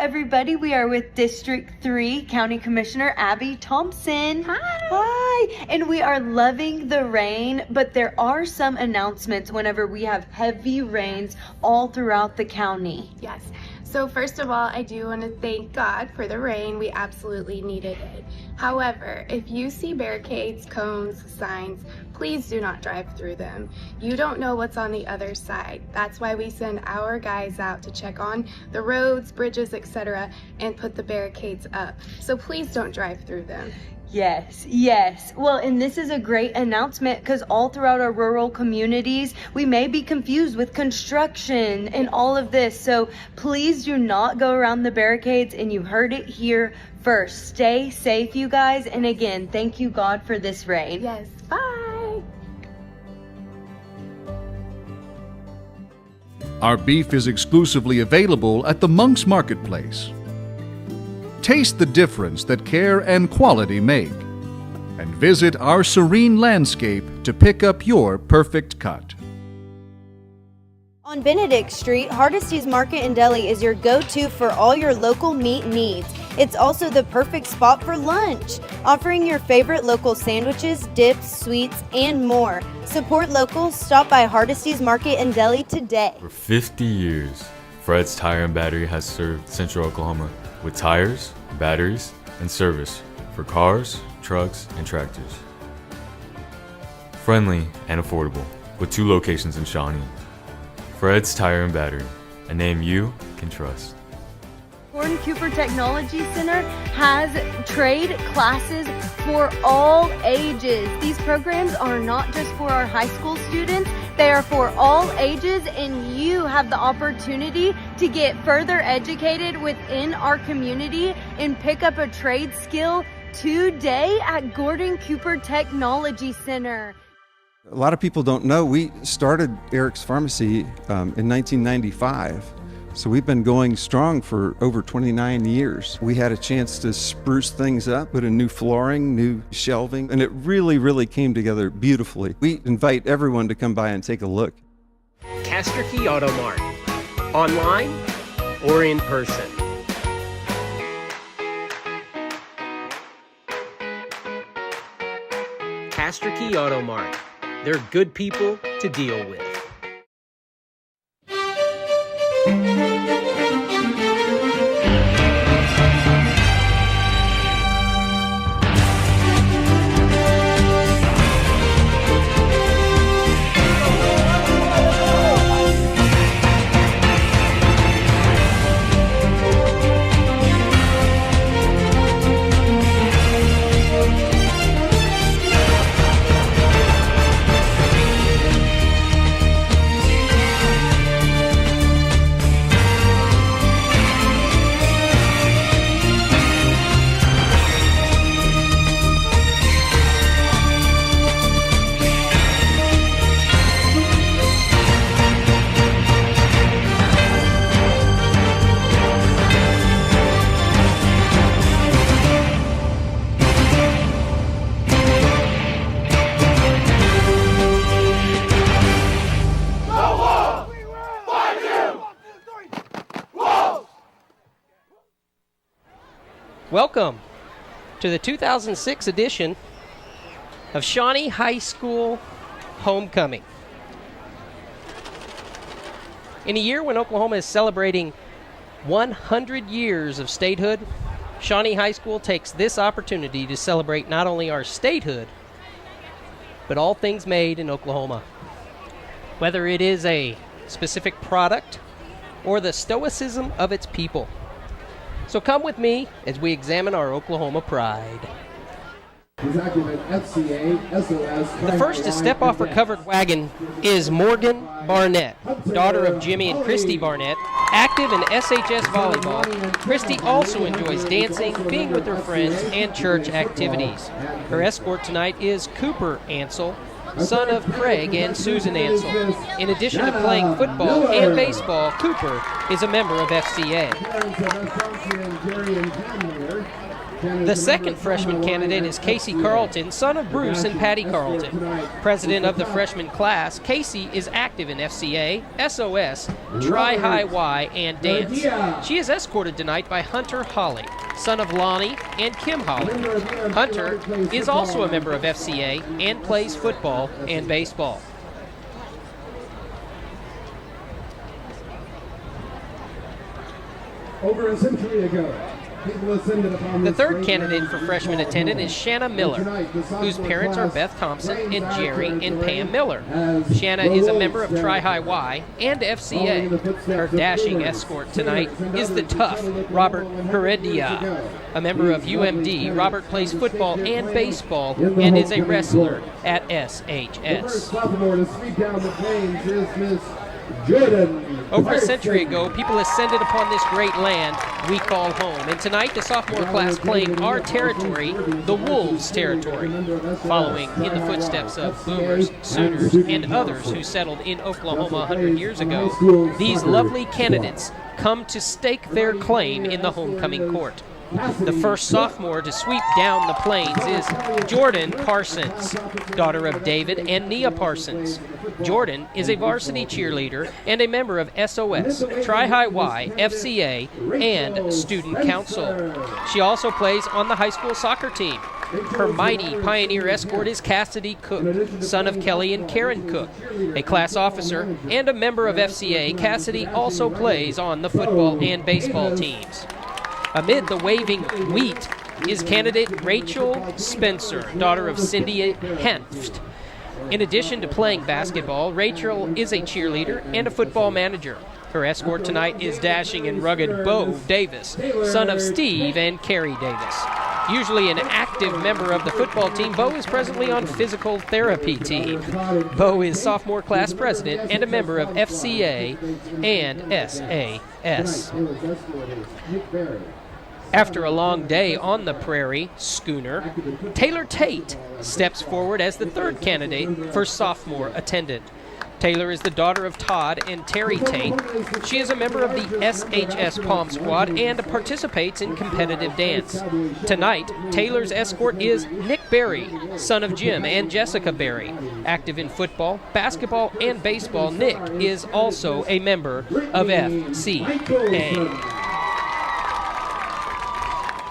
everybody. We are with District 3 County Commissioner Abby Thompson. Hi. Hi. And we are loving the rain, but there are some announcements whenever we have heavy rains all throughout the county. Yes. So first of all, I do want to thank God for the rain. We absolutely needed it. However, if you see barricades, cones, signs, please do not drive through them. You don't know what's on the other side. That's why we send our guys out to check on the roads, bridges, etc., and put the barricades up. So please don't drive through them. Yes, yes. Well, and this is a great announcement because all throughout our rural communities, we may be confused with construction and all of this. So please do not go around the barricades, and you heard it here first. Stay safe, you guys. And again, thank you, God, for this rain. Yes, bye. Our beef is exclusively available at the Monk's Marketplace. Taste the difference that care and quality make, and visit our serene landscape to pick up your perfect cut. On Benedict Street, Hardesty's Market and Deli is your go-to for all your local meat needs. It's also the perfect spot for lunch, offering your favorite local sandwiches, dips, sweets, and more. Support locals. Stop by Hardesty's Market and Deli today. For 50 years, Fred's Tire and Battery has served Central Oklahoma with tires, batteries, and service for cars, trucks, and tractors. Friendly and affordable, with 2 locations in Shawnee. Fred's Tire and Battery, a name you can trust. Gordon Cooper Technology Center has trade classes for all ages. These programs are not just for our high school students, they are for all ages, and you have the opportunity to get further educated within our community and pick up a trade skill today at Gordon Cooper Technology Center. A lot of people don't know we started Eric's Pharmacy in 1995. So we've been going strong for over 29 years. We had a chance to spruce things up, put in new flooring, new shelving, and it really came together beautifully. We invite everyone to come by and take a look. Castor Key Auto Mart, online or in person. Castor Key Auto Mart. They're good people to deal with. Welcome to the 2006 edition of Shawnee High School Homecoming. In a year when Oklahoma is celebrating 100 years of statehood, Shawnee High School takes this opportunity to celebrate not only our statehood, but all things made in Oklahoma. Whether it is a specific product or the stoicism of its people. So come with me as we examine our Oklahoma pride. The first to step off her covered wagon is Morgan Barnett, daughter of Jimmy and Christy Barnett, active in SHS volleyball. Christy also enjoys dancing, being with her friends, and church activities. Her escort tonight is Cooper Ansel, son of Craig and Susan Ansel. In addition to playing football and baseball, Cooper is a member of FCA. The second freshman candidate is Casey Carlton, son of Bruce and Patty Carlton. President of the freshman class, Casey is active in FCA, SOS, Tri-High Y, and dance. She is escorted tonight by Hunter Holly, son of Lonnie and Kim Holly. Hunter is also a member of FCA and plays football and baseball. Over a century ago, people ascended upon the third candidate for freshman attendant is Shanna Miller, whose parents are Beth Thompson and Jerry and Pam Miller. Shanna is a member of Tri-High Y and FCA. Her dashing escort tonight is the tough Robert Heredia. A member of UMD, Robert plays football and baseball and is a wrestler at SHS. Sophomore to sweep down the plains is Miss Jordan. Over a century ago, people ascended upon this great land we call home. And tonight, the sophomore class claimed our territory, the Wolves' territory, following in the footsteps of Boomers, Sooners, and others who settled in Oklahoma 100 years ago. These lovely candidates come to stake their claim in the homecoming court. The first sophomore to sweep down the plains is Jordan Parsons, daughter of David and Nia Parsons. Jordan is a varsity cheerleader and a member of SOS, Tri-High Y, FCA, and Student Council. She also plays on the high school soccer team. Her mighty pioneer escort is Cassidy Cook, son of Kelly and Karen Cook. A class officer and a member of FCA, Cassidy also plays on the football and baseball teams. Amid the waving wheat is candidate Rachel Spencer, daughter of Cindy Hanft. In addition to playing basketball, Rachel is a cheerleader and a football manager. Her escort tonight is dashing and rugged Bo Davis, son of Steve and Carrie Davis. Usually an active member of the football team, Bo is presently on physical therapy team. Bo is sophomore class president and a member of FCA and SAS. After a long day on the prairie schooner, Taylor Tate steps forward as the third candidate for sophomore attendant. Taylor is the daughter of Todd and Terry Tate. She is a member of the SHS Palm Squad and participates in competitive dance. Tonight, Taylor's escort is Nick Berry, son of Jim and Jessica Berry. Active in football, basketball, and baseball, Nick is also a member of FCA.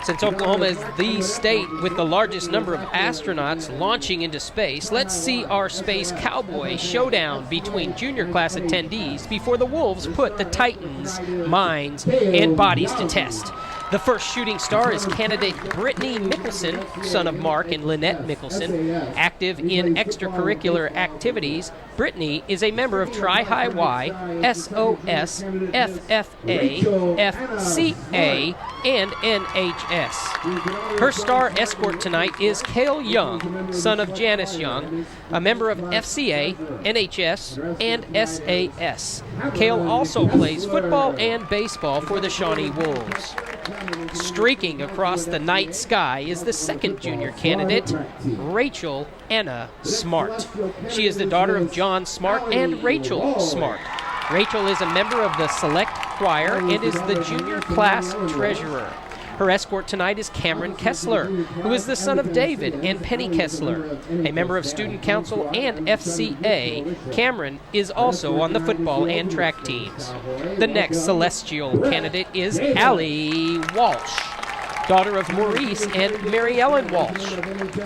Since Oklahoma is the state with the largest number of astronauts launching into space, let's see our Space Cowboy showdown between junior class attendees before the Wolves put the Titans' minds and bodies to test. The first shooting star is candidate Brittany Mickelson, son of Mark and Lynette Mickelson. Active in extracurricular activities, Brittany is a member of Tri-High Y, SOS, FFA, FCA, and NHS. Her star escort tonight is Cale Young, son of Janice Young, a member of FCA, NHS, and SAS. Cale also plays football and baseball for the Shawnee Wolves. Streaking across the night sky is the second junior candidate, Rachel Anna Smart. She is the daughter of John Smart and Rachel Smart. Rachel is a member of the Select Choir and is the junior class treasurer. Her escort tonight is Cameron Kessler, who is the son of David and Penny Kessler. A member of Student Council and FCA, Cameron is also on the football and track teams. The next celestial candidate is Allie Walsh, daughter of Maurice and Mary Ellen Walsh.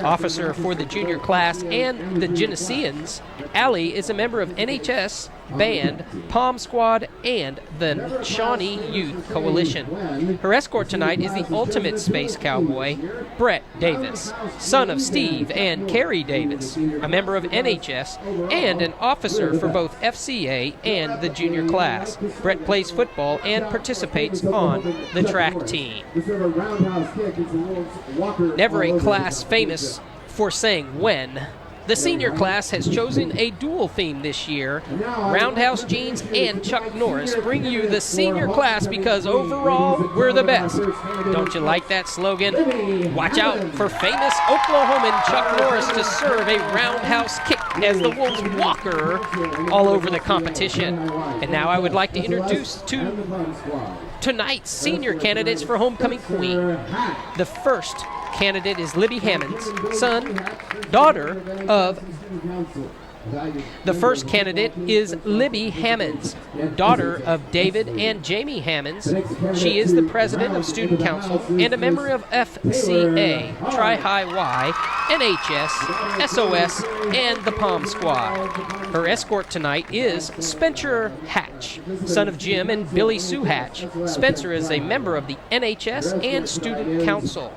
Officer for the junior class and the Geneseans, Allie is a member of NHS, Band, Palm Squad, and the Shawnee Youth Coalition. Her escort tonight is the ultimate space cowboy, Brett Davis, son of Steve and Carrie Davis, a member of NHS and an officer for both FCA and the junior class. Brett plays football and participates on the track team. Never a class famous for saying when, The senior class has chosen a dual theme this year. Roundhouse Jeans and Chuck Norris bring you the senior class because overall, we're the best. Don't you like that slogan? Watch out for famous Oklahoman Chuck Norris to serve a roundhouse kick as the Wolves walker all over the competition. And now I would like to introduce tonight's senior candidates for Homecoming Queen. The first candidate is Libby Hammonds, daughter of David and Jamie Hammonds. She is the president of Student Council and a member of FCA, Tri-High Y, NHS, SOS, and the Palm Squad. Her escort tonight is Spencer Hatch, son of Jim and Billy Sue Hatch. Spencer is a member of the NHS and Student Council.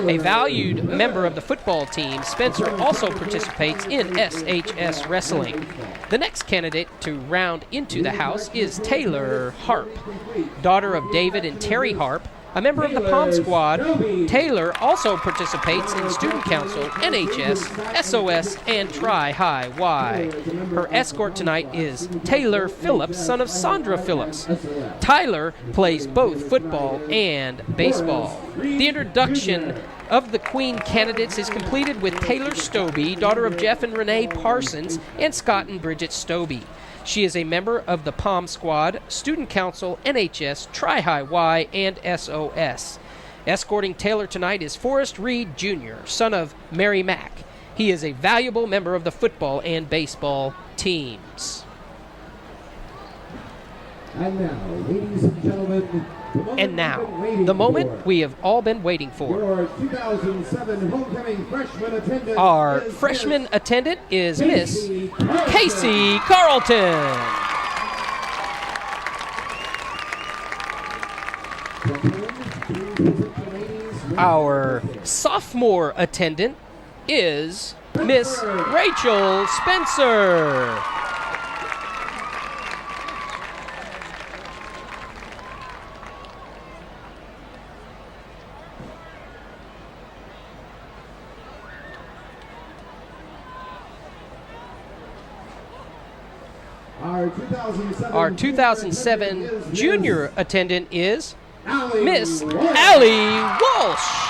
A valued member of the football team, Spencer also participates in SHS wrestling. The next candidate to round into the house is Taylor Harp, daughter of David and Terry Harp, a member of the Palm Squad. Taylor also participates in Student Council, NHS, SOS, and Tri-High Y. Her escort tonight is Taylor Phillips, son of Sandra Phillips. Tyler plays both football and baseball. The introduction of the Queen candidates is completed with Taylor Stobie, daughter of Jeff and Renee Parsons, and Scott and Bridget Stobie. She is a member of the Palm Squad, Student Council, NHS, Tri-High Y, and SOS. Escorting Taylor tonight is Forrest Reed Jr., son of Mary Mack. He is a valuable member of the football and baseball teams. And now, ladies and gentlemen, the moment we have all been waiting for. Your 2007 homecoming freshman attendant. Our freshman attendant is Miss Casey Carlton. Our sophomore attendant is Miss Rachel Spencer. Our 2007 junior attendant is Miss Allie Walsh.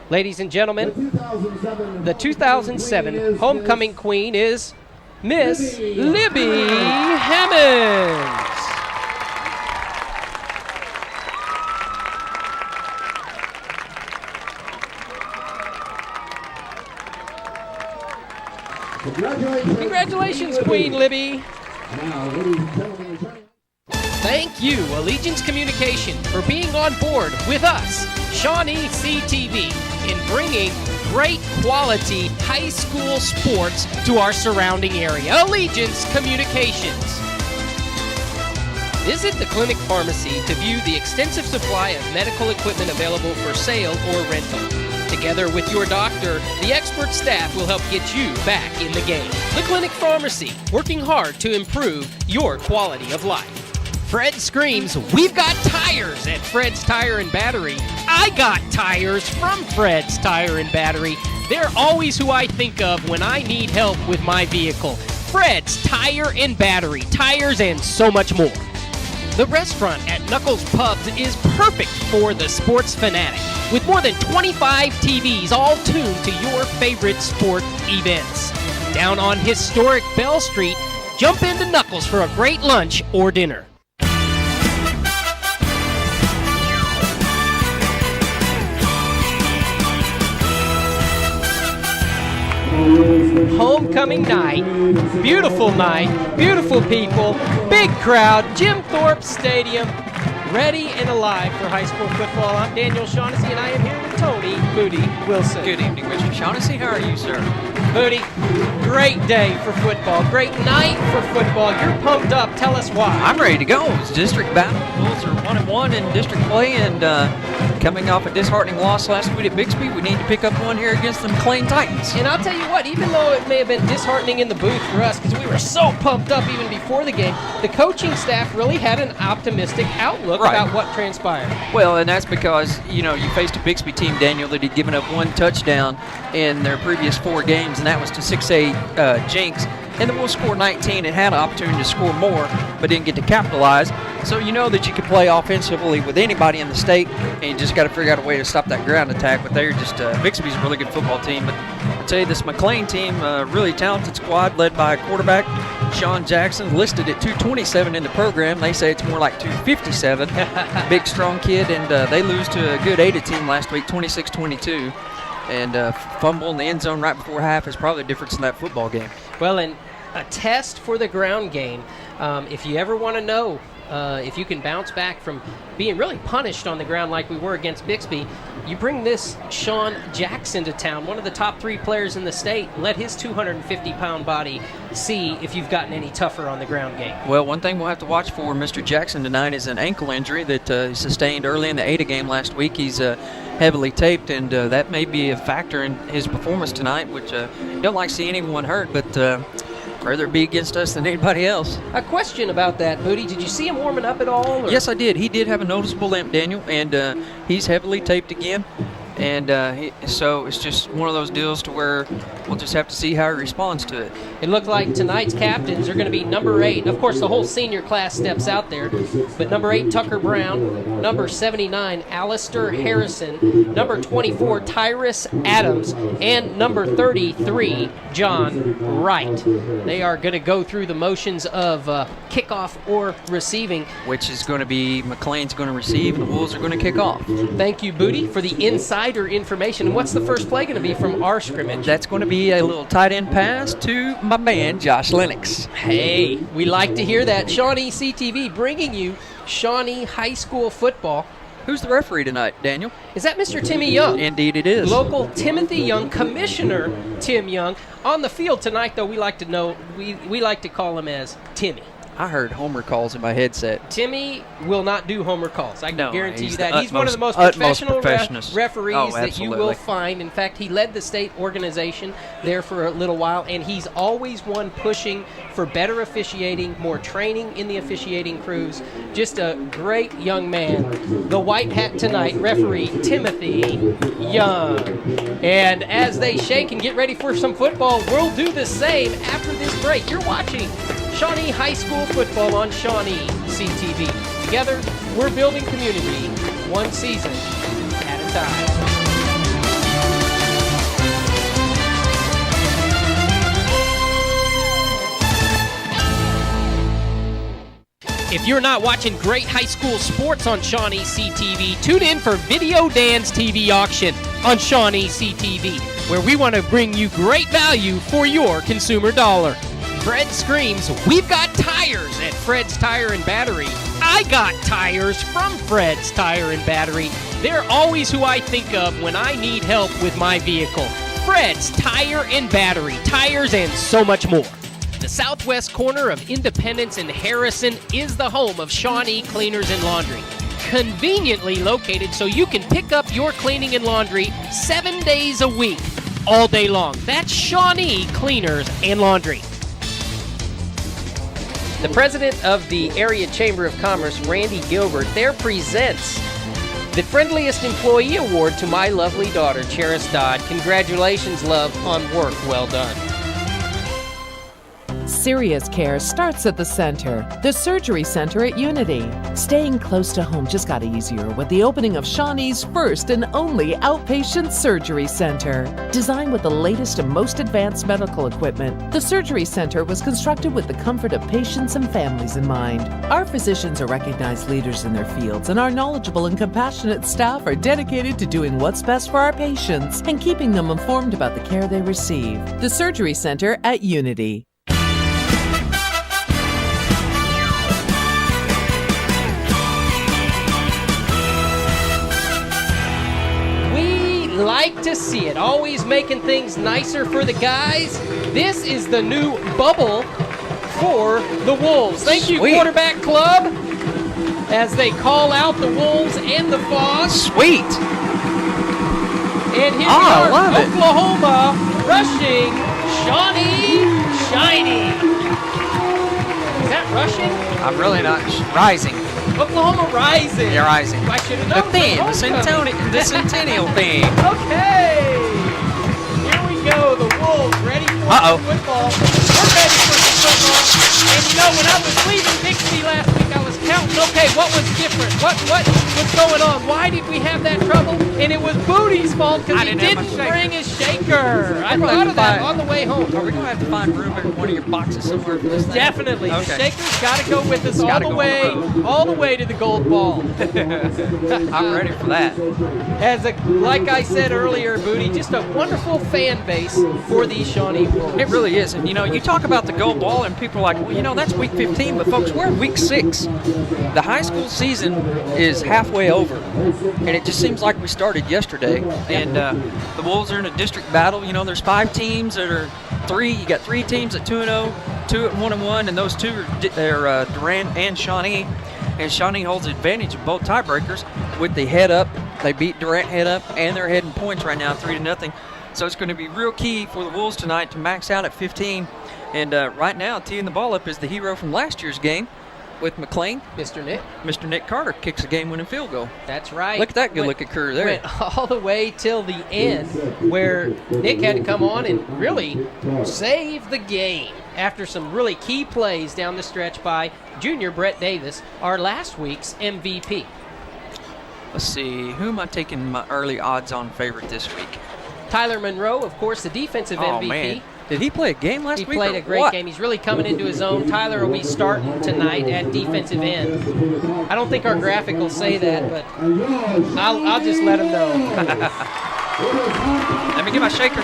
Ladies and gentlemen, the 2007 homecoming queen is Miss Libby Hammonds. Congratulations, Queen Libby. Thank you, Allegiance Communication, for being on board with us, ShawneeCTV, in bringing great quality high school sports to our surrounding area. Allegiance Communications. Visit the clinic pharmacy to view the extensive supply of medical equipment available for sale or rental. Together with your doctor, the expert staff will help get you back in the game. The clinic pharmacy, working hard to improve your quality of life. Fred screams, we've got tires at Fred's Tire and Battery. I got tires from Fred's Tire and Battery. They're always who I think of when I need help with my vehicle. Fred's Tire and Battery, tires and so much more. The restaurant at Knuckles Pubs is perfect for the sports fanatic, with more than 25 TVs all tuned to your favorite sport events. Down on historic Bell Street, jump into Knuckles for a great lunch or dinner. Homecoming night, beautiful people, big crowd, Jim Thorpe Stadium, ready and alive for high school football. I'm Daniel Shaughnessy, and I am here with Tony Moody Wilson. Good evening, Mr. Shaughnessy. How are you, sir? Moody, great day for football, great night for football. You're pumped up. Tell us why. I'm ready to go. It's district battle. Bulls are 1-1 in district play, and coming off a disheartening loss last week at Bixby, we need to pick up one here against the McLain Titans. And I'll tell you what, even though it may have been disheartening in the booth for us because we were so pumped up even before the game, the coaching staff really had an optimistic outlook about what transpired. Well, and that's because, you faced a Bixby team, Daniel, that had given up one touchdown in their previous 4 games, and that was to 6A Jinx. And the Wolves scored 19 and had an opportunity to score more, but didn't get to capitalize. So you know that you can play offensively with anybody in the state, and you just got to figure out a way to stop that ground attack. But they're just Bixby's a really good football team. But I'll tell you, this McLain team, really talented squad led by a quarterback, Shawn Jackson, listed at 227 in the program. They say it's more like 257. Big, strong kid, and they lose to a good Ada team last week, 26-22. And fumble in the end zone right before half is probably the difference in that football game. Well, and a test for the ground game. If you ever want to know if you can bounce back from being really punished on the ground like we were against Bixby, you bring this Shawn Jackson to town, one of the top 3 players in the state. Let his 250-pound body see if you've gotten any tougher on the ground game. Well, one thing we'll have to watch for Mr. Jackson tonight is an ankle injury that he sustained early in the Ada game last week. He's heavily taped, and that may be a factor in his performance tonight, which you don't like seeing anyone hurt, but rather be against us than anybody else. A question about that, Booty. Did you see him warming up at all? Or? Yes, I did. He did have a noticeable limp, Daniel, and he's heavily taped again. And so it's just one of those deals to where we'll just have to see how he responds to it. It looked like tonight's captains are going to be number 8. Of course, the whole senior class steps out there. But number 8, Tucker Brown. Number 79, Alistair Harrison. Number 24, Tyrus Adams. And number 33, John Wright. They are going to go through the motions of kickoff or receiving. Which is going to be McLain's going to receive, and the Wolves are going to kick off. Thank you, Booty, for the insider information. And what's the first play going to be from our scrimmage? That's going to be a little tight end pass to my man, Josh Lennox. Hey, we like to hear that. ShawneeCTV bringing you Shawnee High School football. Who's the referee tonight, Daniel? Is that Mr. Timmy Young? Indeed it is. Local Timothy Young, Commissioner Tim Young. On the field tonight, though, we like to call him as Timmy. I heard Homer calls in my headset. Timmy will not do Homer calls. I can guarantee you that. He's one of the most professional referees that you will find. In fact, he led the state organization there for a little while, and he's always one pushing for better officiating, more training in the officiating crews. Just a great young man. The white hat tonight, referee Timothy Young. And as they shake and get ready for some football, we'll do the same after this break. You're watching Shawnee High School football on ShawneeCTV. Together, we're building community, one season at a time. If you're not watching great high school sports on ShawneeCTV, tune in for Video Dan's TV auction on ShawneeCTV, where we want to bring you great value for your consumer dollar. Fred screams, "We've got tires at Fred's Tire and Battery." I got tires from Fred's Tire and Battery. They're always who I think of when I need help with my vehicle. Fred's Tire and Battery, tires and so much more. The southwest corner of Independence and Harrison is the home of Shawnee Cleaners and Laundry. Conveniently located so you can pick up your cleaning and laundry 7 days a week, all day long. That's Shawnee Cleaners and Laundry. The president of the Area Chamber of Commerce, Randy Gilbert, there presents the Friendliest Employee Award to my lovely daughter, Cheris Dodd. Congratulations, love, on work well done. Serious care starts at the center, the Surgery Center at Unity. Staying close to home just got easier with the opening of Shawnee's first and only outpatient surgery center. Designed with the latest and most advanced medical equipment, the Surgery Center was constructed with the comfort of patients and families in mind. Our physicians are recognized leaders in their fields, and our knowledgeable and compassionate staff are dedicated to doing what's best for our patients and keeping them informed about the care they receive. The Surgery Center at Unity. Like to see it, always making things nicer for the guys. This is the new bubble for the Wolves. Thank you, Quarterback Club. as they call out the Wolves and the Frogs. Sweet. And here I we are, love it. Oklahoma rushing Shawnee Shiny. Is that rushing? I'm really not rising. Oklahoma rising. Yeah, rising. I should have The known. theme, Homecoming. the centennial theme. Okay. Here we go. The Wolves ready for Uh-oh. some football. We're ready for some football. And you know, when I was leaving Bixby last week, I was counting, okay, what was different? What was going on? Why did we have that trouble? And it was Booty's fault because he didn't have my didn't shaker. bring his shaker. I We're gonna thought have of to that find- on the way home. Are we going to have to find room in one of your boxes somewhere for this thing? Definitely. The Okay. shaker's got to go with us all gotta the go on way, the road. all the way to the gold ball. I'm ready for that. Like I said earlier, Booty, just a wonderful fan base for these Shawnee Wolves. It really is. And, you know, you talk about the gold ball, and people are like, well, you know, that's week 15. But, folks, we're in week 6. The high school season is halfway over. And it just seems like we started yesterday. And the Wolves are in a district battle. You know, there's 5 teams that are 3. You got 3 teams at 2-0, 2 at 1-1, and those 2 are Durant and Shawnee. And Shawnee holds the advantage of both tiebreakers with the head up. They beat Durant head up, and they're heading points right now, 3-0. So it's going to be real key for the Wolves tonight to max out at 15. And right now, teeing the ball up is the hero from last year's game with McLain. Mr. Nick. Mr. Nick Carter kicks a game-winning field goal. That's right. Look at that good-looking career there. Went all the way till the end where Nick had to come on and really save the game after some really key plays down the stretch by junior Brett Davis, our last week's MVP. Let's see. Who am I taking my early odds-on favorite this week? Tyler Monroe, of course, the defensive MVP. Man. Did he play a game last week? He played a great game. He's really coming into his own. Tyler will be starting tonight at defensive end. I don't think our graphic will say that, but I'll just let him know. Let me get my shaker.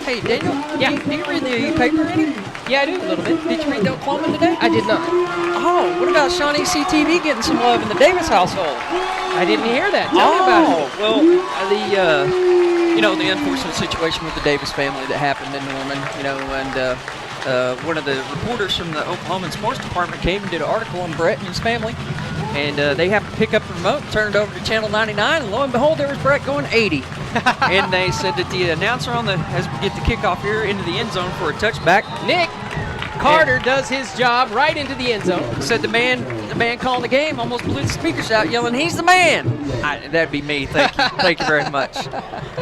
Hey, Daniel. Yeah. Do you read the paper any? Yeah, I do a little bit. Did you read the Oklahoma today? I did not. Oh, what about ShawneeCTV getting some love in the Davis household? I didn't hear that. Tell me about it. Well, the unfortunate situation with the Davis family that happened in Norman, and one of the reporters from the Oklahoman Sports Department came and did an article on Brett and his family, and they happened to pick up the remote, turned it over to Channel 99, and lo and behold, there was Brett going 80. And they said that the announcer as we get the kickoff here into the end zone for a touchback, Nick Carter does his job right into the end zone. said the man calling the game almost blew the speakers out, yelling, "He's the man!" That'd be me. Thank you, thank you very much.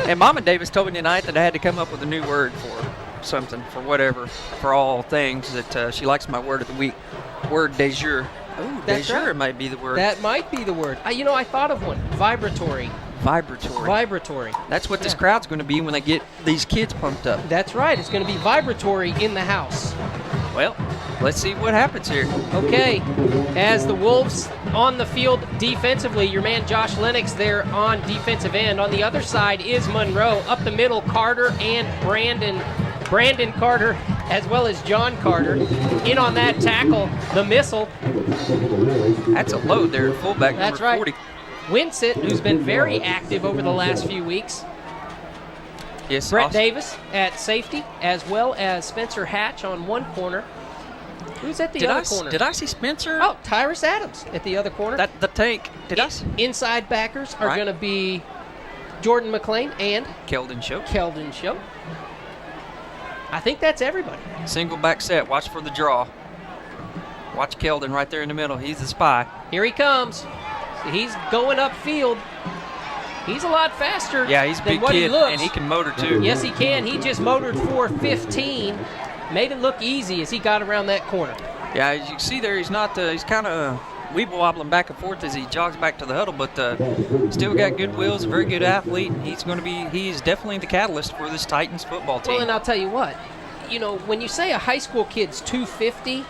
And Mama Davis told me tonight that I had to come up with a new word for something, for whatever, for all things that she likes my word of the week. Word de jour. Ooh, de That's jour right. might be the word. That might be the word. I thought of one. Vibratory. Vibratory. Vibratory. That's what this crowd's going to be when they get these kids pumped up. That's right. It's going to be vibratory in the house. Well, let's see what happens here. Okay, as the Wolves on the field defensively, your man Josh Lennox there on defensive end. On the other side is Monroe. Up the middle, Carter and Brandon Carter, as well as John Carter. In on that tackle, the missile. That's a load there at fullback, That's number right. 40. Winsett, who's been very active over the last few weeks. Yes, Brett awesome. Davis at safety, as well as Spencer Hatch on one corner. Who's at the other corner? Did I see Spencer? Oh, Tyrus Adams at the other corner. The tank. Did I see? Inside backers are Right. going to be Jordan McLain and Keldon Show. Keldon Show. I think that's everybody. Single back set. Watch for the draw. Watch Keldon right there in the middle. He's the spy. Here he comes. He's going upfield. He's a lot faster Yeah, he's a than big what he kid, looks. and he can motor too. Yes, he can. He just motored 4:15. Made it look easy as he got around that corner. Yeah, as you can see there, he's not. He's kind of weeble wobbling back and forth as he jogs back to the huddle, but still got good wheels. A very good athlete. He's going to be. He's definitely the catalyst for this Titans football team. Well, and I'll tell you what. When you say a high school kid's 250,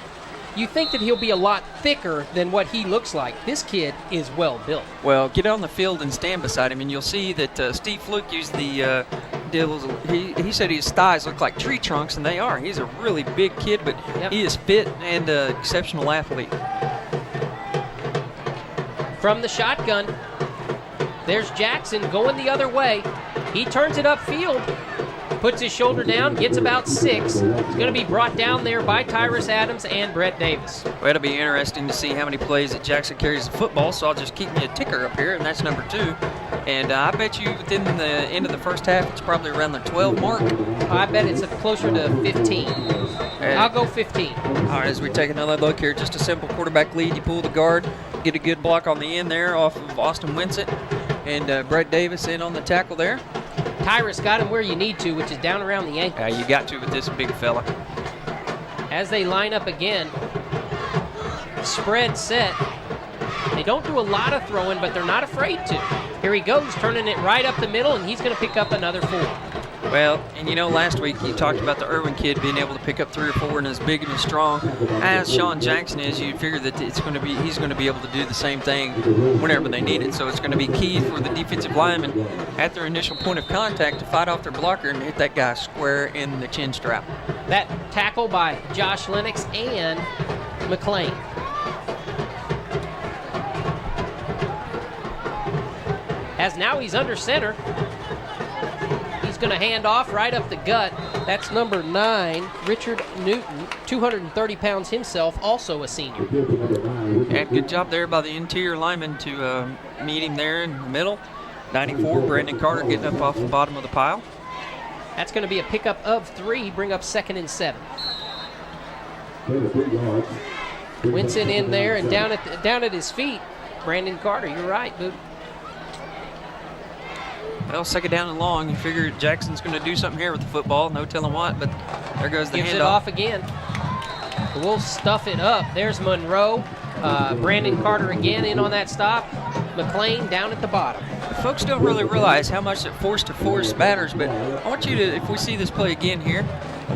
you think that he'll be a lot thicker than what he looks like. This kid is well built. Well, get on the field and stand beside him, and you'll see that Steve Fluke used the deals. He said his thighs look like tree trunks, and they are. He's a really big kid, but Yep. he is fit and an exceptional athlete. From the shotgun, there's Jackson going the other way. He turns it upfield. puts his shoulder down, gets about 6. He's going to be brought down there by Tyrus Adams and Brett Davis. Well, it'll be interesting to see how many plays that Jackson carries the football, so I'll just keep me a ticker up here, and that's number 2. And I bet you within the end of the first half, it's probably around the 12 mark. I bet it's closer to 15. I'll go 15. All right, as we take another look here, just a simple quarterback lead. You pull the guard, get a good block on the end there off of Austin Winsett, and Brett Davis in on the tackle there. Tyrus got him where you need to, which is down around the ankle. You got to with this big fella. As they line up again, spread set. They don't do a lot of throwing, but they're not afraid to. Here he goes, turning it right up the middle, and he's going to pick up another 4. Well, and you know, last week you talked about the Irwin kid being able to pick up 3 or 4 and as big and as strong as Shawn Jackson is. You figure that he's going to be able to do the same thing whenever they need it. So it's going to be key for the defensive linemen at their initial point of contact to fight off their blocker and hit that guy square in the chin strap. That tackle by Josh Lennox and McLain. As now he's under center. He's going to hand off right up the gut. That's number 9, Richard Newton, 230 pounds himself, also a senior. And good job there by the interior lineman to meet him there in the middle. 94, Brandon Carter getting up off the bottom of the pile. That's going to be a pickup of 3, bring up 2nd and 7. Winston in there and down at his feet. Brandon Carter, you're right, Boot. Well, 2nd down and long. You figure Jackson's going to do something here with the football. No telling what, but there goes the handoff. Gives it off again. The Wolves stuff it up. There's Monroe. Brandon Carter again in on that stop. McLain down at the bottom. Folks don't really realize how much that force-to-force matters, but I want you to, if we see this play again here,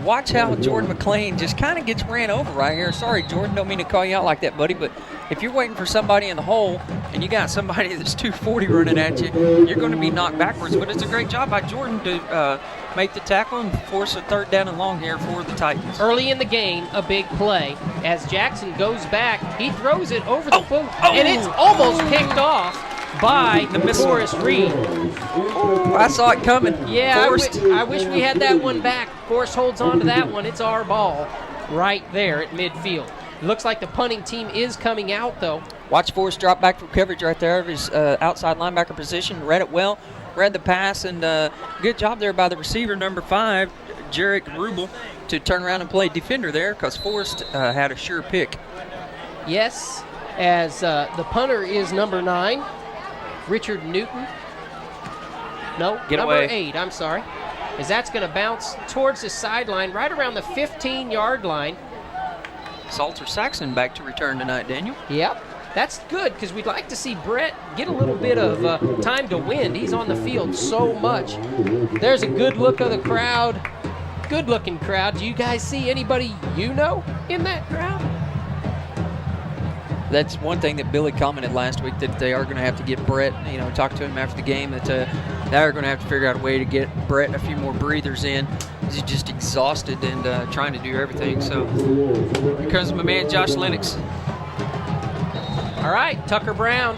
watch how Jordan McLain just kind of gets ran over right here. Sorry, Jordan, don't mean to call you out like that, buddy, but if you're waiting for somebody in the hole and you got somebody that's 240 running at you, you're going to be knocked backwards. But it's a great job by Jordan to make the tackle and force a 3rd down and long here for the Titans. Early in the game, a big play. As Jackson goes back, he throws it over the foot, and it's almost picked off by Forrest Reed. I saw it coming. Yeah, I wish we had that one back. Forrest holds on to that one. It's our ball right there at midfield. It looks like the punting team is coming out, though. Watch Forrest drop back from coverage right there of his outside linebacker position. Read it well, read the pass, and good job there by the receiver, number 5, Jarek Rubel, to turn around and play defender there because Forrest had a sure pick. Yes, as the punter is number 9, Richard Newton. No, number 8, I'm sorry. As that's going to bounce towards the sideline, right around the 15-yard line. Salter Saxon back to return tonight, Daniel. Yep, that's good because we'd like to see Brett get a little bit of time to win. He's on the field so much. There's a good look of the crowd. Good-looking crowd. Do you guys see anybody you know in that crowd? That's one thing that Billy commented last week, that they are going to have to get Brett, talk to him after the game, that they are going to have to figure out a way to get Brett a few more breathers in. He's just exhausted and trying to do everything. So here comes my man Josh Lennox. All right, Tucker Brown.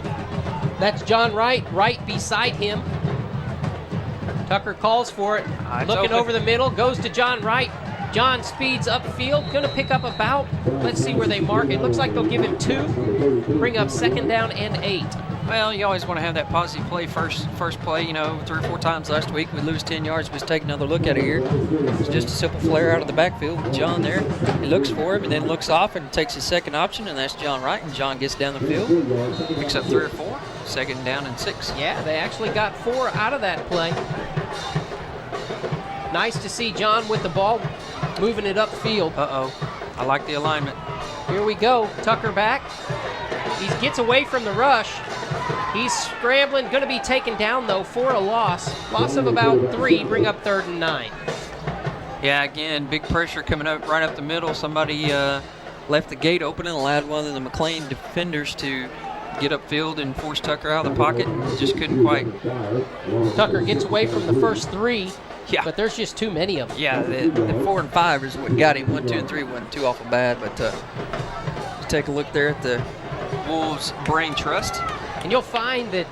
That's John Wright right beside him. Tucker calls for it. Looking over the middle, goes to John Wright. John speeds upfield, going to pick up about, let's see where they mark it. Looks like they'll give him 2, bring up 2nd down and 8. Well, you always want to have that positive play first play. 3 or 4 times last week we lose 10 yards. Let's take another look at it here. It's just a simple flare out of the backfield with John there. He looks for him and then looks off and takes his 2nd option, and that's John Wright. And John gets down the field, picks up 3 or 4, 2nd down and 6. Yeah, they actually got 4 out of that play. Nice to see John with the ball, moving it upfield. I like the alignment. Here we go. Tucker back. He gets away from the rush. He's scrambling, going to be taken down, though, for a loss. Loss of about 3, bring up 3rd and 9. Yeah, again, big pressure coming up right up the middle. Somebody left the gate open and allowed one of the McLain defenders to get upfield and force Tucker out of the pocket. Just couldn't quite. Tucker gets away from the first 3. Yeah. But there's just too many of them. Yeah, the 4 and 5 is what got him. 1, 2, and 3 wasn't too awful bad, but let's take a look there at the Wolves brain trust. And you'll find that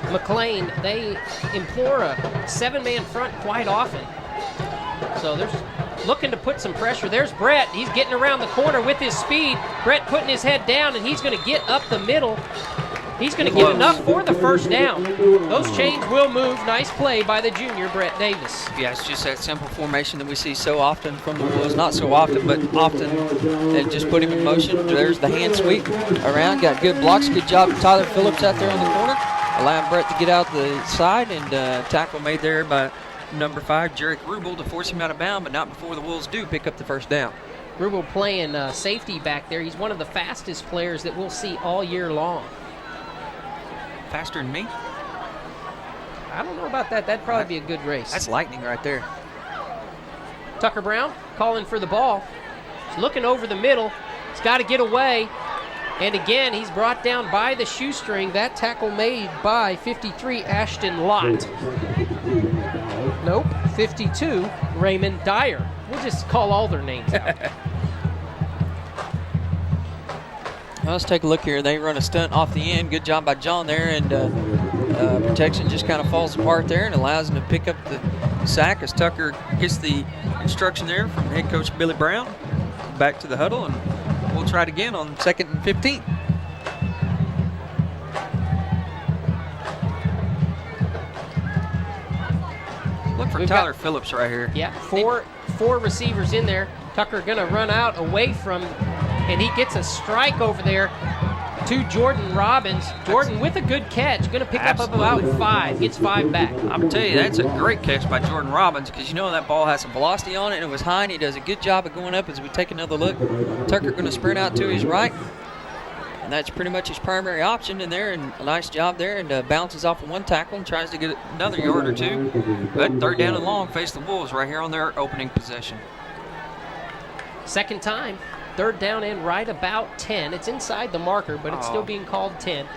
McLain, they implore a 7-man front quite often. So there's looking to put some pressure. There's Brett. He's getting around the corner with his speed. Brett putting his head down, and he's going to get up the middle. He's going to get enough for the first down. Those chains will move. Nice play by the junior, Brett Davis. Yeah, it's just that simple formation that we see so often from the Wolves. Not so often, but often. They just put him in motion. There's the hand sweep around. Got good blocks. Good job of Tyler Phillips out there in the corner. Allowing Brett to get out the side, and tackle made there by number 5, Jarek Rubel, to force him out of bounds, but not before the Wolves do pick up the first down. Rubel playing safety back there. He's one of the fastest players that we'll see all year long. Faster than me? I don't know about that. That'd probably be a good race. That's lightning right there. Tucker Brown calling for the ball. He's looking over the middle. He's got to get away. And again, he's brought down by the shoestring. That tackle made by 53, Ashton Lott. Nope, 52, Raymond Dyer. We'll just call all their names out. Well, let's take a look here. They run a stunt off the end. Good job by John there, and protection just kind of falls apart there and allows him to pick up the sack as Tucker gets the instruction there from head coach Billy Brown. Back to the huddle, and we'll try it again on 2nd and 15. Look for Tyler Phillips right here. Yeah, four receivers in there. Tucker gonna run out away from, and he gets a strike over there to Jordan Robbins. Jordan with a good catch, gonna pick up about 5, gets 5 back. I'm gonna tell you, that's a great catch by Jordan Robbins, because you know that ball has some velocity on it, and it was high, and he does a good job of going up. As we take another look, Tucker gonna sprint out to his right, and that's pretty much his primary option in there, and a nice job there, and bounces off of one tackle and tries to get another yard or two. But 3rd down and long, face the Wolves right here on their opening possession. Second time, 3rd down and right about 10. It's inside the marker, but it's still being called 10.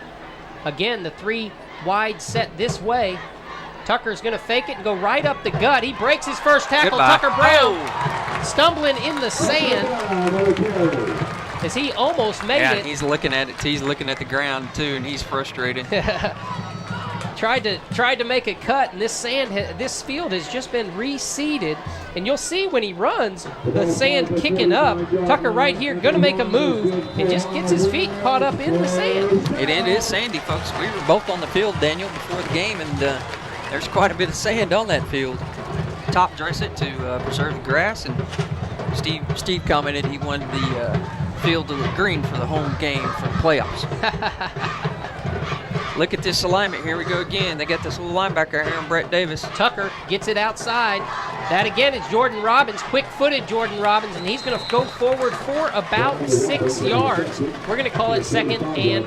Again, the 3 wide set this way. Tucker's going to fake it and go right up the gut. He breaks his first tackle. Goodbye. Tucker Brown stumbling in the sand as he almost made it. Yeah, he's looking at it. He's looking at the ground too, and he's frustrated. Tried to make a cut, and this field has just been reseeded, and you'll see when he runs the sand kicking up. Tucker right here gonna make a move and just gets his feet caught up in the sand. It is sandy, folks. We were both on the field, Daniel, before the game, and there's quite a bit of sand on that field. Top dress it to preserve the grass, and Steve commented he wanted the field to look green for the home game for the playoffs. Look at this alignment. Here we go again. They got this little linebacker here, Brett Davis. Tucker gets it outside. That again is Jordan Robbins, quick-footed Jordan Robbins, and he's going to go forward for about 6 yards. We're going to call it 2nd and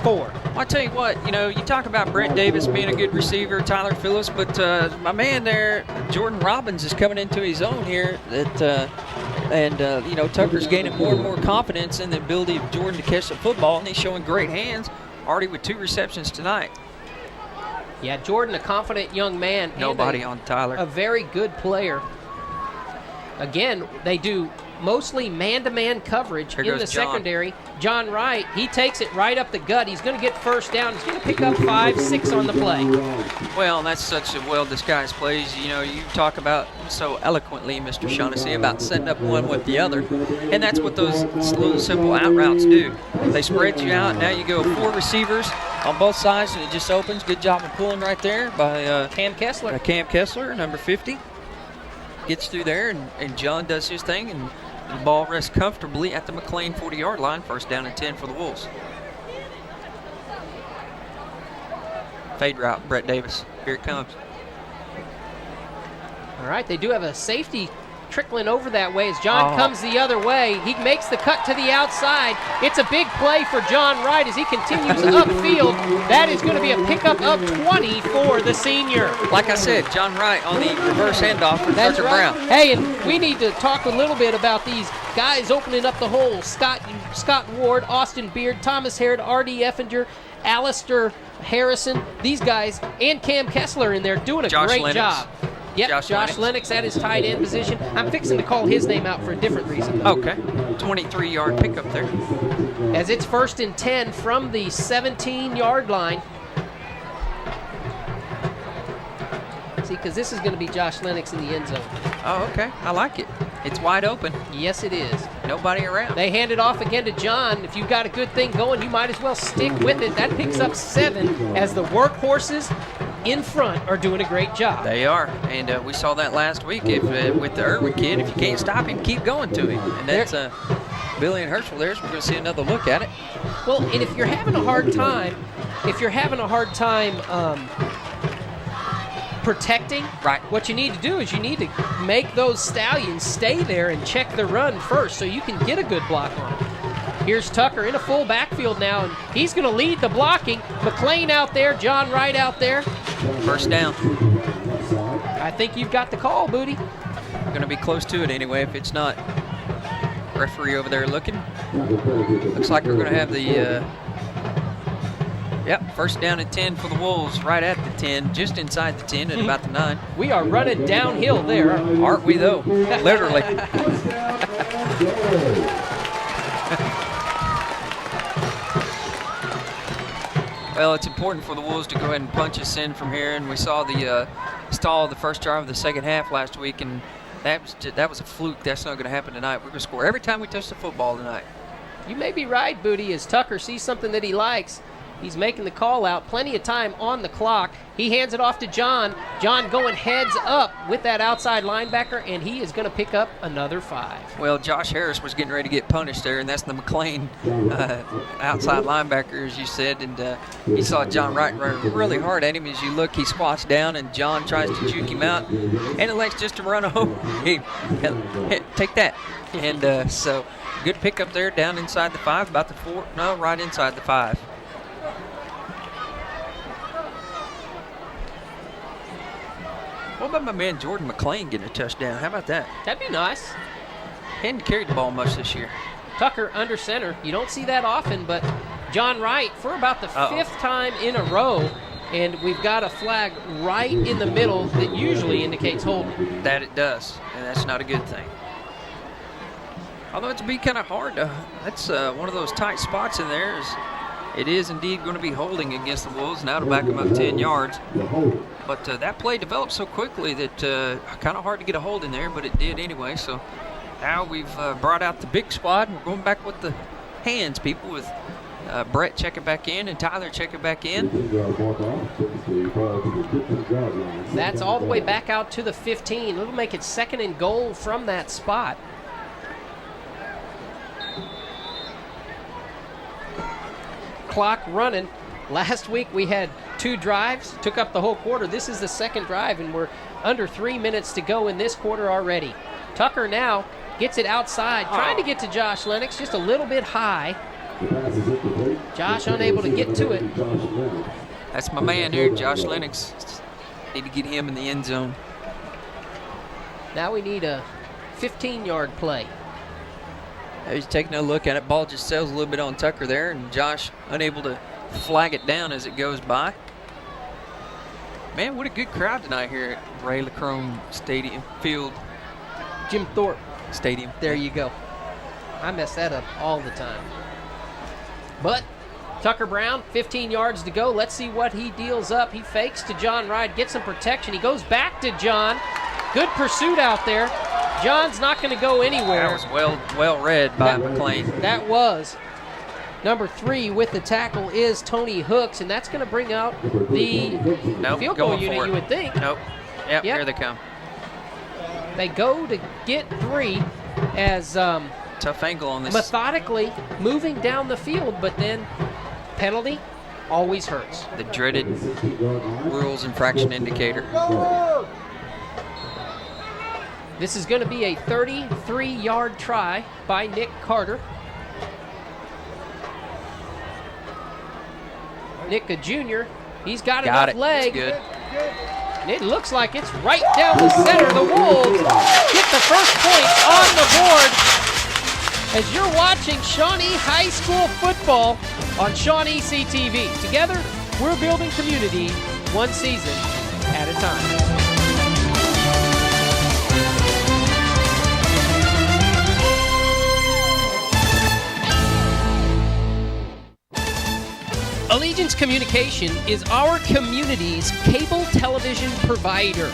4. Well, I tell you what, you talk about Brett Davis being a good receiver, Tyler Phillips, but my man there, Jordan Robbins, is coming into his own here. Tucker's gaining more and more confidence in the ability of Jordan to catch the football, and he's showing great hands. Already with 2 receptions tonight. Yeah, Jordan, a confident young man. Nobody on Tyler. A very good player. Again, they do mostly man-to-man coverage in the secondary. John Wright, he takes it right up the gut. He's going to get first down. He's going to pick up 5, 6 on the play. Well, that's such a well-disguised plays. You talk about so eloquently, Mr. Shaughnessy, about setting up one with the other. And that's what those little simple out routes do. They spread you out. Now you go 4 receivers on both sides, and it just opens. Good job of pulling right there by Cam Kessler. Cam Kessler, number 50. Gets through there, and John does his thing, and the ball rests comfortably at the McLain 40-yard line. 1st down and 10 for the Wolves. Fade route, Brett Davis. Here it comes. All right, they do have a safety trickling over that way as John comes the other way. He makes the cut to the outside. It's a big play for John Wright as he continues upfield. That is going to be a pickup of 20 for the senior. Like I said, John Wright on the reverse handoff for Tucker Brown. Hey, and we need to talk a little bit about these guys opening up the hole. Scott Ward, Austin Beard, Thomas Harrod, R.D. Effinger, Alistair Harrison. These guys and Cam Kessler in there doing a great job. Yep, Josh Lennox at his tight end position. I'm fixing to call his name out for a different reason. Okay, 23-yard pickup there. As it's 1st and 10 from the 17-yard line. See, because this is going to be Josh Lennox in the end zone. Oh, okay. I like it. It's wide open. Yes, it is. Nobody around. They hand it off again to John. If you've got a good thing going, you might as well stick with it. That picks up 7 as the workhorses in front are doing a great job. They are, and we saw that last week with the Irwin kid. If you can't stop him, keep going to him. And that's Billy and Herschel there, so we're going to see another look at it. Well, and if you're having a hard time, protecting, right, what you need to do is you need to make those stallions stay there and check the run first so you can get a good block on them. Here's Tucker in a full backfield now, and he's going to lead the blocking. McLain out there, John Wright out there. First down. I think you've got the call, Booty. Going to be close to it anyway if it's not. Referee over there looking. Looks like we're going to have the, first down and 10 for the Wolves, right at the 10, just inside the 10 at about the 9. We are running downhill there. Aren't we, though? Literally. Well, it's important for the Wolves to go ahead and punch us in from here, and we saw the stall the first drive of the second half last week, and that was a fluke. That's not going to happen tonight. We're going to score every time we touch the football tonight. You may be right, Booty, as Tucker sees something that he likes. He's making the call out. Plenty of time on the clock. He hands it off to John. John going heads up with that outside linebacker, and he is going to pick up another 5. Well, Josh Harris was getting ready to get punished there, and that's the McLain outside linebacker, as you said. And he saw John Wright run really hard at him. As you look, he squats down, and John tries to juke him out, and elects just to run over. Take that. And so good pickup there down inside the 5, about the 4. No, right inside the 5. What about my man Jordan McLain getting a touchdown? How about that? That'd be nice. Hadn't carried the ball much this year. Tucker under center. You don't see that often, but John Wright for about the 5th time in a row, and we've got a flag right in the middle that usually indicates holding. That it does, and that's not a good thing. Although it's be kind of hard to, that's one of those tight spots in there. It is indeed going to be holding against the Wolves. Now to back them up 10 yards. But that play developed so quickly that kind of hard to get a hold in there, but it did anyway. So now we've brought out the big squad, and we're going back with the hands, people, with Brett checking back in and Tyler checking back in. That's all the way back out to the 15. It'll make it 2nd and goal from that spot. Clock running. Last week we had 2 drives, took up the whole quarter. This is the 2nd drive, and we're under 3 minutes to go in this quarter already. Tucker now gets it outside, trying to get to Josh Lennox, just a little bit high. Josh unable to get to it. That's my man here, Josh Lennox. Need to get him in the end zone. Now we need a 15-yard play. He's taking a look at it. Ball just sails a little bit on Tucker there, and Josh unable to flag it down as it goes by. Man, what a good crowd tonight here at Ray LaCrone Stadium Field. Jim Thorpe Stadium. There you go. I mess that up all the time. But Tucker Brown, 15 yards to go. Let's see what he deals up. He fakes to John Wright, gets some protection. He goes back to John. Good pursuit out there. John's not going to go anywhere. That was well read by McLain. That was. Number 3 with the tackle is Tony Hooks, and that's going to bring out the field goal unit, you would think. Nope. Yep, here they come. They go to get 3 as tough angle on this. Methodically moving down the field, but then penalty always hurts. The dreaded rules infraction indicator. This is going to be a 33-yard try by Nick Carter. Nick, a junior, he's got enough leg. Good. And it looks like it's right down the center. The Wolves get the first point on the board as you're watching Shawnee High School football on ShawneeCTV. Together, we're building community one season at a time. Allegiance Communication is our community's cable television provider.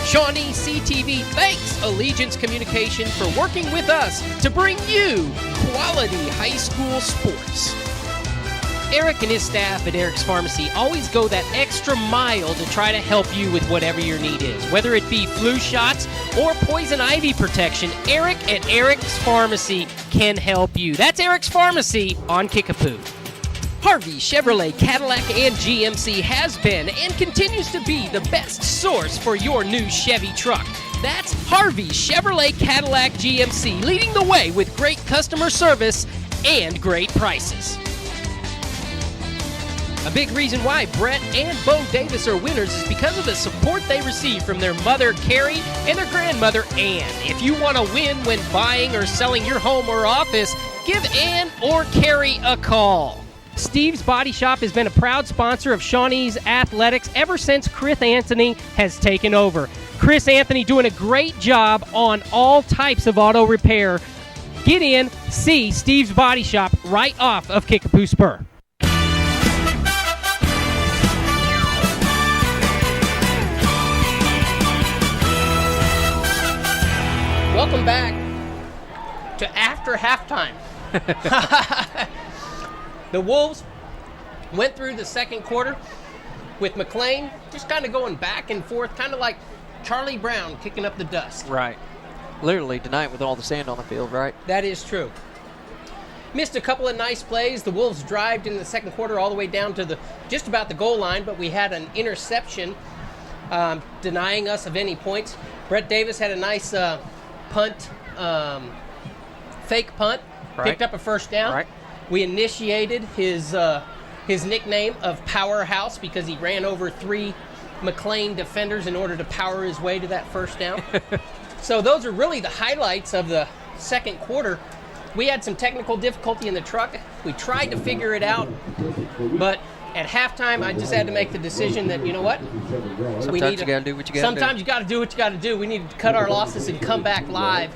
ShawneeCTV thanks Allegiance Communication for working with us to bring you quality high school sports. Eric and his staff at Eric's Pharmacy always go that extra mile to try to help you with whatever your need is. Whether it be flu shots or poison ivy protection, Eric at Eric's Pharmacy can help you. That's Eric's Pharmacy on Kickapoo. Harvey Chevrolet, Cadillac, and GMC has been and continues to be the best source for your new Chevy truck. That's Harvey Chevrolet, Cadillac, GMC, leading the way with great customer service and great prices. A big reason why Brett and Bo Davis are winners is because of the support they receive from their mother, Carrie, and their grandmother, Ann. If you want to win when buying or selling your home or office, give Ann or Carrie a call. Steve's Body Shop has been a proud sponsor of Shawnee's athletics ever since Chris Anthony has taken over. Chris Anthony doing a great job on all types of auto repair. Get in, see Steve's Body Shop right off of Kickapoo Spur. Welcome back to after halftime. The Wolves went through the second quarter with McLain just kind of going back and forth, kind of like Charlie Brown kicking up the dust. Right. Literally tonight with all the sand on the field, right? That is true. Missed a couple of nice plays. The Wolves drived in the second quarter all the way down to just about the goal line, but we had an interception denying us of any points. Brett Davis had a nice punt, fake punt, picked up a first down. Right. We initiated his nickname of Powerhouse because he ran over 3 McLain defenders in order to power his way to that first down. So those are really the highlights of the second quarter. We had some technical difficulty in the truck. We tried to figure it out, but at halftime, I just had to make the decision that, you know what? Sometimes you got to do what you got to do. Sometimes you got to do what you got to do. We need to cut our losses and come back live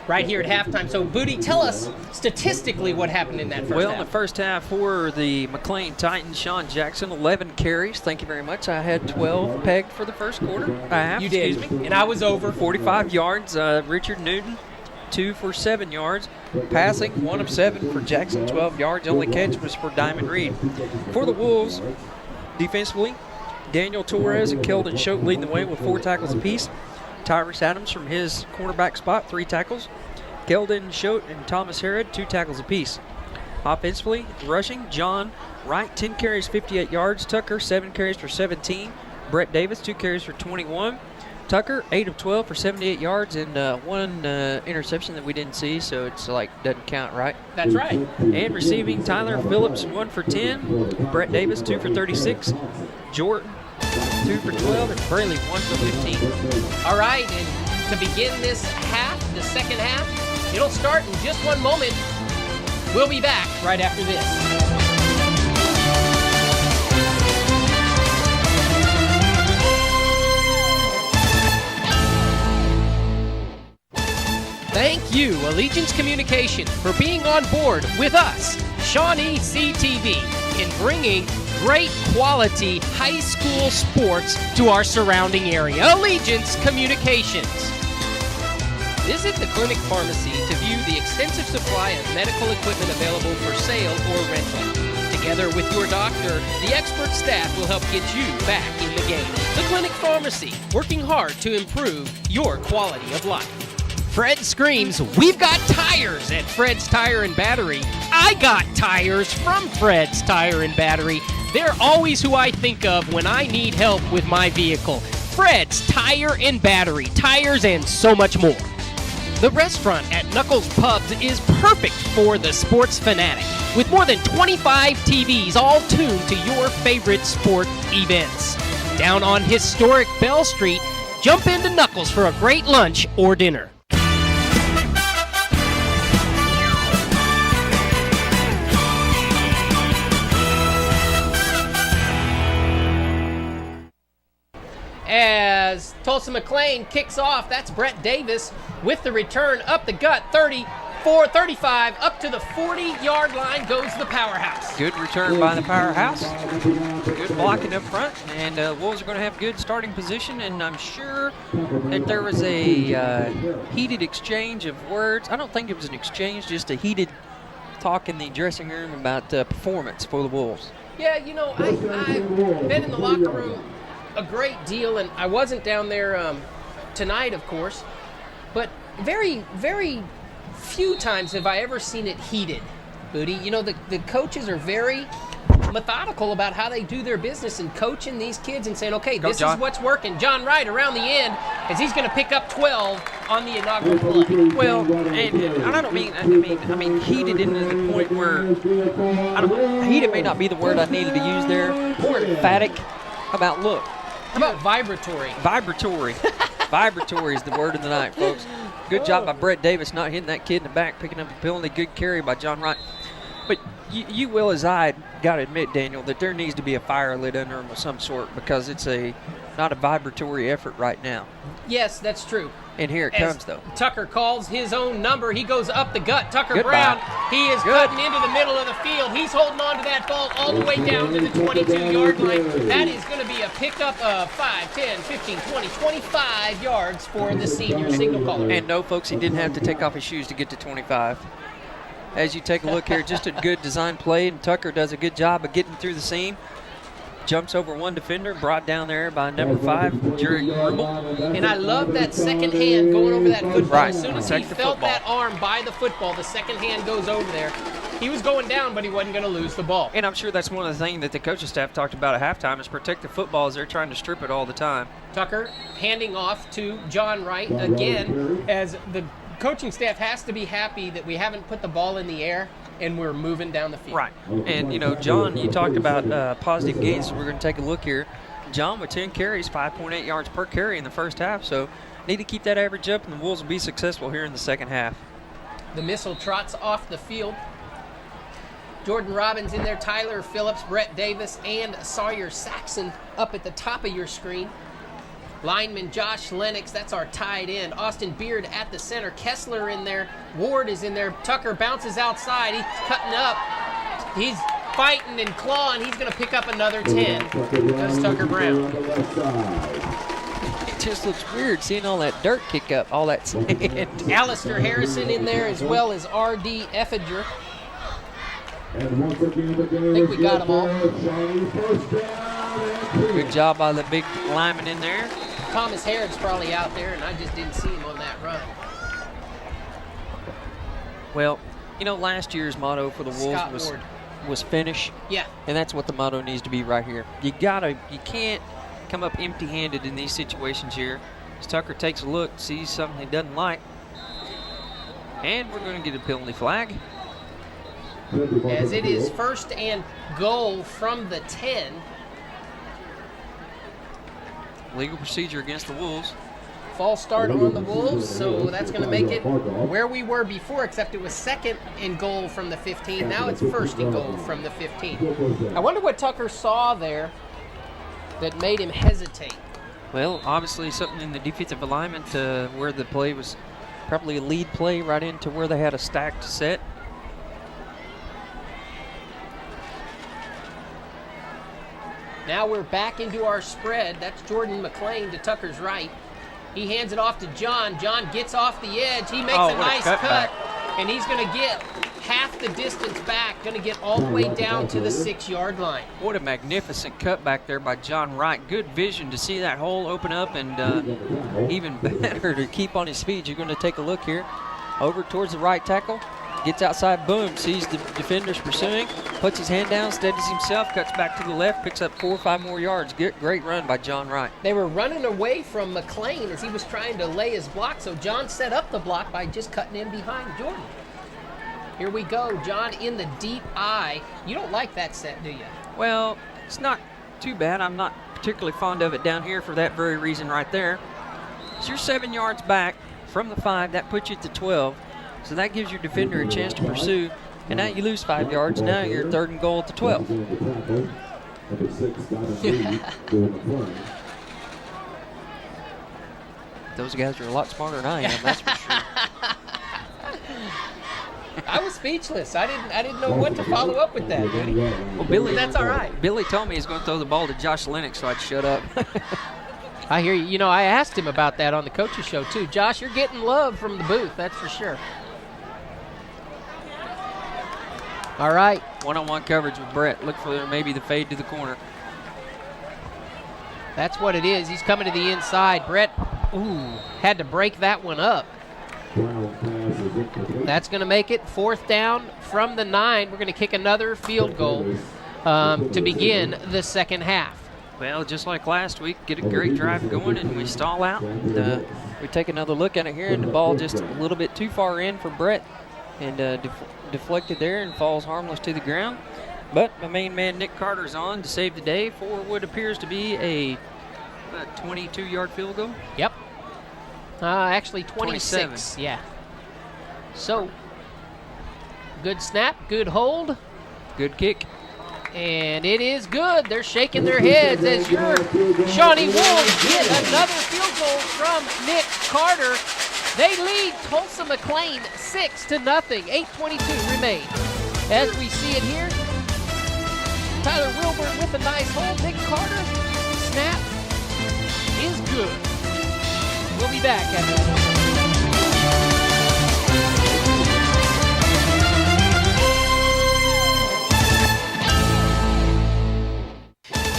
right here at halftime. So, Booty, tell us statistically what happened in that first half. Well, in the first half for the McLain Titans, Sean Jackson, 11 carries. Thank you very much. I had 12 pegged for the first quarter. You did. Excuse me. And I was over. 45 yards. Richard Newton, 2 for 7 yards. Passing, 1 of 7 for Jackson, 12 yards. The only catch was for Diamond Reed. For the Wolves, defensively, Daniel Torres and Keldon Choate leading the way with 4 tackles apiece. Tyrus Adams from his cornerback spot, 3 tackles. Keldon Choate and Thomas Harrod, 2 tackles apiece. Offensively, rushing, John Wright, 10 carries, 58 yards. Tucker, 7 carries for 17. Brett Davis, 2 carries for 21. Tucker, 8 of 12 for 78 yards and 1 interception that we didn't see, so it's like doesn't count, right? That's right. And receiving, Tyler Phillips, 1 for 10. Brett Davis, 2 for 36. Jordan, 2 for 12. And Braley, 1 for 15. All right, and to begin this half, the second half, it'll start in just one moment. We'll be back right after this. Thank you, Allegiance Communication, for being on board with us, ShawneeCTV, in bringing great quality high school sports to our surrounding area. Allegiance Communications. Visit the clinic pharmacy to view the extensive supply of medical equipment available for sale or rental. Together with your doctor, the expert staff will help get you back in the game. The clinic pharmacy, working hard to improve your quality of life. Fred screams, we've got tires at Fred's Tire and Battery. I got tires from Fred's Tire and Battery. They're always who I think of when I need help with my vehicle. Fred's Tire and Battery, tires and so much more. The restaurant at Knuckles Pubs is perfect for the sports fanatic, with more than 25 TVs all tuned to your favorite sport events. Down on historic Bell Street, jump into Knuckles for a great lunch or dinner. As Tulsa McLain kicks off, that's Brett Davis with the return up the gut, 30, 35, up to the 40-yard line goes the powerhouse. Good return by the powerhouse. Good blocking up front, and Wolves are going to have good starting position, and I'm sure that there was a heated exchange of words. I don't think it was an exchange, just a heated talk in the dressing room about performance for the Wolves. Yeah, you know, I've been in the locker room a great deal, and I wasn't down there tonight, of course, but very, very few times have I ever seen it heated, Booty. You know, the coaches are very methodical about how they do their business and coaching these kids and saying, okay, this is what's working. John Wright around the end, as he's going to pick up 12 on the inaugural play. Well, and I don't mean, I mean heated into the point where, heated may not be the word I needed to use there. More emphatic about look. How about vibratory? Vibratory. Vibratory is the word of the night, folks. Good job by Brett Davis not hitting that kid in the back, picking up a penalty. Good carry by John Wright. But you will, as I got to admit, Daniel, that there needs to be a fire lit under him of some sort because it's not a vibratory effort right now. Yes, that's true. And here it comes, though. Tucker calls his own number. He goes up the gut. Tucker Goodbye. Brown, he is cutting into the middle of the field. He's holding on to that ball all the way down to the 22-yard line. That is going to be a pickup of 5, 10, 15, 20, 25 yards for the senior signal caller. And no, folks, he didn't have to take off his shoes to get to 25. As you take a look here, just a good design play, and Tucker does a good job of getting through the seam. Jumps over one defender, brought down there by number 5, Jerry Gribble. And I love that second hand going over that football. Right. As soon as he felt that arm by the football, the second hand goes over there. He was going down, but he wasn't going to lose the ball. And I'm sure that's one of the things that the coaching staff talked about at halftime is protect the football as they're trying to strip it all the time. Tucker handing off to John Wright again, as the coaching staff has to be happy that we haven't put the ball in the air and we're moving down the field. Right. And, you know, John, you talked about positive gains. We're going to take a look here. John with 10 carries, 5.8 yards per carry in the first half. So need to keep that average up, and the Wolves will be successful here in the second half. The missile trots off the field. Jordan Robbins in there, Tyler Phillips, Brett Davis, and Sawyer Saxon up at the top of your screen. Lineman Josh Lennox, that's our tight end. Austin Beard at the center. Kessler in there. Ward is in there. Tucker bounces outside. He's cutting up. He's fighting and clawing. He's going to pick up another 10. That's Tucker Brown. It just looks weird seeing all that dirt kick up, all that sand. Alistair Harrison in there as well as R.D. Effinger. I think we got them all. Good job by the big lineman in there. Thomas Harrod's probably out there, and I just didn't see him on that run. Well, you know, last year's motto for the Wolves was finish. Yeah. And that's what the motto needs to be right here. You can't come up empty-handed in these situations here. As Tucker takes a look, sees something he doesn't like, and we're going to get a penalty flag. As it is first and goal from the 10. Legal procedure against the Wolves. False start on the Wolves, so that's going to make it where we were before, except it was second and goal from the 15. Now it's first and goal from the 15. I wonder what Tucker saw there that made him hesitate. Well, obviously something in the defensive alignment where the play was probably a lead play right into where they had a stacked set. Now we're back into our spread. That's Jordan McLain to Tucker's right. He hands it off to John. John gets off the edge. He makes a nice cut, and he's going to get half the distance back, going to get all the way down to the 6-yard line. What a magnificent cut back there by John Wright. Good vision to see that hole open up, and even better to keep on his feet. You're going to take a look here. Over towards the right tackle. Gets outside, boom, sees the defenders pursuing, puts his hand down, steadies himself, cuts back to the left, picks up 4 or 5 more yards. Great run by John Wright. They were running away from McLain as he was trying to lay his block, so John set up the block by just cutting in behind Jordan. Here we go, John in the deep eye. You don't like that set, do you? Well, it's not too bad. I'm not particularly fond of it down here for that very reason right there. So you're 7 yards back from the 5. That puts you at the 12. So that gives your defender a chance to pursue. And now you lose 5 yards. Now you're third and goal at the 12. Those guys are a lot smarter than I am, that's for sure. I was speechless. I didn't know what to follow up with that, Goody. Well, Billy, That's all right. Billy told me he's going to throw the ball to Josh Lennox, so I'd shut up. I hear you. You know, I asked him about that on the coaches show, too. Josh, you're getting love from the booth, that's for sure. All right. One-on-one coverage with Brett. Look for maybe the fade to the corner. That's what it is. He's coming to the inside. Brett, had to break that one up. That's going to make it 4th down from the 9. We're going to kick another field goal to begin the second half. Well, just like last week, get a great drive going, and we stall out. And, we take another look at it here, and the ball just a little bit too far in for Brett, and deflected there and falls harmless to the ground. But my main man, Nick Carter's on to save the day for what appears to be a 22-yard field goal. Yep. Actually, 26. 27. Yeah. So, good snap, good hold. Good kick. And it is good. They're shaking their heads as your Shawnee Wolves get another field goal from Nick Carter. They lead Tulsa McLain 6-0. 8:22 remain. As we see it here, Tyler Wilbur with a nice hold. Nick Carter, snap is good. We'll be back after this.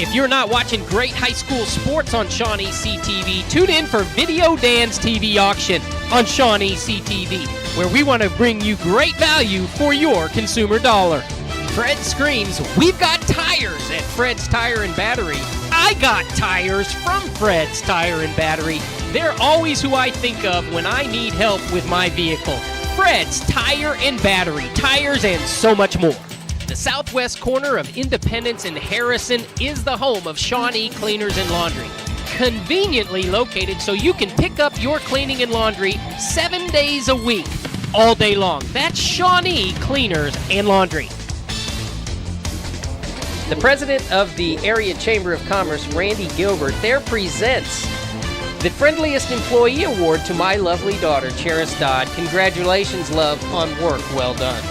If you're not watching great high school sports on ShawneeCTV, tune in for Video Dan's TV auction on ShawneeCTV, where we want to bring you great value for your consumer dollar. Fred screams, "We've got tires at Fred's Tire and Battery." I got tires from Fred's Tire and Battery. They're always who I think of when I need help with my vehicle. Fred's Tire and Battery, tires and so much more. The southwest corner of Independence and Harrison is the home of Shawnee Cleaners and Laundry. Conveniently located so you can pick up your cleaning and laundry 7 days a week, all day long. That's Shawnee Cleaners and Laundry. The president of the Area Chamber of Commerce, Randy Gilbert, there presents the Friendliest Employee Award to my lovely daughter, Cheris Dodd. Congratulations, love, on work well done.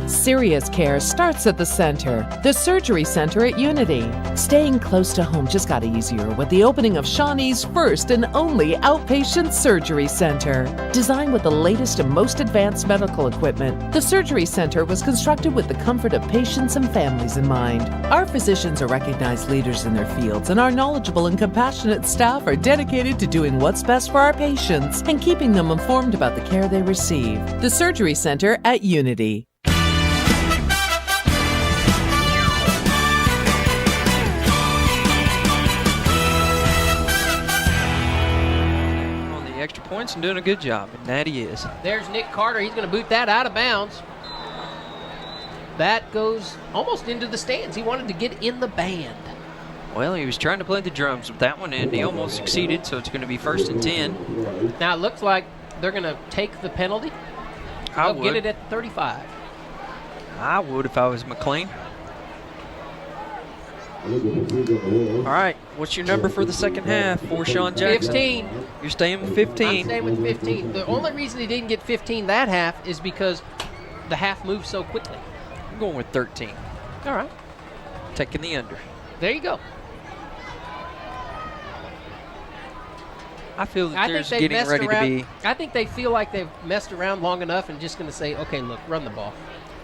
Serious care starts at the center, the Surgery Center at Unity. Staying close to home just got easier with the opening of Shawnee's first and only outpatient surgery center. Designed with the latest and most advanced medical equipment, the Surgery Center was constructed with the comfort of patients and families in mind. Our physicians are recognized leaders in their fields, and our knowledgeable and compassionate staff are dedicated to doing what's best for our patients and keeping them informed about the care they receive. The Surgery Center at Unity. Extra points and doing a good job, and that he is. There's Nick Carter. He's going to boot that out of bounds. That goes almost into the stands. He wanted to get in the band. Well, he was trying to play the drums with that one, and he almost succeeded, so it's going to be 1st and 10. Now, it looks like they're going to take the penalty. I They'll would. get it at 35. I would if I was McLain. All right, what's your number for the second half for Sean Jackson? 15. You're staying with 15. I'm staying with 15. The only reason he didn't get 15 that half is because the half moved so quickly. I'm going with 13. All right. Taking the under. There you go. I feel that there's getting ready to be. I think they feel like they've messed around long enough and just going to say, okay, look, run the ball.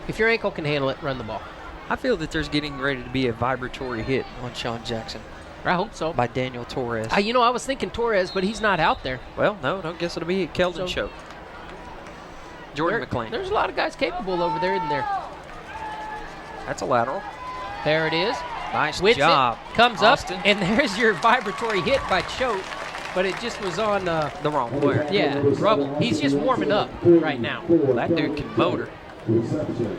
If your ankle can handle it, run the ball. I feel that there's getting ready to be a vibratory hit on Sean Jackson. I hope so. By Daniel Torres. I was thinking Torres, but he's not out there. Well, no, don't guess it'll be Keldon Show. Jordan McLain. There's a lot of guys capable over there, isn't there? That's a lateral. There it is. Nice Whips job. It, comes Austin. up, and there's your vibratory hit by Choate, but it just was on the wrong player. Yeah, Rubble. He's just warming up right now. Well, that dude can motor.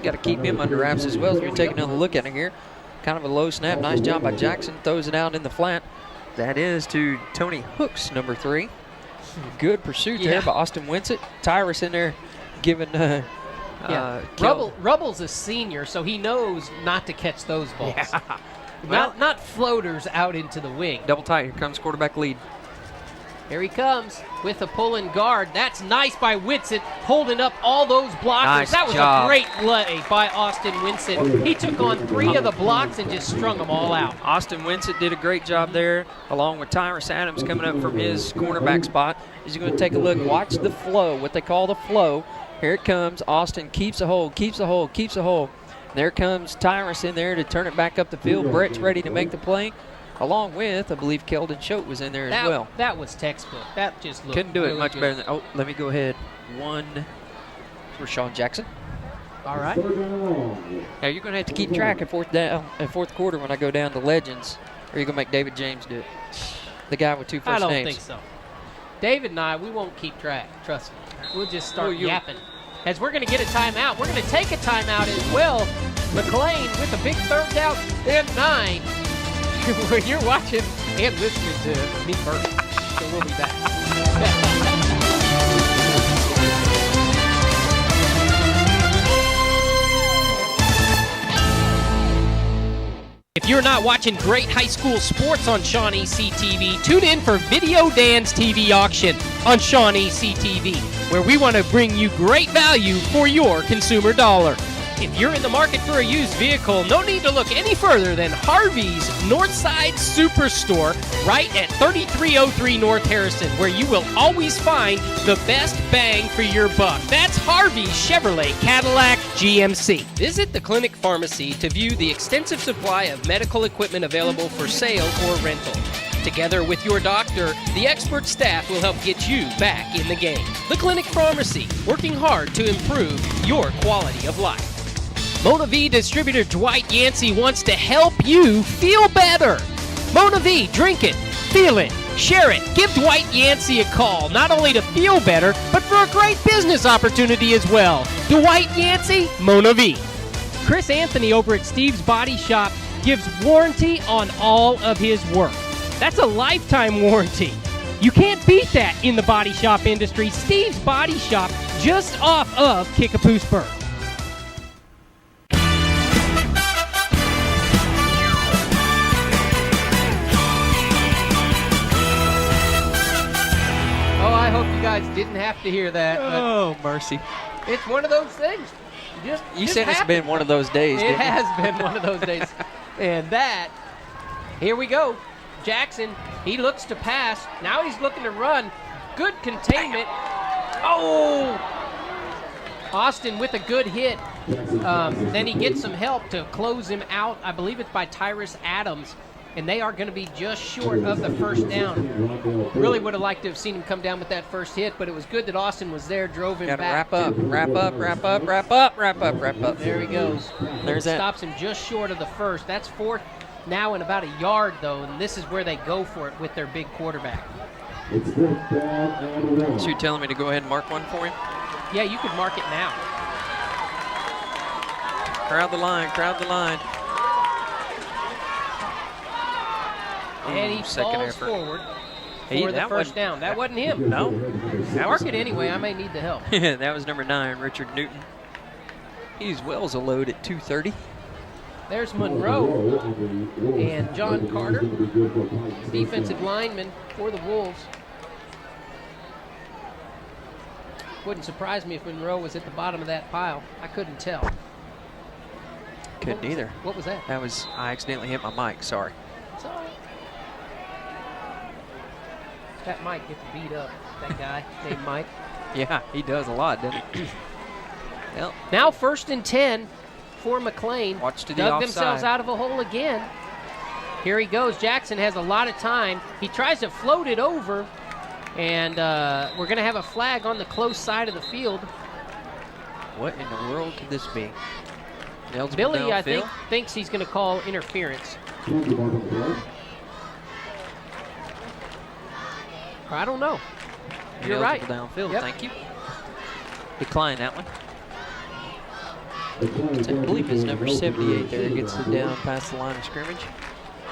Got to keep him under wraps as well. So you're taking another look at it here. Kind of a low snap. Nice job by Jackson. Throws it out in the flat. That is to Tony Hooks, number 3. Good pursuit there by Austin Winsett. Tyrus in there giving Rubble's a senior, so he knows not to catch those balls. Yeah. Well, not floaters out into the wing. Double tight. Here comes quarterback lead. Here he comes with a pulling guard. That's nice by Winsett, holding up all those blockers. Nice that was job. a great play by Austin Winsett. He took on 3 of the blocks and just strung them all out. Austin Winsett did a great job there, along with Tyrus Adams coming up from his cornerback spot. He's going to take a look. Watch the flow, what they call the flow. Here it comes. Austin keeps a hold, keeps a hold, keeps a hold. There comes Tyrus in there to turn it back up the field. Brett's ready to make the play. Along with, I believe, Keldon Choate was in there as well. That was textbook. That just looked Couldn't do it really much good. better than. Oh, let me go ahead. 1 for Sean Jackson. All right. Now you're going to have to keep track at fourth quarter when I go down to legends, or you're going to make David James do it. The guy with 2 first I don't names. think so. David and I, we won't keep track. Trust me. We'll just start yapping. As we're going to get a timeout. We're going to take a timeout as well. McLain with a big 3rd down and 9. When you're watching and listening to me first. So we'll be back. If you're not watching great high school sports on ShawneeCTV, tune in for Video Dan's TV auction on ShawneeCTV, where we want to bring you great value for your consumer dollar. If you're in the market for a used vehicle, no need to look any further than Harvey's Northside Superstore right at 3303 North Harrison, where you will always find the best bang for your buck. That's Harvey's Chevrolet Cadillac GMC. Visit the Clinic Pharmacy to view the extensive supply of medical equipment available for sale or rental. Together with your doctor, the expert staff will help get you back in the game. The Clinic Pharmacy, working hard to improve your quality of life. Mona V distributor Dwight Yancey wants to help you feel better. Mona V, drink it, feel it, share it. Give Dwight Yancey a call, not only to feel better, but for a great business opportunity as well. Dwight Yancey, Mona V. Chris Anthony over at Steve's Body Shop gives warranty on all of his work. That's a lifetime warranty. You can't beat that in the body shop industry. Steve's Body Shop, just off of Kickapoosburg. Oh, I hope you guys didn't have to hear that. Oh, mercy. It's one of those things. You said it's been one of those days, It didn't you? has been one of those days. And that, here we go. Jackson, he looks to pass. Now he's looking to run. Good containment. Oh! Austin with a good hit. Then he gets some help to close him out. I believe it's by Tyrus Adams. And they are going to be just short of the first down. Really would have liked to have seen him come down with that first hit, but it was good that Austin was there, drove him Gotta back. wrap up. There he goes. There's that. Stops him just short of the first. That's 4th now and about a yard, though, and this is where they go for it with their big quarterback. So you're telling me to go ahead and mark one for him? Yeah, you could mark it now. Crowd the line. And he falls forward for the first down. That wasn't him. No. Mark it anyway. I may need the help. That was number 9, Richard Newton. He's well as a load at 230. There's Monroe and John Carter, defensive lineman for the Wolves. Wouldn't surprise me if Monroe was at the bottom of that pile. I couldn't tell. Couldn't either. What was that? I accidentally hit my mic, sorry. It's all right. That Mike gets beat up, that guy named Mike. Yeah, he does a lot, doesn't he? Well, now 1st and 10 for McLain. Watch to the Dug offside. themselves out of a hole again. Here he goes. Jackson has a lot of time. He tries to float it over, and we're going to have a flag on the close side of the field. What in the world could this be? Billy, I think, thinks he's going to call interference. I don't know. You're right. Downfield, Yep. Thank you. Decline that one. I believe it's number 78 there. Gets it down past the line of scrimmage.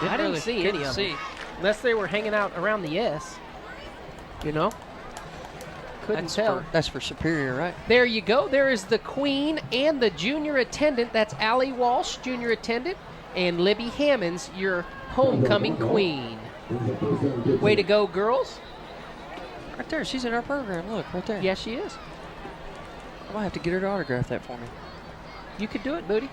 I didn't see any of them. Unless they were hanging out around the S. You know? Couldn't tell. That's for Superior, right? There you go. There is the queen and the junior attendant. That's Allie Walsh, junior attendant, and Libby Hammonds, your homecoming queen. Way to go, girls. Right there. She's in our program. Look, right there. Yes, she is. I might have to get her to autograph that for me. You could do it, Booty.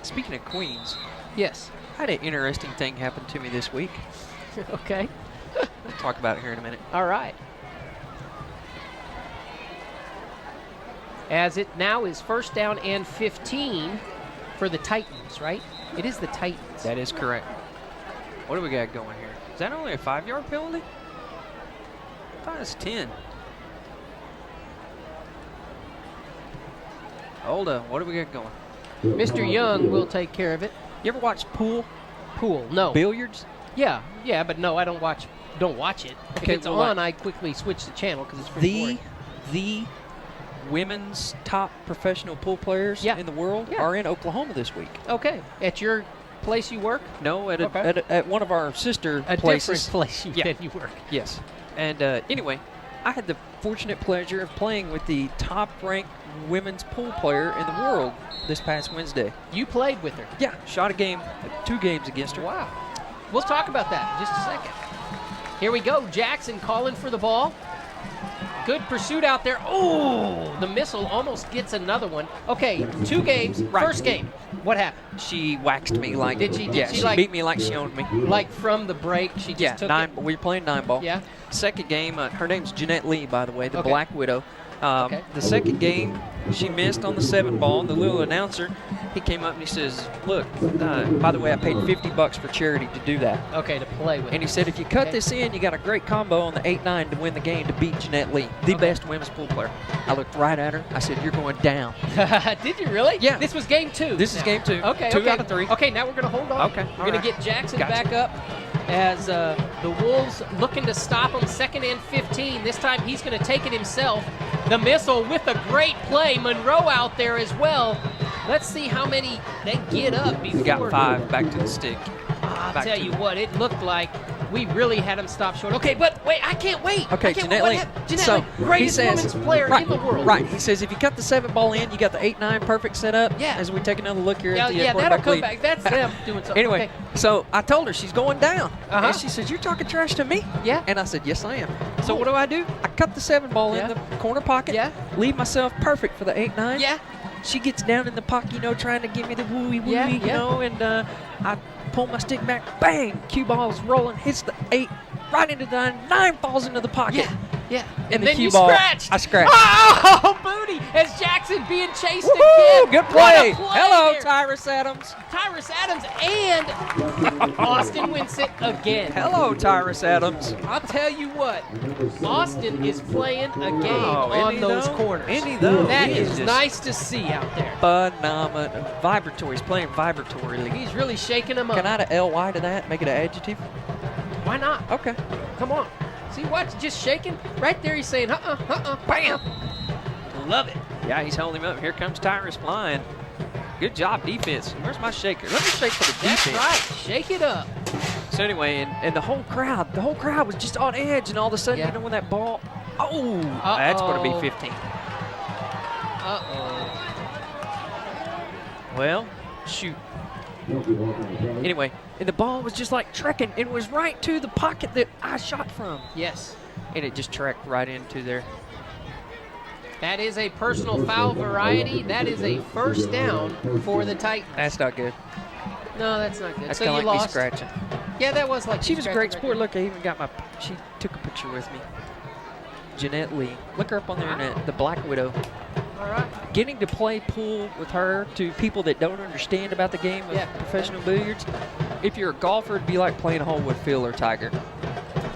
Speaking of queens, Yes. I had an interesting thing happen to me this week. Okay. We'll talk about it here in a minute. All right. As it now is first down and 15 for the Titans, right? It is the Titans. That is correct. What do we got going here? Is that only a 5-yard penalty? I thought it was 10. Hold on. What do we got going? Mr. Young will take care of it. You ever watch pool? Pool, no. Billiards? Yeah, but no, I don't watch it. If Okay, it's well, on, I quickly switch the channel because it's pretty boring. The women's top professional pool players in the world are in Oklahoma this week. Okay. At your place you work? No, at, Okay. at one of our sister A places. different place than you work. Yes. And anyway, I had the fortunate pleasure of playing with the top-ranked women's pool player in the world this past Wednesday. You played with her? Yeah, shot a game, 2 games against her. Wow. We'll talk about that in just a second. Here we go. Jackson calling for the ball. Good pursuit out there. Oh, the missile almost gets another one. Okay, 2 games. Right. First game. What happened? She waxed me like. Did she she beat me like she owned me. Like from the break, she just took it? We were playing 9-ball. Yeah. Second game, her name's Jeanette Lee, by the way, the Okay. Black Widow. Okay. The second game, she missed on the 7-ball, and the little announcer, he came up and he says, look, by the way, I paid $50 for charity to do that. Okay, to play with. And he said, if you cut Okay. this in, you got a great combo on the 8-9 to win the game to beat Jeanette Lee, the best women's pool player. I looked right at her. I said, you're going down. Did you really? Yeah. This was game 2. This is game 2. Okay. 2 okay. out of 3. Okay, now we're going to hold on. Okay, We're all going to right. get Jackson Gotcha. back up as the Wolves looking to stop him. 2nd and 15. This time he's going to take it himself. The missile with a great play. Monroe out there as well. Let's see how many they get up before. We got 5 back to the stick. I'll Back tell to you the- what, it looked like we really had him stop short. Okay, but wait, I can't wait. Okay, I can't Jeanette wait. Lee. What happened? Jeanette So Lee, greatest he says, women's player in the world. Right. He says if you cut the 7-ball in, you got the 8-9 perfect setup. Yeah. As we take another look here Yeah, at the that'll quarterback come lead. back. That's them doing something. Anyway, Okay. so I told her she's going down. Uh-huh. And she says, you're talking trash to me? Yeah. And I said, yes, I am. So what do? I cut the 7-ball Yeah. in the corner pocket. Yeah. Leave myself perfect for the 8-9. Yeah. She gets down in the pocket, trying to give me the wooey, Yeah, you yeah. know, and I pull my stick back, bang, cue ball's rolling, hits the 8, right into the 9, 9 falls into the pocket. Yeah. And And the then cue you ball, scratched. I scratched. Oh, booty! As Jackson being chased Woohoo! again. Good What a play. play Hello, there. Tyrus Adams. Tyrus Adams and Austin wins it again. Hello, Tyrus Adams. I'll tell you what, Austin is playing a game Oh, on isn't he those though? corners. Isn't he though? That He is is just nice to see out there. Phenomenal. Vibratory. He's playing vibratorily. He's really shaking them up. Can I add a ly to that? Make it an adjective? Why not? Okay. Come on. See, watch, just shaking. Right there, he's saying, bam. Love it. Yeah, he's holding him up. Here comes Tyrus flying. Good job, defense. Where's my shaker? Let me shake for the That's defense. right. Shake it up. So anyway, and the whole crowd was just on edge, and all of a sudden, Yeah. you know when that ball, that's going to be Uh-oh. 15. Uh-oh. Well, shoot. Anyway, and the ball was just like trekking. It was right to the pocket that I shot from. Yes. And it just trekked right into there. That is a personal foul variety. That is a first down for the Titans. That's not good. No, that's not good. That's So kind you of like lost. me scratching. Yeah, that was like She was a scratching great right sport. there. Look, I even got she took a picture with me. Jeanette Lee. Look her up on the internet, the Black Widow. All right. Getting to play pool with her to people that don't understand about the game of Yeah. professional billiards. If you're a golfer, it'd be like playing a hole with Phil or Tiger.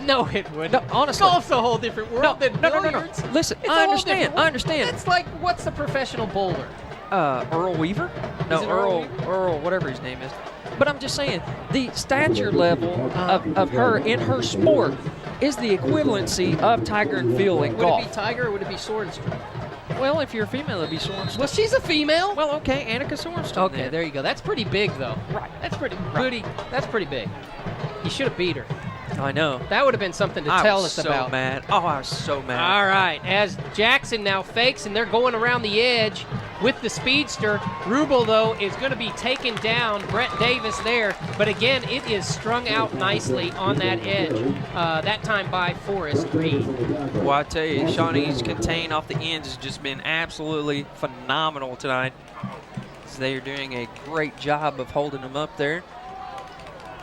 No, it wouldn't. No, honestly. Golf's a whole different world than No. billiards. Listen, It's a I whole understand. different I world. understand. It's like, what's a professional bowler? Earl Weaver? No, Is it Earl Weaver? Earl, whatever his name is. But I'm just saying, the stature level of her in her sport is the equivalency of Tiger and Phil in Would golf. it be Tiger or would it be Sorensen? Well, if you're a female, it'd be Sorensen. Well, she's a female. Well, okay, Annika Sorensen. Okay, then. there you go. That's pretty big, though. Right. That's pretty, Booty, that's pretty big. You should have beat her. I know. That would have been something to I tell was us so about. mad. Oh, I was so mad. All right, as Jackson now fakes and they're going around the edge with the speedster. Rubel, though, is going to be taken down. Brett Davis there, but again, it is strung out nicely on that edge, that time by Forrest Reed. Well, I tell you, Shawnee's contain off the ends has just been absolutely phenomenal tonight. So they are doing a great job of holding them up there.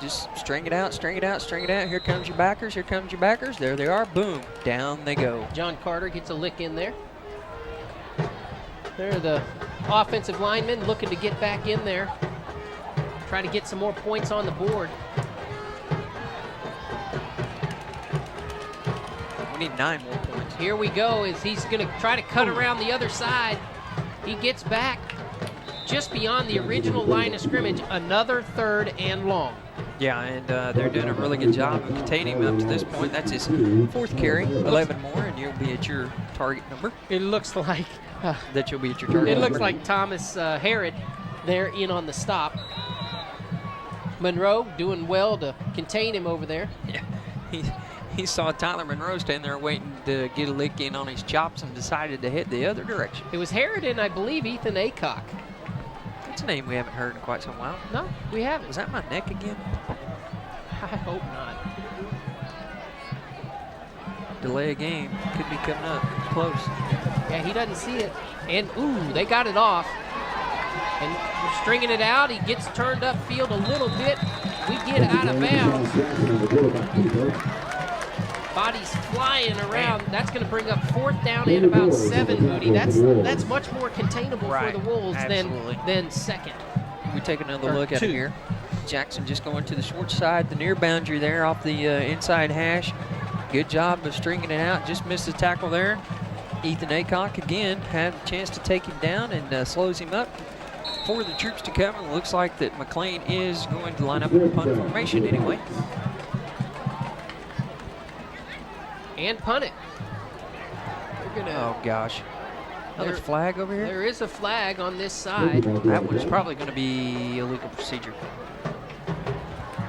Just string it out, string it out, string it out. Here comes your backers, here comes your backers. There they are, boom, down they go. John Carter gets a lick in there. They're the offensive linemen looking to get back in there. Try to get some more points on the board. We need 9 more points. Here we go as he's going to try to cut around the other side. He gets back just beyond the original line of scrimmage, another 3rd and long. Yeah, and they're doing a really good job of containing him up to this point. That's his 4th carry, 11 more, and you'll be at your target number. It looks like that you'll be at your target it number. looks like Thomas Harrod there in on the stop. Monroe doing well to contain him over there. Yeah, he saw Tyler Monroe standing there waiting to get a lick in on his chops and decided to head the other direction. It was Harrod and I believe Ethan Aycock. That's a name we haven't heard in quite some while. No, we haven't. Was that my neck again? I hope not. Delay a game. Could be coming up close. Yeah, he doesn't see it. And, ooh, they got it off. And we're stringing it out. He gets turned upfield a little bit. We get out of bounds. Bodies flying around. That's going to bring up 4th down and about 7, Moody. That's much more containable for the Wolves than 2nd. We take another look at it here. Jackson just going to the short side, the near boundary there off the inside hash. Good job of stringing it out. Just missed the tackle there. Ethan Aycock again had a chance to take him down and slows him up. For the troops to come, it looks like that McLain is going to line up in a punt formation anyway. And punt it. Oh gosh. Another flag over here? There is a flag on this side. That one's probably going to be illegal procedure.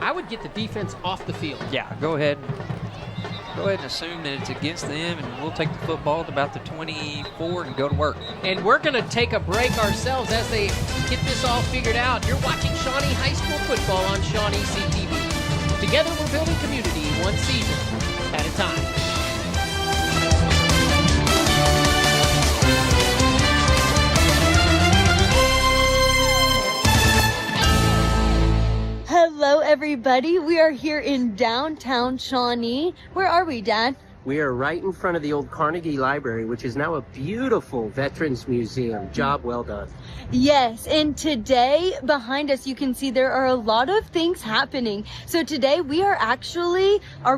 I would get the defense off the field. Yeah, go ahead and assume that it's against them, and we'll take the football at about the 24 and go to work. And we're going to take a break ourselves as they get this all figured out. You're watching Shawnee High School football on ShawneeCTV. Together we're building community one season at a time. Hello, everybody. We are here in downtown Shawnee. Where are we, Dad? We are right in front of the old Carnegie Library, which is now a beautiful Veterans Museum. Job well done. Yes, and today behind us you can see there are a lot of things happening. So today we are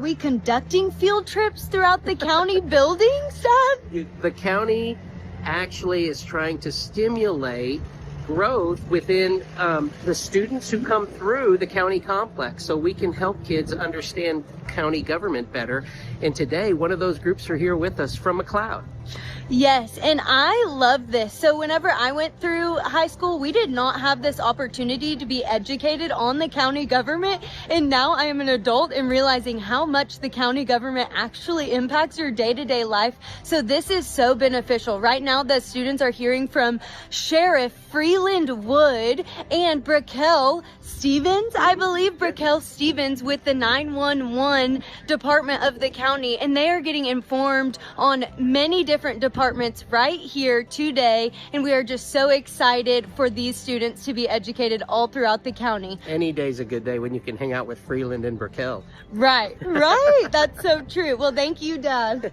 we conducting field trips throughout the county buildings, Dad? The county actually is trying to stimulate growth within the students who come through the county complex, so we can help kids understand county government better. And today, one of those groups are here with us from McLeod. Yes, and I love this. So whenever I went through high school, we did not have this opportunity to be educated on the county government. And now I am an adult and realizing how much the county government actually impacts your day-to-day life. So this is so beneficial. Right now, the students are hearing from Sheriff Freeland Wood and Brickell Stevens, I believe, Brickell Stevens with the 911 department of the county. And they are getting informed on many different departments right here today, and we are just so excited for these students to be educated all throughout the county. Any day's a good day when you can hang out with Freeland and Brickell. Right. That's so true. Well, thank you, Dad.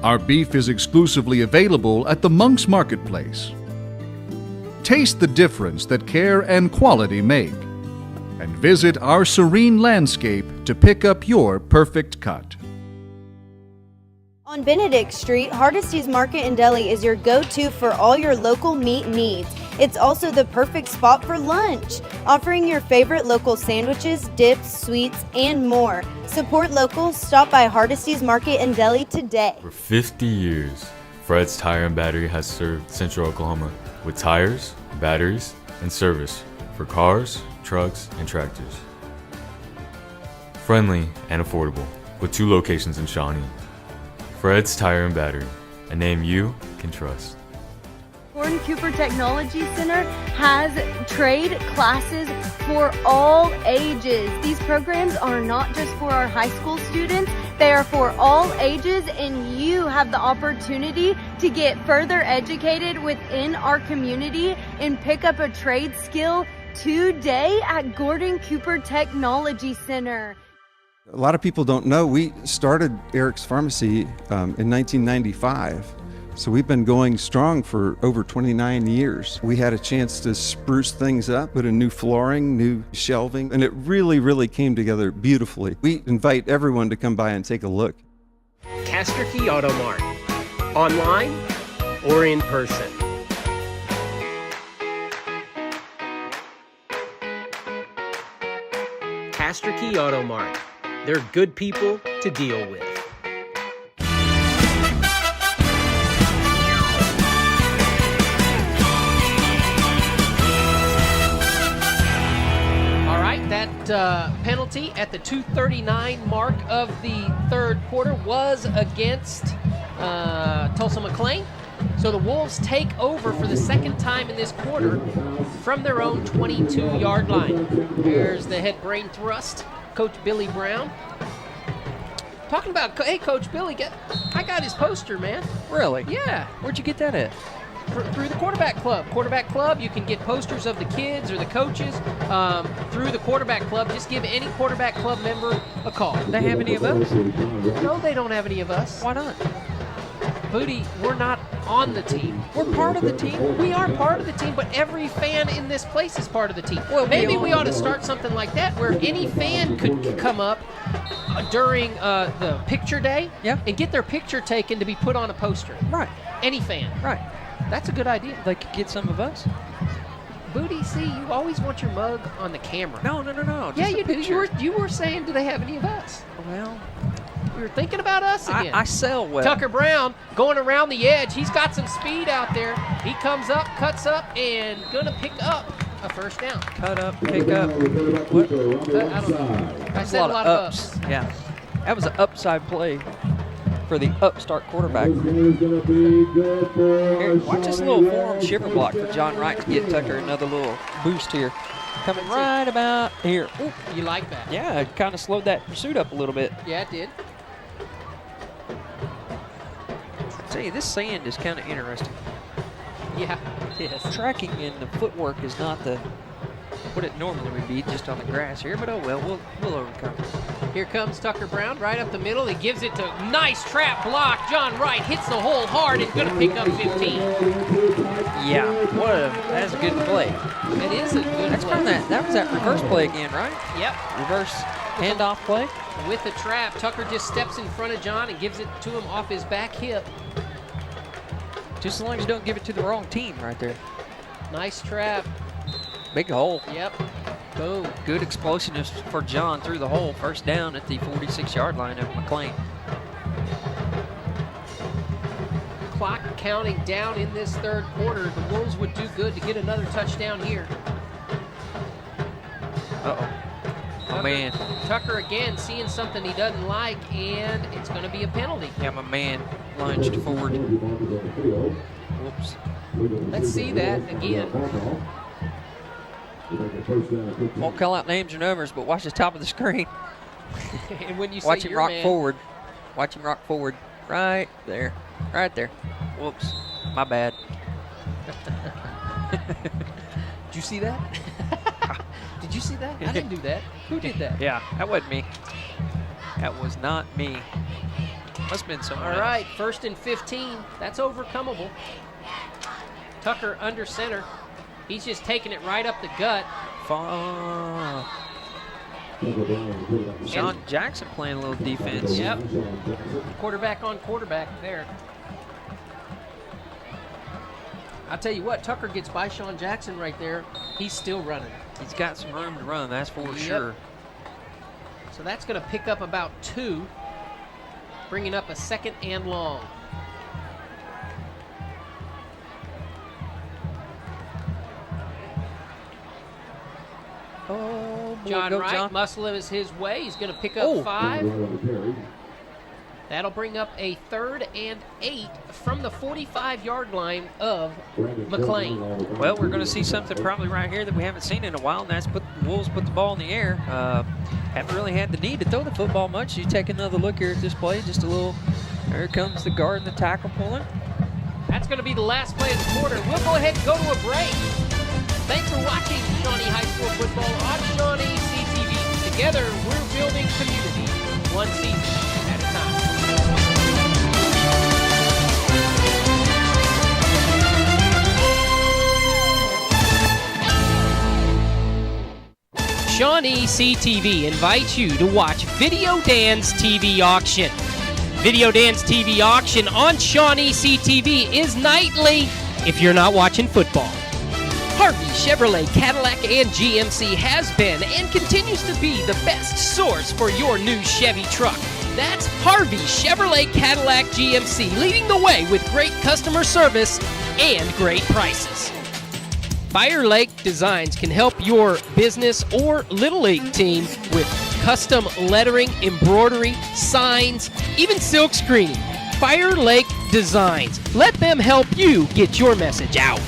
Our beef is exclusively available at the Monk's Marketplace. Taste the difference that care and quality make, and visit our serene landscape to pick up your perfect cut. On Benedict Street, Hardesty's Market and Deli is your go-to for all your local meat needs. It's also the perfect spot for lunch, offering your favorite local sandwiches, dips, sweets, and more. Support local. Stop by Hardesty's Market and Deli today. For 50 years, Fred's Tire and Battery has served Central Oklahoma with tires, batteries, and service for cars, trucks, and tractors. Friendly and affordable, with 2 locations in Shawnee. Fred's Tire and Battery, a name you can trust. Gordon Cooper Technology Center has trade classes for all ages. These programs are not just for our high school students, they are for all ages, and you have the opportunity to get further educated within our community and pick up a trade skill today at Gordon Cooper Technology Center. A lot of people don't know we started Eric's Pharmacy in 1995. So we've been going strong for over 29 years. We had a chance to spruce things up, put in new flooring, new shelving, and it really came together beautifully. We invite everyone to come by and take a look. Castor Key Auto Mart, online or in person. Castor Key Auto Mart. They're good people to deal with. Penalty at the 2:39 mark of the third quarter was against Tulsa McLain. So the Wolves take over for the second time in this quarter from their own 22-yard line. There's the head brain thrust, Coach Billy Brown. Talking about, hey, Coach Billy, I got his poster, man. Really? Yeah. Where'd you get that at? Through the Quarterback Club. Quarterback Club, you can get posters of the kids or the coaches through the Quarterback Club. Just give any Quarterback Club member a call. They have any of those? No, they don't have any of us. Why not? Booty, we're not on the team. We're part of the team. We are part of the team, but every fan in this place is part of the team. Well, maybe we ought to start something like that where any fan could come up during the picture day and get their picture taken to be put on a poster. Right. Any fan. Right. That's a good idea. They could get some of us. Booty, see, you always want your mug on the camera. No. Yeah, you do. You were saying, do they have any of us? Well, you were thinking about us again. I sell well. Tucker Brown going around the edge. He's got some speed out there. He comes up, cuts up, and gonna pick up a first down. Cut up, pick up. What? I don't know. I said a lot of ups. Yeah, that was an upside play for the upstart quarterback. Here, watch this little forearm shiver block for John Wright to get Tucker another little boost here. Coming right about here. Ooh. You like that? Yeah, it kind of slowed that pursuit up a little bit. Yeah, it did. I tell you, this sand is kind of interesting. Yeah, it is. Tracking and the footwork is not what it normally would be just on the grass here, but oh well, we'll overcome. Here comes Tucker Brown right up the middle. He gives it to nice trap block. John Wright hits the hole hard and gonna pick up 15. Yeah, that's a good play. It is a good play. That was that reverse play again, right? Yep. Reverse handoff play. With the trap, Tucker just steps in front of John and gives it to him off his back hip. Just as long as you don't give it to the wrong team right there. Nice trap. Big hole. Yep. Boom. Good explosiveness for John through the hole. First down at the 46-yard line of McLain. Clock counting down in this third quarter. The Wolves would do good to get another touchdown here. Uh-oh. Oh, man. Tucker again seeing something he doesn't like, and it's going to be a penalty. Yeah, my man lunged forward. Whoops. Let's see that again. Won't call out names or numbers, but watch the top of the screen. And when you watch say him rock man, forward. Watch him rock forward. Right there. Right there. Whoops. My bad. Did you see that? Did you see that? I didn't do that. Who did that? Yeah, that wasn't me. That was not me. Must have been someone else. All right, 1st and 15. That's overcomable. Tucker under center. He's just taking it right up the gut. Sean Jackson playing a little defense. Yep. Quarterback on quarterback there. I'll tell you what, Tucker gets by Shawn Jackson right there. He's still running. He's got some room to run, that's for sure. So that's going to pick up about 2, bringing up a 2nd and long. Oh, boy, John go Wright, John. muscle is his way. He's going to pick up 5. That'll bring up a 3rd and 8 from the 45-yard line of McLain. Well, we're going to see something probably right here that we haven't seen in a while, and that's Wolves put the ball in the air. Haven't really had the need to throw the football much. You take another look here at this play, just a little. There comes the guard and the tackle pulling. That's going to be the last play of the quarter. We'll go ahead and go to a break. Thanks for watching Shawnee High School football on ShawneeCTV. Together, we're building community, one season at a time. ShawneeCTV invites you to watch Video Dan's TV auction. Video Dan's TV auction on ShawneeCTV is nightly if you're not watching football. Harvey Chevrolet, Cadillac, and GMC has been and continues to be the best source for your new Chevy truck. That's Harvey Chevrolet, Cadillac, GMC, leading the way with great customer service and great prices. Fire Lake Designs can help your business or Little League team with custom lettering, embroidery, signs, even silk screening. Fire Lake Designs. Let them help you get your message out.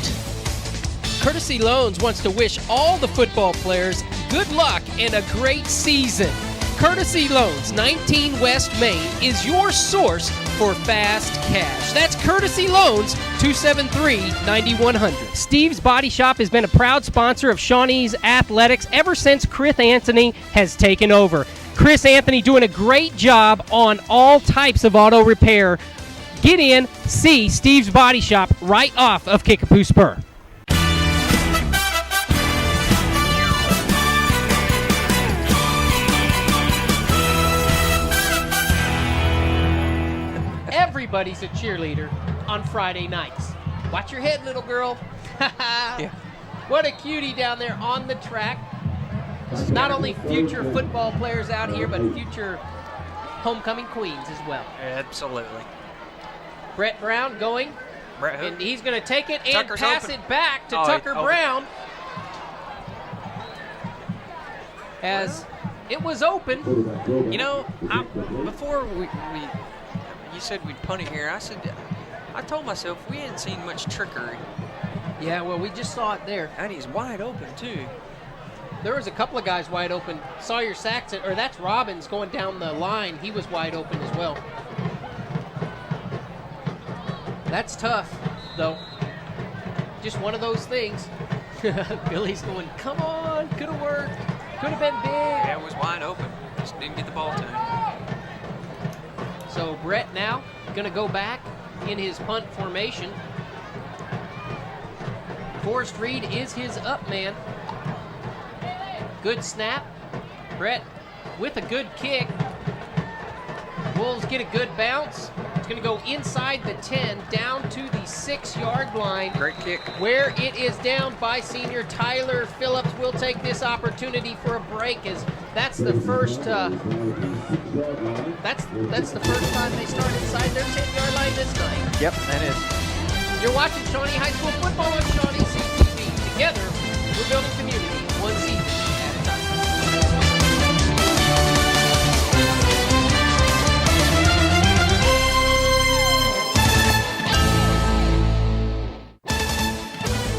Courtesy Loans wants to wish all the football players good luck and a great season. Courtesy Loans, 19 West Main, is your source for fast cash. That's Courtesy Loans, 273-9100. Steve's Body Shop has been a proud sponsor of Shawnee's athletics ever since Chris Anthony has taken over. Chris Anthony doing a great job on all types of auto repair. Get in, see Steve's Body Shop right off of Kickapoo Spur. Everybody's a cheerleader on Friday nights. Watch your head, little girl. Yeah. What a cutie down there on the track. Not only future football players out here, but future homecoming queens as well. Absolutely. Brett Brown going, and he's going to take it and Tucker's pass open. it back to Tucker Brown. As it was open. You know, before we you said we'd punt it here. I told myself we hadn't seen much trickery. Yeah, well, we just saw it there. And he's wide open, too. There was a couple of guys wide open. Sawyer Saxon, or that's Robbins going down the line. He was wide open as well. That's tough, though. Just one of those things. Billy's going, come on, could have worked. Could have been big. Yeah, it was wide open. Just didn't get the ball to him. So Brett now going to go back in his punt formation. Forrest Reed is his up man. Good snap. Brett with a good kick. Wolves get a good bounce. It's going to go inside the 10, down to the 6-yard line. Great kick. Where it is down by senior Tyler Phillips. We'll take this opportunity for a break, as that's the first that's the first time they start inside their 10-yard line this night. Yep, that is. You're watching Shawnee High School football on ShawneeCTV. Together, we're building community, one season at a time.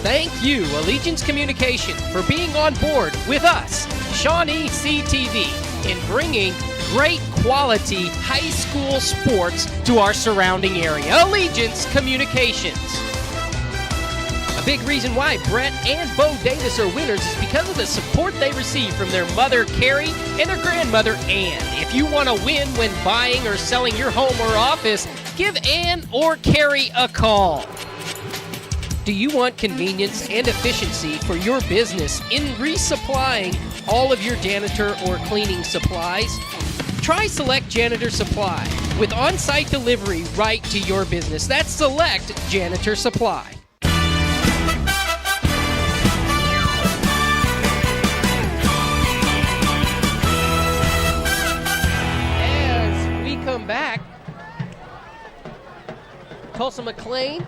Thank you, Allegiance Communication, for being on board with us, ShawneeCTV, in bringing great quality high school sports to our surrounding area. Allegiance Communications. A big reason why Brett and Bo Davis are winners is because of the support they receive from their mother, Carrie, and their grandmother, Ann. If you want to win when buying or selling your home or office, give Ann or Carrie a call. Do you want convenience and efficiency for your business in resupplying all of your janitor or cleaning supplies? Try Select Janitor Supply with on-site delivery right to your business. That's Select Janitor Supply. As we come back, Tulsa McLain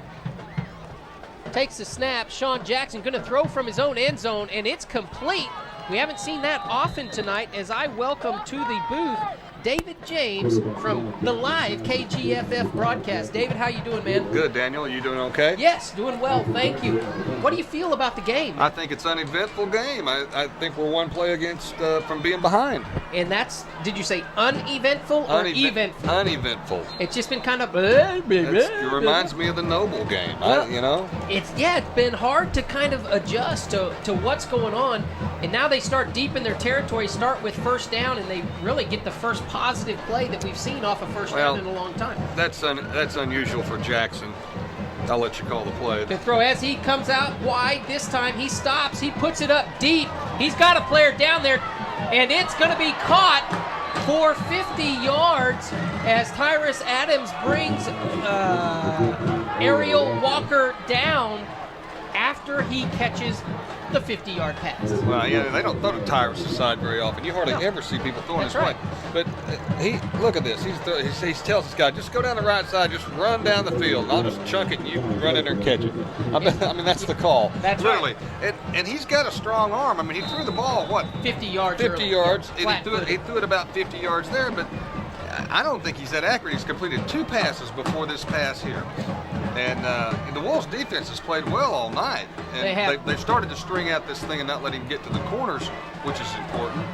takes the snap. Sean Jackson going to throw from his own end zone, and it's complete We haven't seen that often tonight as I welcome to the booth David James from the live KGFF broadcast. David, how you doing, man? Good, Daniel. You doing okay? Yes, doing well, thank you. What do you feel about the game? I think it's an uneventful game. I think we're one play against from being behind. And that's, did you say uneventful or eventful? Uneventful. It's just been kind of... It reminds me of the Noble game, well, It's been hard to kind of adjust to what's going on. And now they start deep in their territory, start with first down, and they really get the first positive play that we've seen off of first down in a long time. That's unusual for Jackson. I'll let you call the play. The throw as he comes out wide. This time he stops. He puts it up deep. He's got a player down there, and it's going to be caught for 50 yards as Tyrus Adams brings Ariel Walker down after he catches the 50-yard pass. Well, yeah, they don't throw to Tyrus' side very often. You hardly ever see people throwing his way. But look at this. He tells this guy, just go down the right side, just run down the field, and I'll just chunk it, and you run in there and catch it. I mean, that's the call. That's literally. Right. And he's got a strong arm. I mean, he threw the ball, 50 yards 50 early. yards. Yeah, And he threw it about 50 yards there, but I don't think he's that accurate. He's completed 2 passes before this pass here. And the Wolves' defense has played well all night. And they've started to string out this thing and not let him get to the corners, which is important.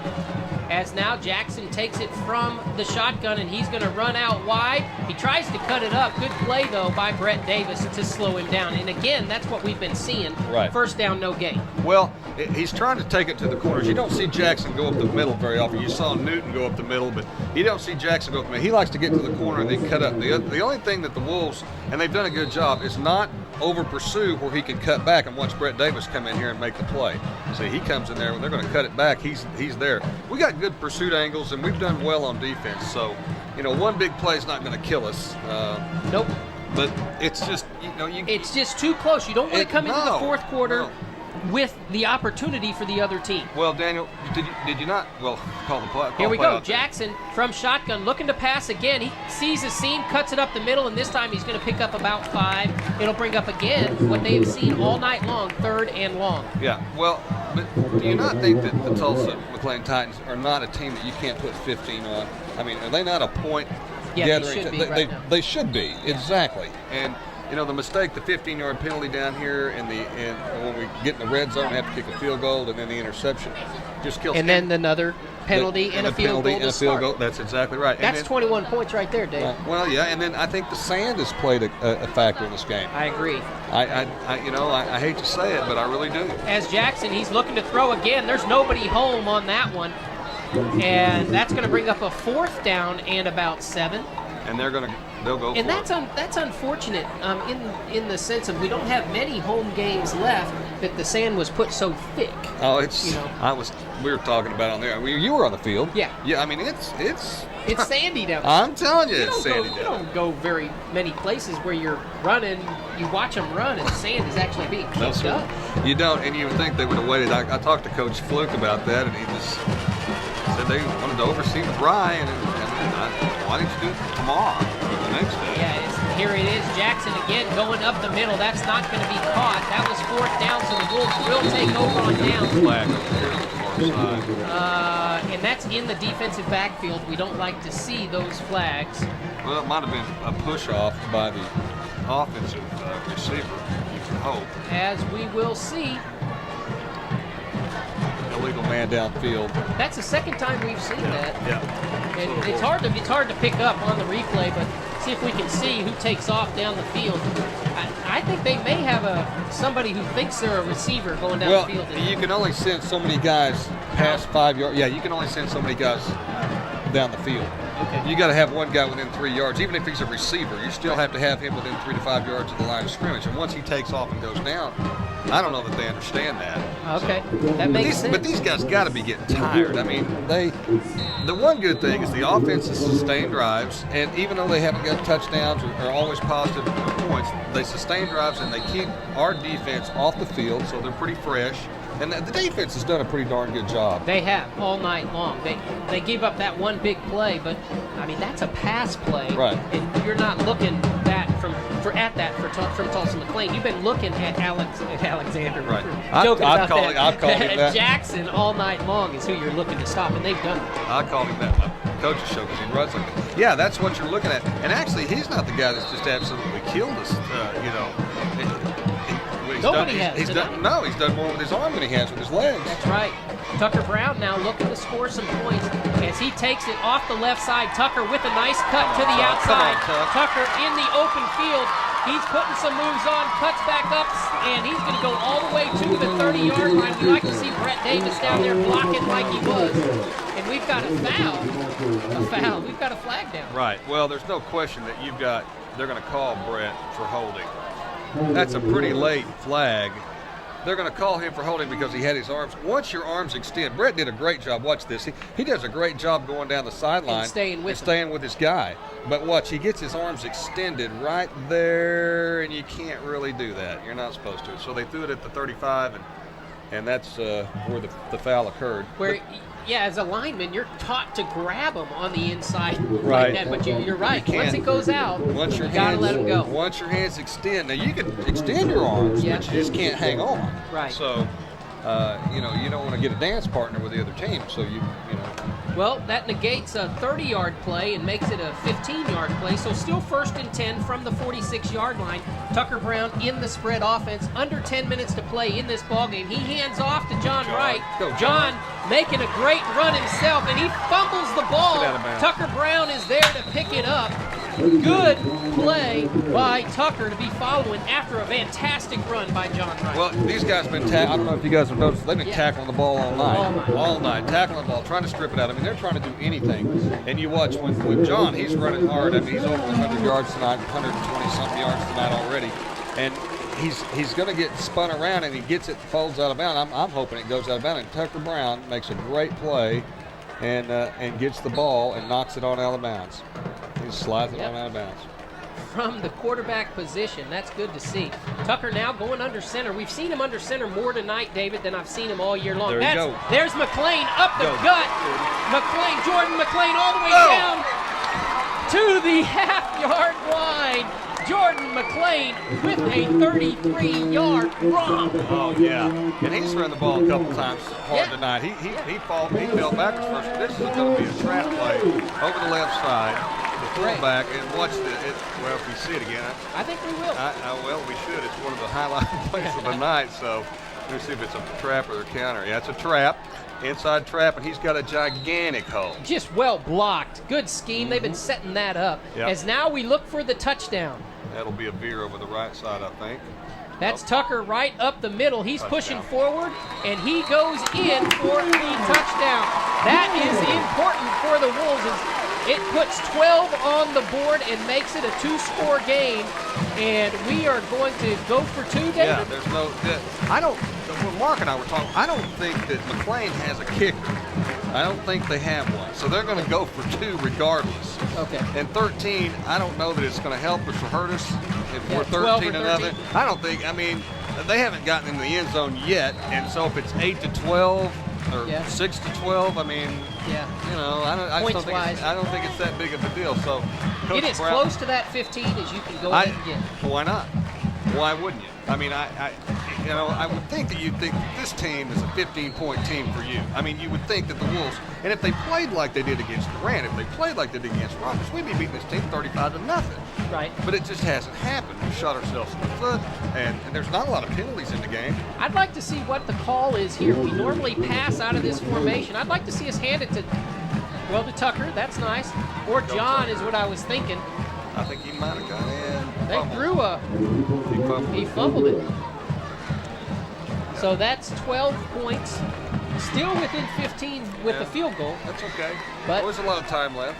As now Jackson takes it from the shotgun, and he's going to run out wide. He tries to cut it up. Good play, though, by Brett Davis to slow him down. And again, that's what we've been seeing. Right. First down, no gain. Well, he's trying to take it to the corners. You don't see Jackson go up the middle very often. You saw Newton go up the middle, but you don't see Jackson go up the middle. He likes to get to the corner and then cut up. The only thing that the Wolves, and they've done a good job, is not over pursue where he can cut back and watch Brett Davis come in here and make the play. See, he comes in there when they're going to cut it back. He's there. We got good pursuit angles, and we've done well on defense. So, one big play is not going to kill us. Nope. But it's just, it's just too close. You don't want to come into the fourth quarter with the opportunity for the other team. Well, Daniel, did you not? Well, call the play. Here we go. Jackson from shotgun looking to pass again. He sees a seam, cuts it up the middle, and this time he's going to pick up about 5. It'll bring up again what they have seen all night long, 3rd and long. Yeah, well, but do you not think that the Tulsa McLain Titans are not a team that you can't put 15 on? I mean, are they not a point gathering? They should be they should be, exactly. And the mistake, the 15-yard penalty down here, and when we get in the red zone, we have to kick a field goal, and then the interception just kills. And then another penalty and a field goal. That's exactly right. That's 21 points right there, Dave. Well, yeah, and then I think the sand has played a factor in this game. I agree. I hate to say it, but I really do. As Jackson, he's looking to throw again. There's nobody home on that one, and that's going to bring up a 4th down and about 7. And they'll go. And that's unfortunate in the sense of we don't have many home games left that the sand was put so thick. Oh, we were talking about on there. You were on the field. Yeah. Yeah, I mean it's sandy down there. I'm telling you, it's sandy down there. You don't go very many places where you're running. You watch them run, and the sand is actually being kicked up. You don't, and you would think they would have waited. I talked to Coach Fluke about that, and he just said they wanted to oversee the Bry, and why didn't you do it tomorrow or the next day? Yeah, here it is. Jackson again going up the middle. That's not going to be caught. That was 4th down, so the Wolves will take over on down. Flag over here on the far side. And that's in the defensive backfield. We don't like to see those flags. Well, it might have been a push-off by the offensive receiver, you can hope. As we will see. Illegal man downfield. That's the second time we've seen that. Yeah. And it's hard to pick up on the replay, but see if we can see who takes off down the field. I think they may have somebody who thinks they're a receiver going down the field. You can only send so many guys past 5 yards. Yeah, you can only send so many guys down the field. Okay. You got to have one guy within 3 yards. Even if he's a receiver, you still have to have him within 3 to 5 yards of the line of scrimmage. And once he takes off and goes down, I don't know that they understand that. Okay, that makes sense. But these guys got to be getting tired. I mean, the one good thing is the offense has sustained drives, and even though they haven't got touchdowns or always positive points, they sustain drives and they keep our defense off the field, so they're pretty fresh. And the defense has done a pretty darn good job. They have all night long. They gave up that one big play, but I mean that's a pass play, right? And you're not looking that from from Tulsa McLain. You've been looking at Alexander. Right. Joking I've about called that. him that. Jackson all night long is who you're looking to stop, and they've done it. I called him that on my coach's show because he runs like that. Yeah, that's what you're looking at. And actually, he's not the guy that's just absolutely killed us. He's done more with his arm than he has with his legs. That's right. Tucker Brown now looking to score some points as he takes it off the left side. Tucker with a nice cut to the outside. Tucker in the open field. He's putting some moves on, cuts back up, and he's going to go all the way to the 30-yard line. We like to see Brett Davis down there blocking like he was. And we've got a foul. We've got a flag down. Right. Well, there's no question that they're going to call Brett for holding. That's a pretty late flag. They're going to call him for holding because he had his arms. Once your arms extend, Brett did a great job. Watch this. He does a great job going down the sideline and staying with his guy. But watch, he gets his arms extended right there, and you can't really do that. You're not supposed to. So they threw it at the 35, and that's where the foul occurred. As a lineman, you're taught to grab them on the inside right. like that, but you're right. Once it goes out, you got to let them go. Once your hands extend, now you can extend your arms, but you just can't hang on. Right. So, you don't want to get a dance partner with the other team, so you know. Well, that negates a 30-yard play and makes it a 15-yard play, so still 1st and 10 from the 46-yard line. Tucker Brown in the spread offense, under 10 minutes to play in this ballgame. He hands off to John Wright. John making a great run himself, and he fumbles the ball. Tucker Brown is there to pick it up. Good play by Tucker to be following after a fantastic run by John Wright. Well, these guys have been I don't know if you guys have noticed, they've been tackling the ball all night. All night, tackling the ball, trying to strip it out. I mean, they're trying to do anything. And you watch with John, he's running hard. I mean, he's over 100 yards tonight, 120-something yards tonight already. And he's going to get spun around, and he gets it, folds out of bounds. I'm hoping it goes out of bounds. And Tucker Brown makes a great play and gets the ball and knocks it on out of bounds. He slides it on out of bounds. From the quarterback position, that's good to see. Tucker now going under center. We've seen him under center more tonight, David, than I've seen him all year long. There's McLain up the gut. Jordan McLain all the way down to the half-yard line. Jordan McLain with a 33-yard romp. Oh, yeah. And he's run the ball a couple times hard tonight. He fell backwards first. This is going to be a trap play over the left side. The fullback, and watch well, if we see it again. I think we will. Well, we should. It's one of the highlight plays of the night, so let me see if it's a trap or a counter. Yeah, it's a trap. Inside trap, and he's got a gigantic hole. Just well blocked. Good scheme. They've been setting that up. As now we look for the touchdown. That'll be a veer over the right side, I think. That's Tucker right up the middle. He's pushing forward, and he goes in for the touchdown. That is important for the Wolves. It puts 12 on the board and makes it a 2-score game, and we are going to go for 2, David? Yeah, there's no when Mark and I were talking, I don't think that McLain has a kicker. I don't think they have one. So they're going to go for 2 regardless. Okay. And 13, I don't know that it's going to help us or hurt us if we're 13 and nothing. I don't think, they haven't gotten in the end zone yet, and so if it's 8 to 12 or 6 to 12, I don't think it's that big of a deal. So Coach it is Brown, close to that 15 as you can go ahead and get. Why not? Why wouldn't you? I would think that you'd think that this team is a 15-point team for you. You would think that the Wolves, and if they played like they did against Durant, if they played like they did against Rockets, we'd be beating this team 35 to nothing. Right. But it just hasn't happened. We shot ourselves in the foot, and there's not a lot of penalties in the game. I'd like to see what the call is here. We normally pass out of this formation. I'd like to see us hand it to Tucker. That's nice. Or John is what I was thinking. I think he might have gone in. They threw he fumbled it. So that's 12 points. Still within 15 with the field goal. That's okay. But there's a lot of time left.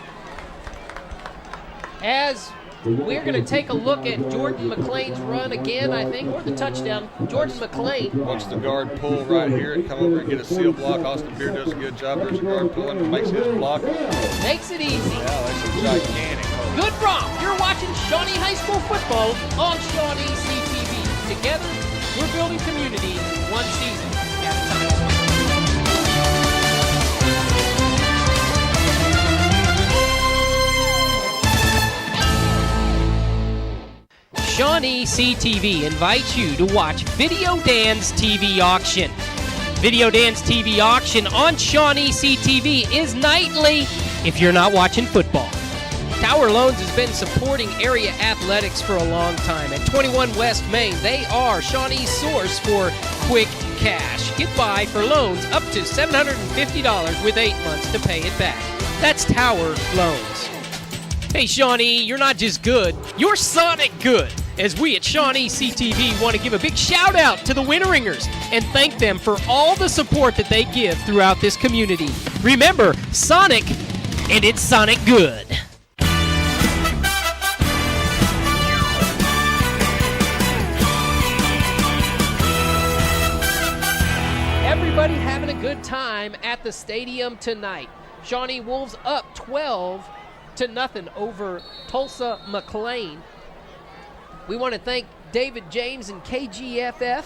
As we're going to take a look at Jordan McLain's run again, I think, or the touchdown. Jordan McLain. Watch the guard pull right here and come over and get a seal block. Austin Beer does a good job. There's a guard pulling and makes his block. Makes it easy. Yeah, that's a gigantic hole. Good romp. You're watching Shawnee High School football on ShawneeCTV. Together, we're building community one season at a time. ShawneeCTV invites you to watch Video Dan's TV auction. Video Dan's TV auction on ShawneeCTV is nightly if you're not watching football. Tower Loans has been supporting area athletics for a long time. At 21 West Main, they are Shawnee's source for quick cash. Get by for loans up to $750 with 8 months to pay it back. That's Tower Loans. Hey, Shawnee, you're not just good, you're Sonic good. As we at ShawneeCTV want to give a big shout out to the Winteringers and thank them for all the support that they give throughout this community. Remember, Sonic, and it's Sonic good. Everybody having a good time at the stadium tonight. Shawnee Wolves up 12-0 over Tulsa McLain. We want to thank David James and KGFF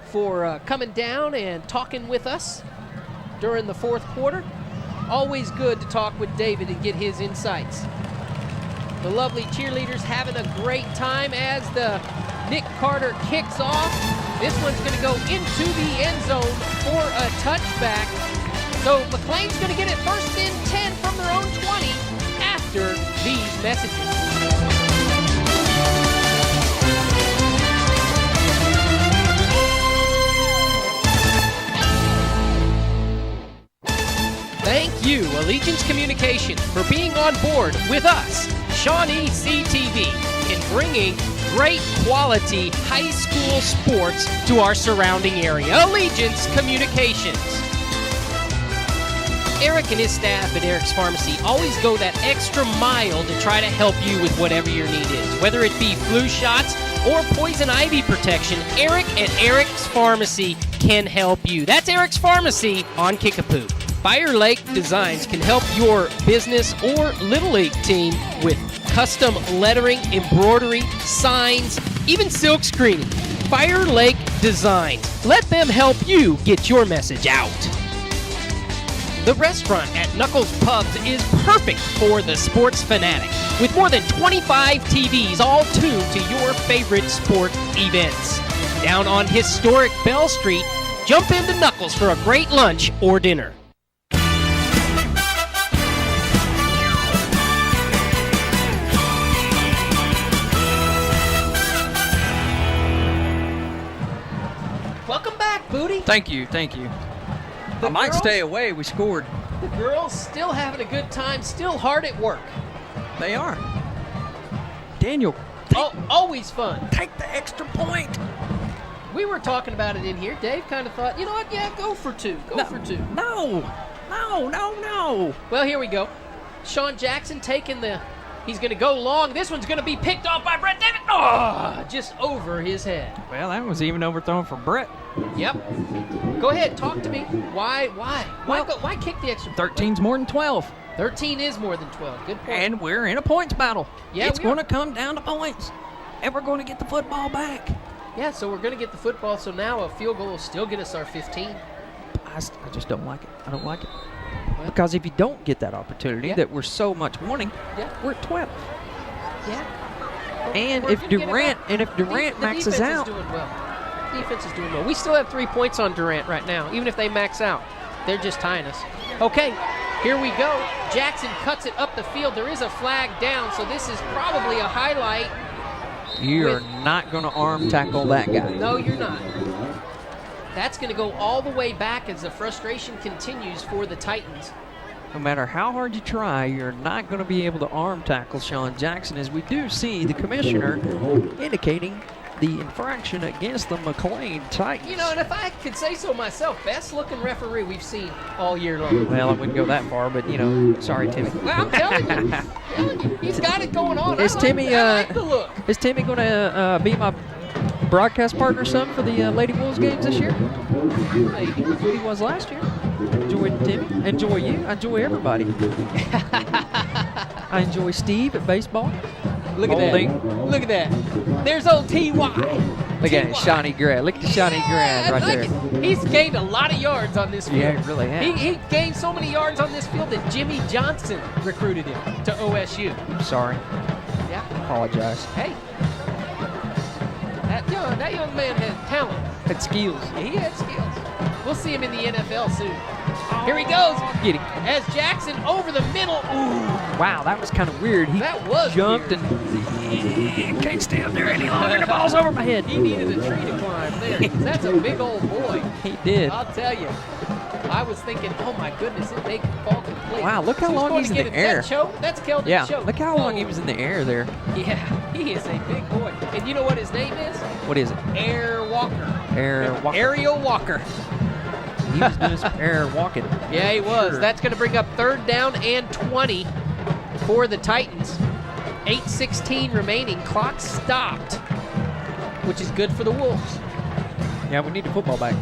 for coming down and talking with us during the fourth quarter. Always good to talk with David and get his insights. The lovely cheerleaders having a great time as the Nick Carter kicks off. This one's going to go into the end zone for a touchback. So McLean's going to get it first and 10 from their own 20 after these messages. Thank you, Allegiance Communication, for being on board with us, ShawneeCTV, in bringing great quality high school sports to our surrounding area. Allegiance Communications. Eric and his staff at Eric's Pharmacy always go that extra mile to try to help you with whatever your need is. Whether it be flu shots or poison ivy protection, Eric at Eric's Pharmacy can help you. That's Eric's Pharmacy on Kickapoo. Fire Lake Designs can help your business or Little League team with custom lettering, embroidery, signs, even silk screening. Fire Lake Designs. Let them help you get your message out. The restaurant at Knuckles Pubs is perfect for the sports fanatic, with more than 25 TVs all tuned to your favorite sport events. Down on historic Bell Street, jump into Knuckles for a great lunch or dinner. Welcome back, Booty. Thank you. I might stay away. We scored. The girls still having a good time, still hard at work. They are. Daniel. Always fun. Take the extra point. We were talking about it in here. Dave kind of thought, you know what? Yeah, go for two. Go for two. No. Well, here we go. Sean Jackson taking he's going to go long. This one's going to be picked off by Brett David. Oh, just over his head. Well, that was even overthrown for Brett. Yep. Go ahead, talk to me. Why kick the extra point? 13's more than 12. 13 is more than 12. Good point. And we're in a points battle. Yeah, it's going to come down to points. And we're going to get the football back. Yeah, so we're going to get the football. So now a field goal will still get us our 15. I just don't like it. I don't like it. Well, because if you don't get that opportunity that we're so much wanting, we're at 12. Yeah. And if Durant maxes out. Defense is doing well. We still have 3 points on Durant right now, even if they max out. They're just tying us. Okay, here we go. Jackson cuts it up the field. There is a flag down, so this is probably a highlight. You're not going to arm tackle that guy. No, you're not. That's going to go all the way back as the frustration continues for the Titans. No matter how hard you try, you're not going to be able to arm tackle Sean Jackson, as we do see the commissioner indicating the infraction against the McLain Titans. You know, and if I could say so myself, best looking referee we've seen all year long. Well, I wouldn't go that far, but, sorry, Timmy. Well, I'm telling you, he's got it going on. Is Timmy I like the look. Is Timmy going to be my broadcast partner son for the Lady Wolves games this year? He was last year. Enjoyed Timmy. Enjoy you. I enjoy everybody. I enjoy Steve at baseball. Look at that. Look at that. There's old T.Y. Look at it, Shawnee grad. Look at the Shawnee grad right there. He's gained a lot of yards on this field. Yeah, he really has. He gained so many yards on this field that Jimmy Johnson recruited him to OSU. Sorry. Yeah. Apologize. Hey. that young man had talent. Had skills. He had skills. We'll see him in the NFL soon. Here he goes. Get him. As Jackson over the middle. Ooh. Wow, that was kind of weird. He That was jumped weird. and can't stay up there any longer. The ball's over my head. He needed a tree to climb there. 'Cause that's a big old boy. He did. I'll tell you. I was thinking, oh my goodness, it may fall complete. Wow, look how He's long going he's to in get the it. air. That choke? That's Keldon Yeah, Choke. look how long he was in the air there. Yeah, he is a big boy. And you know what his name is? What is it? Air Walker. Air Walker. Ariel Walker. He was doing some air walking. Yeah, he was. Sure. That's going to bring up 3rd down and 20 for the Titans. 8:16 remaining. Clock stopped, which is good for the Wolves. Yeah, we need the football back.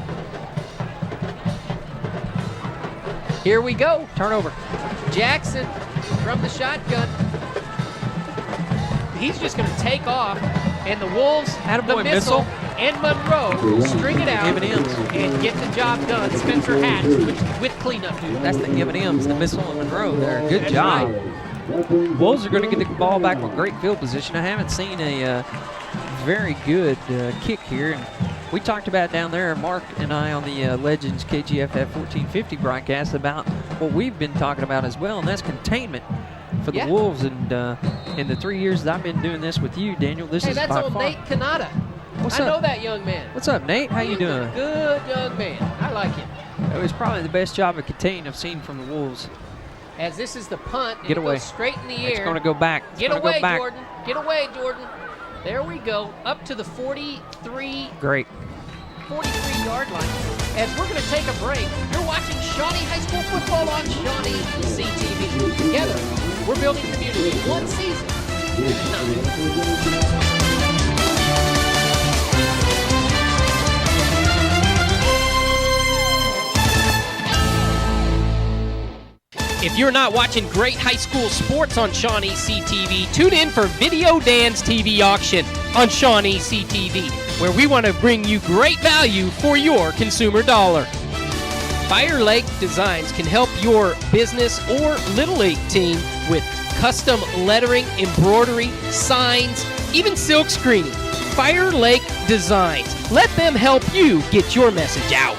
Here we go. Turnover. Jackson from the shotgun. He's just going to take off, and the Wolves, Attaboy, the missile, and Monroe string it out M&Ms. and get the job done. Spencer Hatch with cleanup duty. That's the M&Ms, the missile and Monroe there. Good That's job. right. Wolves are going to get the ball back with great field position. I haven't seen a very good kick here. And we talked about down there, Mark and I, on the Legends KGFF 1450 broadcast about what we've been talking about as well, and that's containment for the Wolves. And in the 3 years that I've been doing this with you, Daniel, this Hey, is that's by old far. Nate Kanata. What's I up? know that young man. What's up, Nate? How you He's a doing? good young man. I like him. It was probably the best job of containing I've seen from the Wolves. As this is the punt, and Get it away. goes straight in the air. It's going to go back. It's Get gonna away, go back. Jordan. Get away, Jordan. There we go. Up to the 43-yard Great. line. As we're going to take a break, you're watching Shawnee High School football on ShawneeCTV. Together, we're building community. One season at a time. If you're not watching great high school sports on ShawneeCTV, tune in for Video Dan's TV auction on ShawneeCTV, where we want to bring you great value for your consumer dollar. Fire Lake Designs can help your business or Little League team with custom lettering, embroidery, signs, even silk screening. Fire Lake Designs. Let them help you get your message out.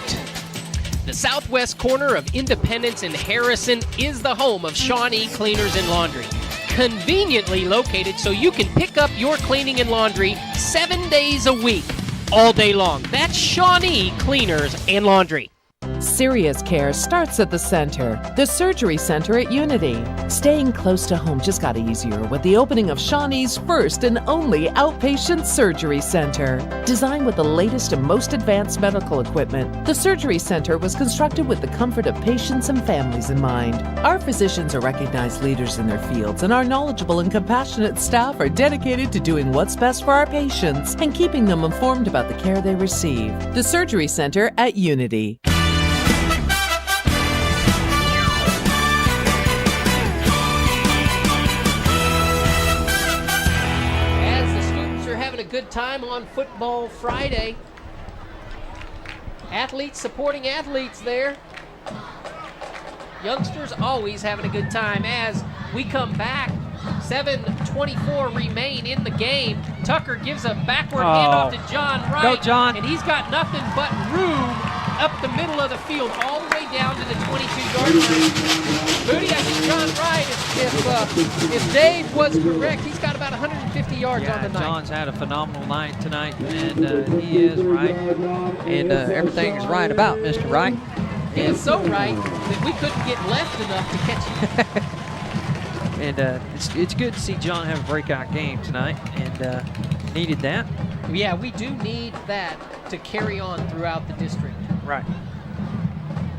The southwest corner of Independence and Harrison is the home of Shawnee Cleaners and Laundry. Conveniently located so you can pick up your cleaning and laundry 7 days a week, all day long. That's Shawnee Cleaners and Laundry. Serious care starts at the center, the surgery center at Unity. Staying close to home just got easier with the opening of Shawnee's first and only outpatient surgery center. Designed with the latest and most advanced medical equipment, the surgery center was constructed with the comfort of patients and families in mind. Our physicians are recognized leaders in their fields, and our knowledgeable and compassionate staff are dedicated to doing what's best for our patients and keeping them informed about the care they receive. The surgery center at Unity. Good time on Football Friday. Athletes supporting athletes there. Youngsters always having a good time as we come back. 7:24 remain in the game. Tucker gives a backward handoff to John Wright. Go, John. And he's got nothing but room up the middle of the field, all the way down to the 22-yard line. Booty, I think John Wright, if Dave was correct, he's got about 150 yards on the night. John's had a phenomenal night tonight, and he is right. And everything is right about Mr. Wright. He is so right that we couldn't get left enough to catch him. And it's good to see John have a breakout game tonight, and needed that. Yeah, we do need that to carry on throughout the district. Right.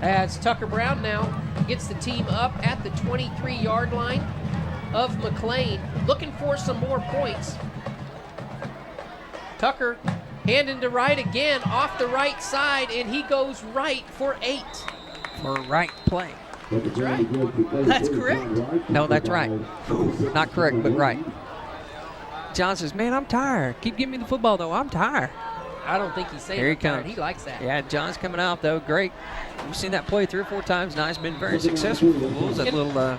As Tucker Brown now gets the team up at the 23-yard line of McLain, looking for some more points. Tucker handing to Wright again off the right side, and he goes right for 8. For right play. That's right. That's correct. No, that's right. Not correct, but right. John says, man, I'm tired. Keep giving me the football, though. I'm tired. I don't think he's saying Here he tired. comes. He likes that. Yeah, John's coming out, though. Great. We've seen that play 3 or 4 times now. It's been very successful for the Wolves. That little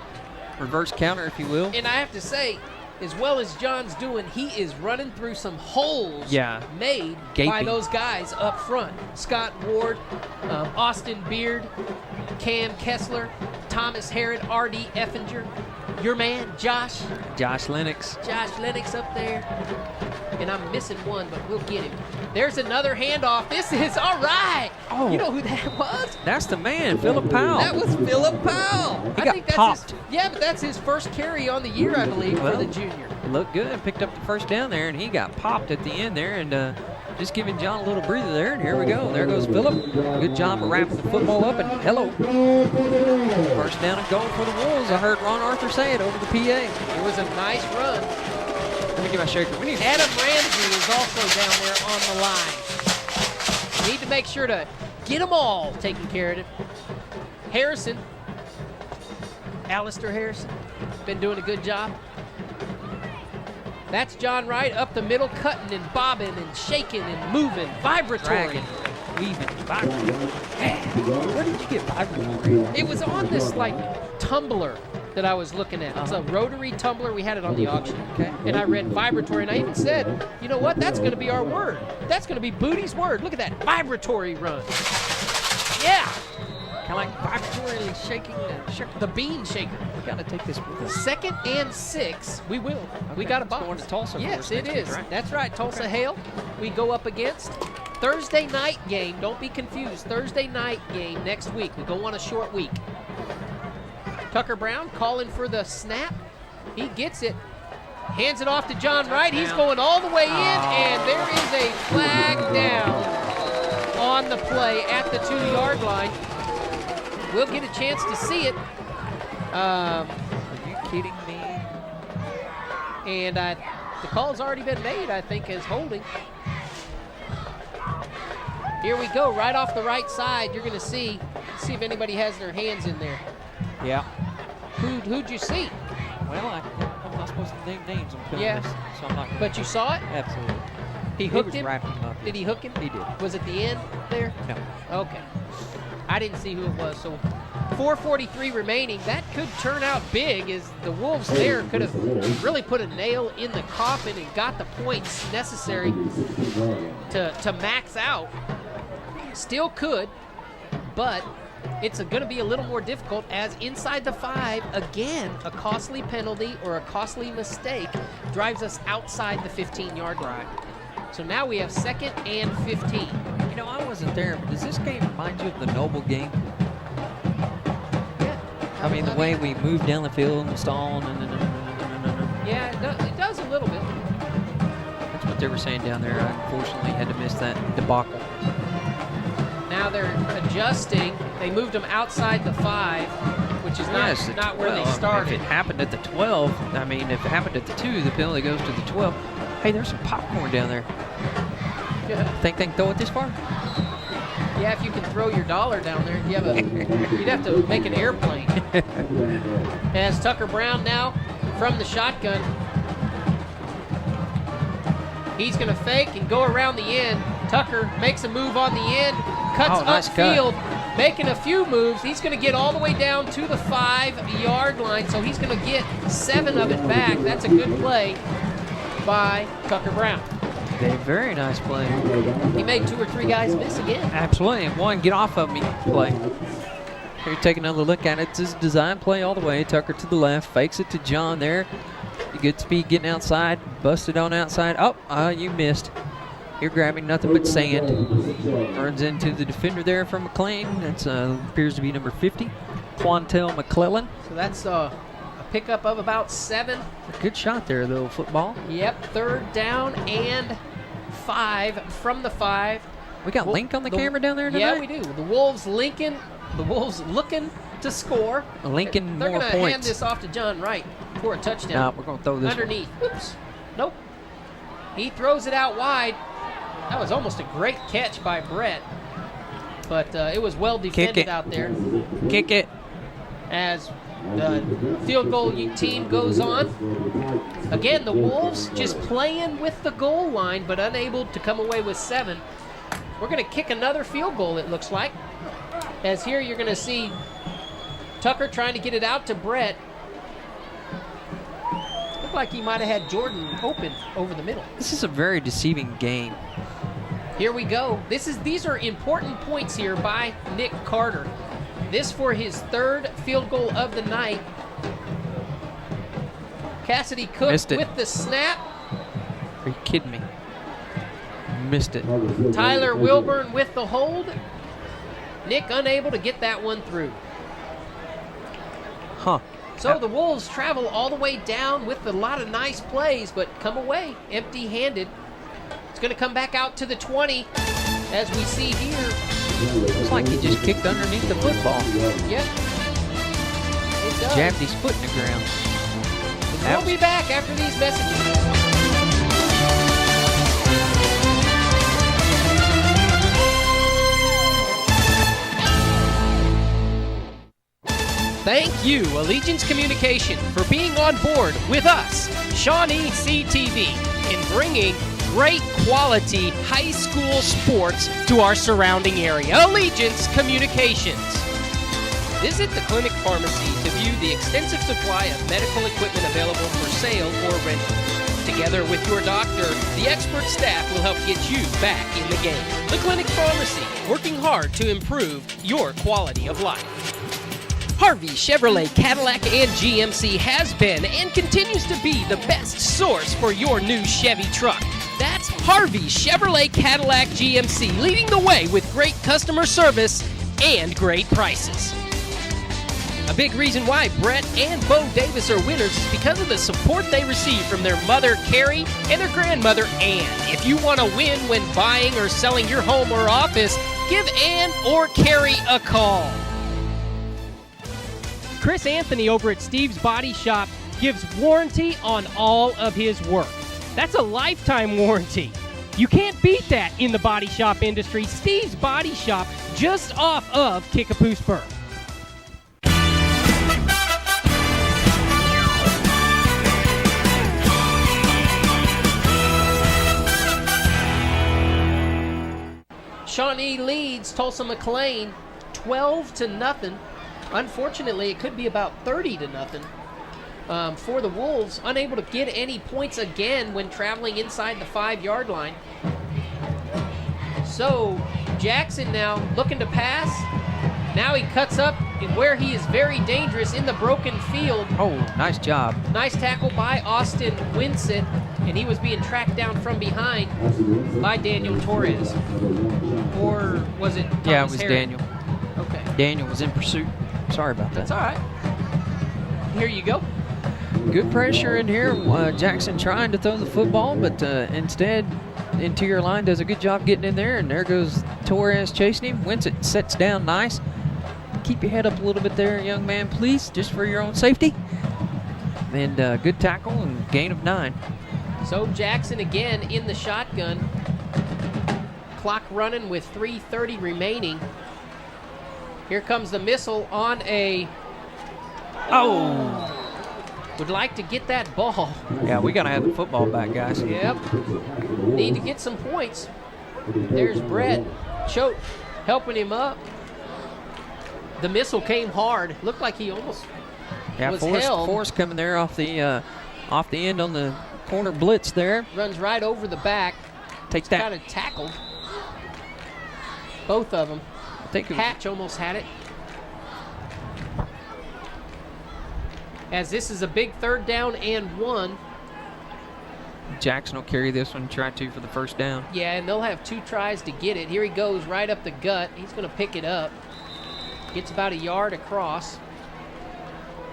reverse counter, if you will. And I have to say, as well as John's doing, he is running through some holes made by Gaping. those guys up front. Scott Ward, Austin Beard, Cam Kessler, Thomas Herod, R.D. Effinger, your man, Josh Lennox. Josh Lennox up there. And I'm missing one, but we'll get him. There's another handoff. This is all right. Oh. You know who that was? That's the man, Philip Powell. That was Philip Powell. He I got think that's popped. but that's his first carry on the year, I believe, for the junior. Looked good, picked up the first down there, and he got popped at the end there, and just giving John a little breather there, and here we go. There goes Philip. Good job of wrapping the football up, and hello. First down and goal for the Wolves. I heard Ron Arthur say it over the PA. It was a nice run. Let me get my shaker. We need Adam Ramsey is also down there on the line. We need to make sure to get them all taken care of. Harrison, Alistair Harrison, been doing a good job. That's John Wright up the middle, cutting and bobbing and shaking and moving, vibratory. dragging, weaving, vibratory. Where did you get vibratory? It was on this like tumbler that I was looking at. It's a rotary tumbler. We had it on the auction. Okay. And I read vibratory, and I even said, you know what? That's going to be our word. That's going to be Booty's word. Look at that vibratory run. Yeah. Kind of like vibratorily shaking The bean shaker. We got to take this with us. 2nd and 6. We will. Okay. We got a It's box. going to Tulsa. Yes, it next week, is. right? That's right. Tulsa Hale. We go up against Thursday night game. Don't be confused. Thursday night game next week. We go on a short week. Tucker Brown calling for the snap. He gets it. Hands it off to John Wright. He's going all the way in, and there is a flag down on the play at the 2-yard line. We'll get a chance to see it. Are you kidding me? And the call's already been made, I think, as holding. Here we go, right off the right side. You're going to see if anybody has their hands in there. Yeah. Who'd you see? Well, I'm not supposed to name names on film, Yeah. so I'm not. But you saw it? Absolutely. He hooked was him? wrapping him up. Did he hook him? He did. Was it the end there? No. Okay. I didn't see who it was, so 4:43 remaining. That could turn out big, as the Wolves there could have really put a nail in the coffin and got the points necessary to max out. Still could, but it's going to be a little more difficult, as inside the 5, again, a costly penalty or a costly mistake drives us outside the 15-yard line. So now we have 2nd and 15. You know, I wasn't there, but does this game remind you of the Noble game? Yeah. I mean, the way we moved down the field and stalling. Yeah, it does a little bit. That's what they were saying down there. I unfortunately had to miss that debacle. Now they're adjusting. They moved them outside the 5, which is not where they started. If it happened at the 12, I mean, if it happened at the 2, the penalty goes to the 12. Hey, there's some popcorn down there. Yeah. Think they can throw it this far? Yeah, if you can throw your dollar down there, you'd have to make an airplane. As Tucker Brown now from the shotgun. He's going to fake and go around the end. Tucker makes a move on the end, cuts nice upfield, making a few moves. He's going to get all the way down to the 5-yard line, so he's going to get 7 of it back. That's a good play by Tucker Brown. A very nice play. He made 2 or 3 guys miss again. Absolutely. And one get off of me play. Here, take another look at it. It's his design play all the way. Tucker to the left, fakes it to John there. Good speed getting outside, busted on outside. Oh, you missed. You're grabbing nothing but sand. Runs into the defender there from McLain. That appears to be number 50, Quantel McClellan. So that's a pickup of about 7. Good shot there, though, football. Yep, 3rd down and 5 from the 5. We got Link on the camera down there tonight? Yeah, we do. The Wolves looking to score. Lincoln They're more gonna points. hand this off to John Wright for a touchdown. No, we're going to throw this underneath. Oops. Nope. He throws it out wide. That was almost a great catch by Brett, but it was well defended out there. Kick it. As the field goal team goes on. Again, the Wolves just playing with the goal line, but unable to come away with 7. We're going to kick another field goal, it looks like. As here you're going to see Tucker trying to get it out to Brett. looked like he might have had Jordan open over the middle. This is a very deceiving game. Here we go. These are important points here by Nick Carter. This for his 3rd field goal of the night. Cassidy Cook with the snap. Are you kidding me? Missed it. Tyler Wilburn with the hold. Nick unable to get that one through. Huh. So the Wolves travel all the way down with a lot of nice plays, but come away empty-handed. It's going to come back out to the 20, as we see here. Looks like he just kicked underneath the football. Yep. It does. Jabbed his foot in the ground. We'll be back after these messages. Thank you, Allegiance Communication, for being on board with us, ShawneeCTV, in bringing great quality high school sports to our surrounding area. Allegiance Communications. Visit the Clinic Pharmacy to view the extensive supply of medical equipment available for sale or rental. Together with your doctor, the expert staff will help get you back in the game. The Clinic Pharmacy, working hard to improve your quality of life. Harvey Chevrolet Cadillac and GMC has been and continues to be the best source for your new Chevy truck. That's Harvey Chevrolet Cadillac GMC, leading the way with great customer service and great prices. A big reason why Brett and Bo Davis are winners is because of the support they receive from their mother, Carrie, and their grandmother, Ann. If you want to win when buying or selling your home or office, give Ann or Carrie a call. Chris Anthony over at Steve's Body Shop gives warranty on all of his work. That's a lifetime warranty. You can't beat that in the body shop industry. Steve's Body Shop, just off of Kickapoo Spur. Shawnee leads Tulsa McLain 12-0. Unfortunately, it could be about 30-0 for the Wolves. Unable to get any points again when traveling inside the 5-yard line. So Jackson now looking to pass. Now he cuts up where he is very dangerous in the broken field. Oh, nice job. Nice tackle by Austin Winsett, and he was being tracked down from behind by Daniel Torres. Or was it Thomas Yeah, it was Herring? Daniel. Okay. Daniel was in pursuit. Sorry about that. That's all right. Here you go. Good pressure in here. Jackson trying to throw the football, but instead, interior line does a good job getting in there, and there goes Torres chasing him. Winsett sets down nice. Keep your head up a little bit there, young man, please, just for your own safety. And good tackle and gain of 9. So Jackson again in the shotgun. Clock running with 3:30 remaining. Here comes the missile on a... Oh! Would like to get that ball. Yeah, we got to have the football back, guys. Yep. Need to get some points. There's Brett Choate helping him up. The missile came hard. Looked like he almost was held. Forrest coming there off the end on the corner blitz there. Runs right over the back. Takes that. Kind of tackled. Both of them. I think Hatch almost had it. As this is a big 3rd down and 1. Jackson will carry this one, try to for the first down. Yeah, and they'll have 2 tries to get it. Here he goes right up the gut. He's going to pick it up. Gets about a yard across.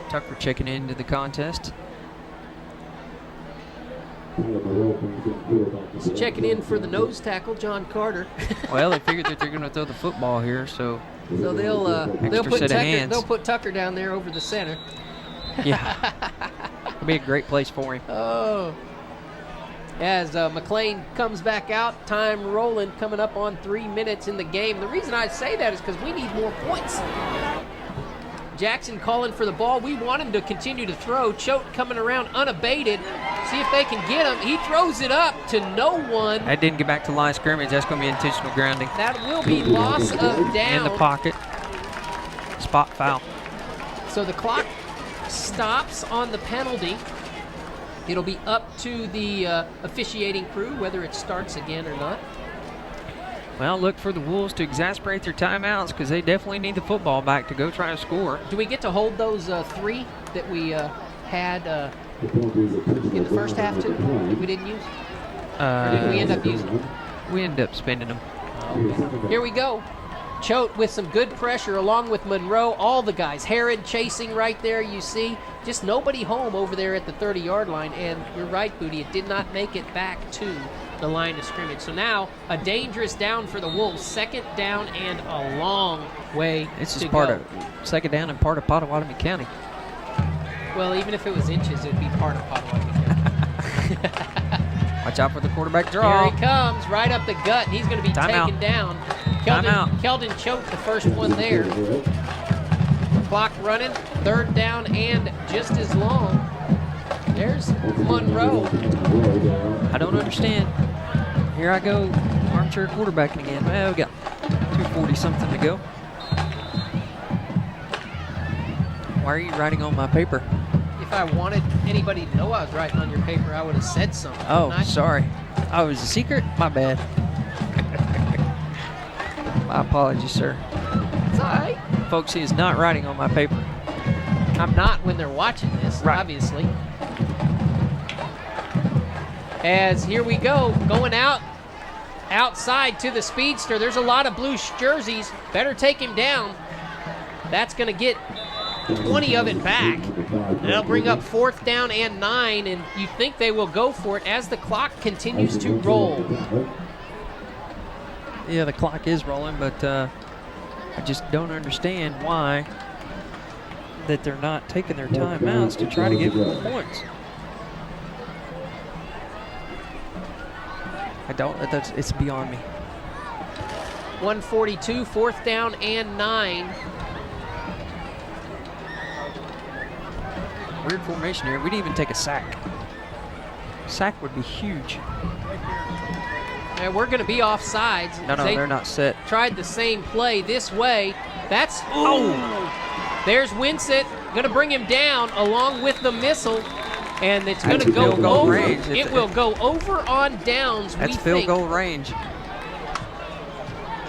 Tucker checking into the contest. He's checking in for the nose tackle, John Carter. Well, they figured that they're going to throw the football here, so they'll put Tucker down there over the center. Yeah, it'll be a great place for him. Oh, as McLain comes back out, time rolling, coming up on 3 minutes in the game. The reason I say that is because we need more points. Jackson calling for the ball. We want him to continue to throw. Choate coming around unabated. See if they can get him. He throws it up to no one. That didn't get back to line of scrimmage. That's going to be intentional grounding. That will be loss of down. In the pocket. Spot foul. So the clock stops on the penalty. It'll be up to the officiating crew whether it starts again or not. Well, look for the Wolves to exasperate their timeouts because they definitely need the football back to go try to score. Do we get to hold those 3 that we had in the first half too that we didn't use? Or did we end up using them? We ended up spending them. Okay. Here we go. Choate with some good pressure along with Monroe. All the guys. Herod chasing right there, you see. Just nobody home over there at the 30-yard line. And you're right, Booty, it did not make it back to the line of scrimmage. So now a dangerous down for the Wolves. 2nd down and a long way This to is part go. of 2nd down and part of Pottawatomie County. Well, even if it was inches, it'd be part of Pottawatomie County. Watch out for the quarterback draw. Here he comes, right up the gut, and he's going to be taken down. Keldon Choate, the first one there. Clock running, 3rd down and just as long. There's Monroe. I don't understand. Here I go, armchair quarterbacking again. Well, we got 2:40-something to go. Why are you writing on my paper? If I wanted anybody to know I was writing on your paper, I would have said something. Oh, sorry. Oh, it was a secret? My bad. My apologies, sir. It's all right. Folks, he is not writing on my paper. I'm not when they're watching this, obviously. As here we go, going outside to the speedster. There's a lot of blue jerseys. Better take him down. That's going to get 20 of it back. That'll bring up 4th down and 9, and you think they will go for it as the clock continues to roll. Yeah, the clock is rolling, but I just don't understand why that they're not taking their timeouts to try to get more points. It's beyond me. 142, 4th down and 9. Weird formation here. We didn't even take a sack. Sack would be huge. And we're going to be off sides. No, they're not set. Tried the same play this way. That's, there's Winsett. Going to bring him down along with the missile. And it's going to go over. Range. It will go over on downs, That's field goal range.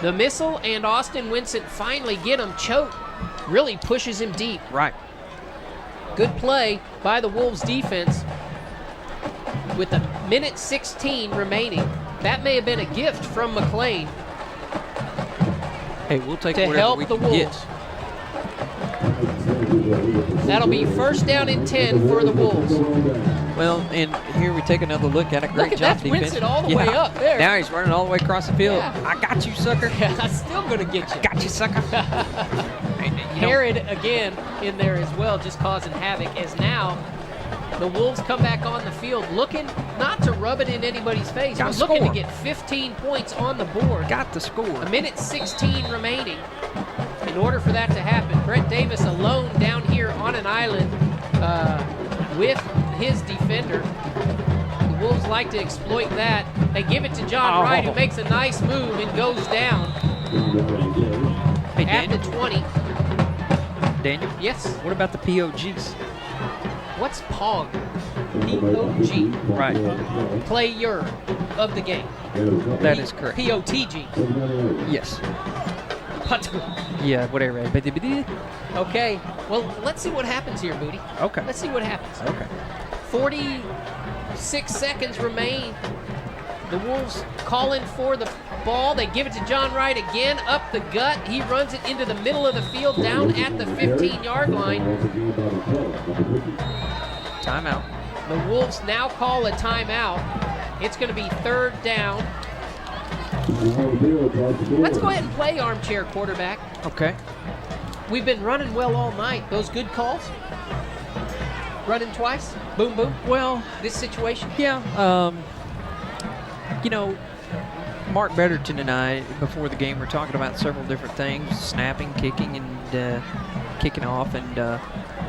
The missile and Austin Winsett finally get him. Choate really pushes him deep. Right. Good play by the Wolves defense with a minute 16 remaining. That may have been a gift from McLain. Hey, we'll take to whatever help we the can Wolves. get. That'll be 1st down and 10 for the Wolves. Well, and here we take another look at it. Great job, defense. Winsett all the way up there. Now he's running all the way across the field. Yeah. I got you, sucker. Yeah, I'm still going to get you. Got you, sucker. Herod again in there as well, just causing havoc, as now the Wolves come back on the field looking not to rub it in anybody's face, but looking to get 15 points on the board. Got to score. A minute 16 remaining. In order for that to happen, Brett Davis alone down here on an island with his defender. The Wolves like to exploit that. They give it to John Wright, who makes a nice move and goes down at the 20. Daniel? Yes? What about the POGs? What's POG? P-O-G. Right. Player of the game. That is correct. P-O-T-G. Yes. Yeah, whatever. Okay. Well, let's see what happens here, Booty. Okay. Let's see what happens. Okay. 46 seconds remain. The Wolves calling for the ball. They give it to John Wright again, up the gut. He runs it into the middle of the field, down at the 15-yard line. Timeout. The Wolves now call a timeout. It's going to be 3rd down. Let's go ahead and play armchair quarterback. Okay. We've been running well all night. Those good calls? Running twice? Boom, boom? Well, this situation? Yeah. You know, Mark Betterton and I, before the game, were talking about several different things, snapping, kicking, and kicking off. And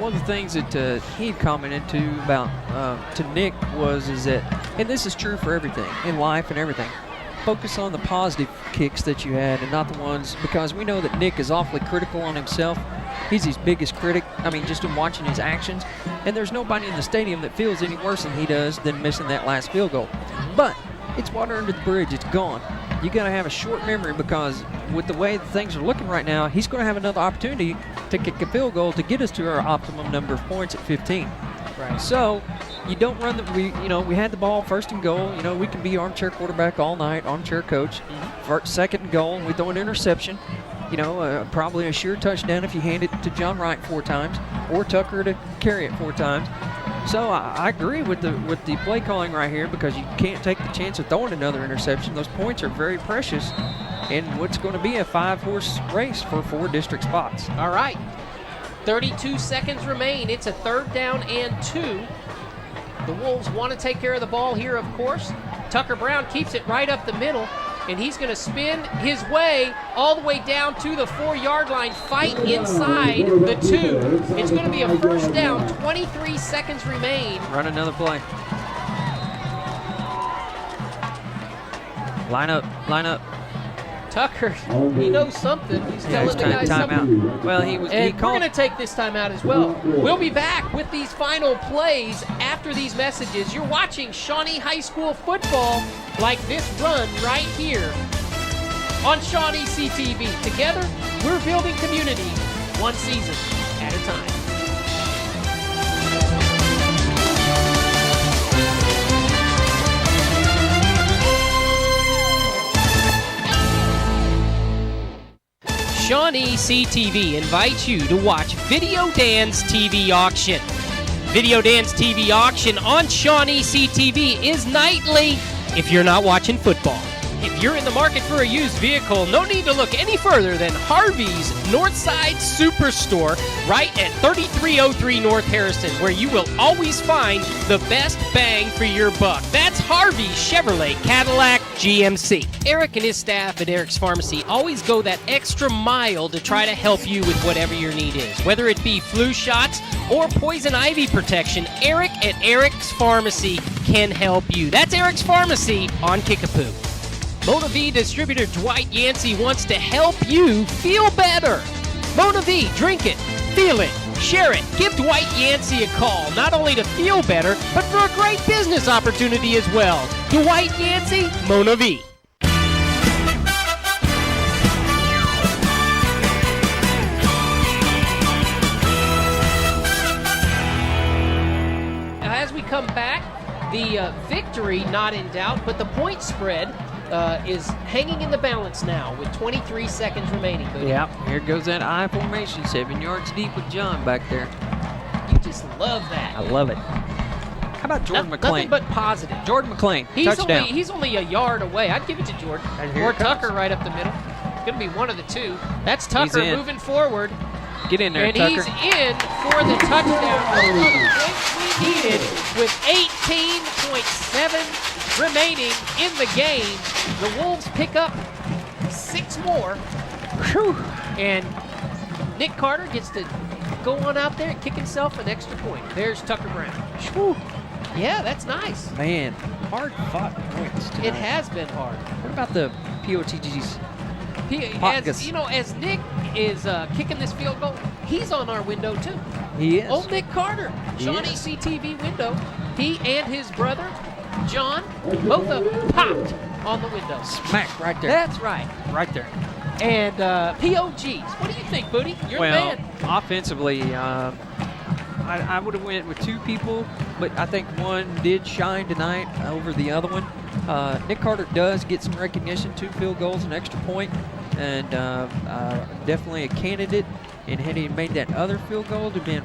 one of the things that he had commented to Nick is that, and this is true for everything, in life and everything, focus on the positive kicks that you had and not the ones, because we know that Nick is awfully critical on himself. He's his biggest critic. I mean, just in watching his actions. And there's nobody in the stadium that feels any worse than he does than missing that last field goal. But it's water under the bridge. It's gone. You got to have a short memory, because with the way things are looking right now, he's going to have another opportunity to kick a field goal to get us to our optimum number of points at 15. Right. So you don't run the. We had the ball first and goal. We can be armchair quarterback all night, armchair coach. First, second and goal, we throw an interception. Probably a sure touchdown if you hand it to John Wright 4 times, or Tucker to carry it 4 times. So I agree with the play calling right here, because you can't take the chance of throwing another interception. Those points are very precious in what's going to be a 5-horse race for 4 district spots. All right. 32 seconds remain. It's a 3rd down and 2. The Wolves want to take care of the ball here, of course. Tucker Brown keeps it right up the middle, and he's going to spin his way all the way down to the 4-yard line, fight inside the 2. It's going to be a 1st down, 23 seconds remain. Run another play. Line up. Tucker, he knows something. He's telling the guys something. Well, And we're going to take this timeout as well. We'll be back with these final plays after these messages. You're watching Shawnee High School football like this run right here on ShawneeCTV. Together, we're building community, one season at a time. ShawneeCTV invites you to watch Video Dan's TV auction. Video Dan's TV auction on ShawneeCTV is nightly if you're not watching football. If you're in the market for a used vehicle, no need to look any further than Harvey's Northside Superstore right at 3303 North Harrison, where you will always find the best bang for your buck. That's Harvey Chevrolet Cadillac GMC. Eric and his staff at Eric's Pharmacy always go that extra mile to try to help you with whatever your need is. Whether it be flu shots or poison ivy protection, Eric at Eric's Pharmacy can help you. That's Eric's Pharmacy on Kickapoo. Mona V distributor Dwight Yancey wants to help you feel better. Mona V, drink it, feel it, share it. Give Dwight Yancey a call, not only to feel better, but for a great business opportunity as well. Dwight Yancey, Mona V. As we come back, the victory not in doubt, but the point spread is hanging in the balance now with 23 seconds remaining. Buddy. Yeah, here goes that I formation, 7 yards deep with John back there. You just love that. I love it. How about Jordan McLain? Nothing but positive. Jordan McLain, touchdown. He's only a yard away. I'd give it to Jordan. Or Tucker right up the middle. It's going to be one of the two. That's Tucker moving forward. Get in there, and Tucker. He's in for the touchdown. One of the points we needed with 18.7 remaining in the game. The Wolves pick up 6 more. Whew. And Nick Carter gets to go on out there and kick himself an extra point. There's Tucker Brown. Whew. Yeah, that's nice. Man, hard fought points tonight. It has been hard. What about the POTGs? As Nick is kicking this field goal, he's on our window too. He is. Old Nick Carter, ShawneeCTV window. He and his brother, John, both of them popped on the window. Smack right there. That's right. Right there. And POGs. What do you think, Booty? You're the man. Offensively, I would have went with 2 people, but I think one did shine tonight over the other one. Nick Carter does get some recognition, 2 field goals, an extra point, and definitely a candidate. And had he made that other field goal, to been,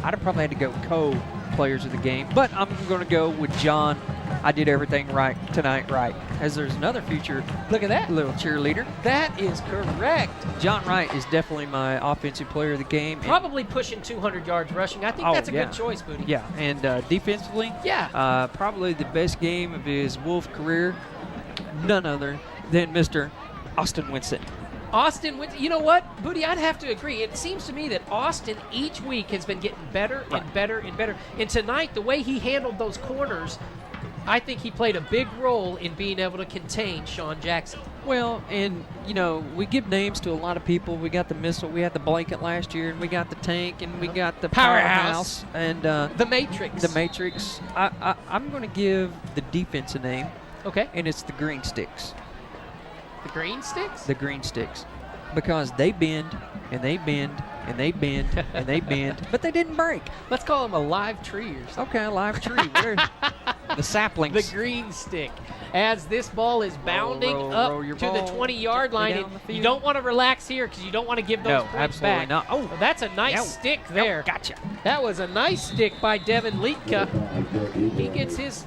I'd have probably had to go co-players of the game. But I'm going to go with John. I did everything right tonight, right. As there's another future. Look at that. Little cheerleader. That is correct. John Wright is definitely my offensive player of the game. Probably pushing 200 yards rushing. I think that's a good choice, Booty. Yeah, and defensively, probably the best game of his Wolf career, none other than Mr. Austin Winston. Austin, you know what, Booty, I'd have to agree. It seems to me that Austin each week has been getting better and better and better. And tonight, the way he handled those corners, I think he played a big role in being able to contain Shawn Jackson. Well, and, you know, we give names to a lot of people. We got the missile, we had the blanket last year, and we got the tank, and we got the powerhouse. And the Matrix. The Matrix. I'm going to give the defense a name. Okay. And it's the Green Sticks. The Green Sticks? The Green Sticks. Because they bend, and they bend, and they bend, and they bend, but they didn't break. Let's call them a live tree or something. Okay, a live tree. The saplings. The Green Stick. As this ball is bounding up to the 20-yard line. You don't want to relax here because you don't want to give those points back. Not. Oh, that's a nice stick there. Gotcha. That was a nice stick by Devin Liedtke. He gets his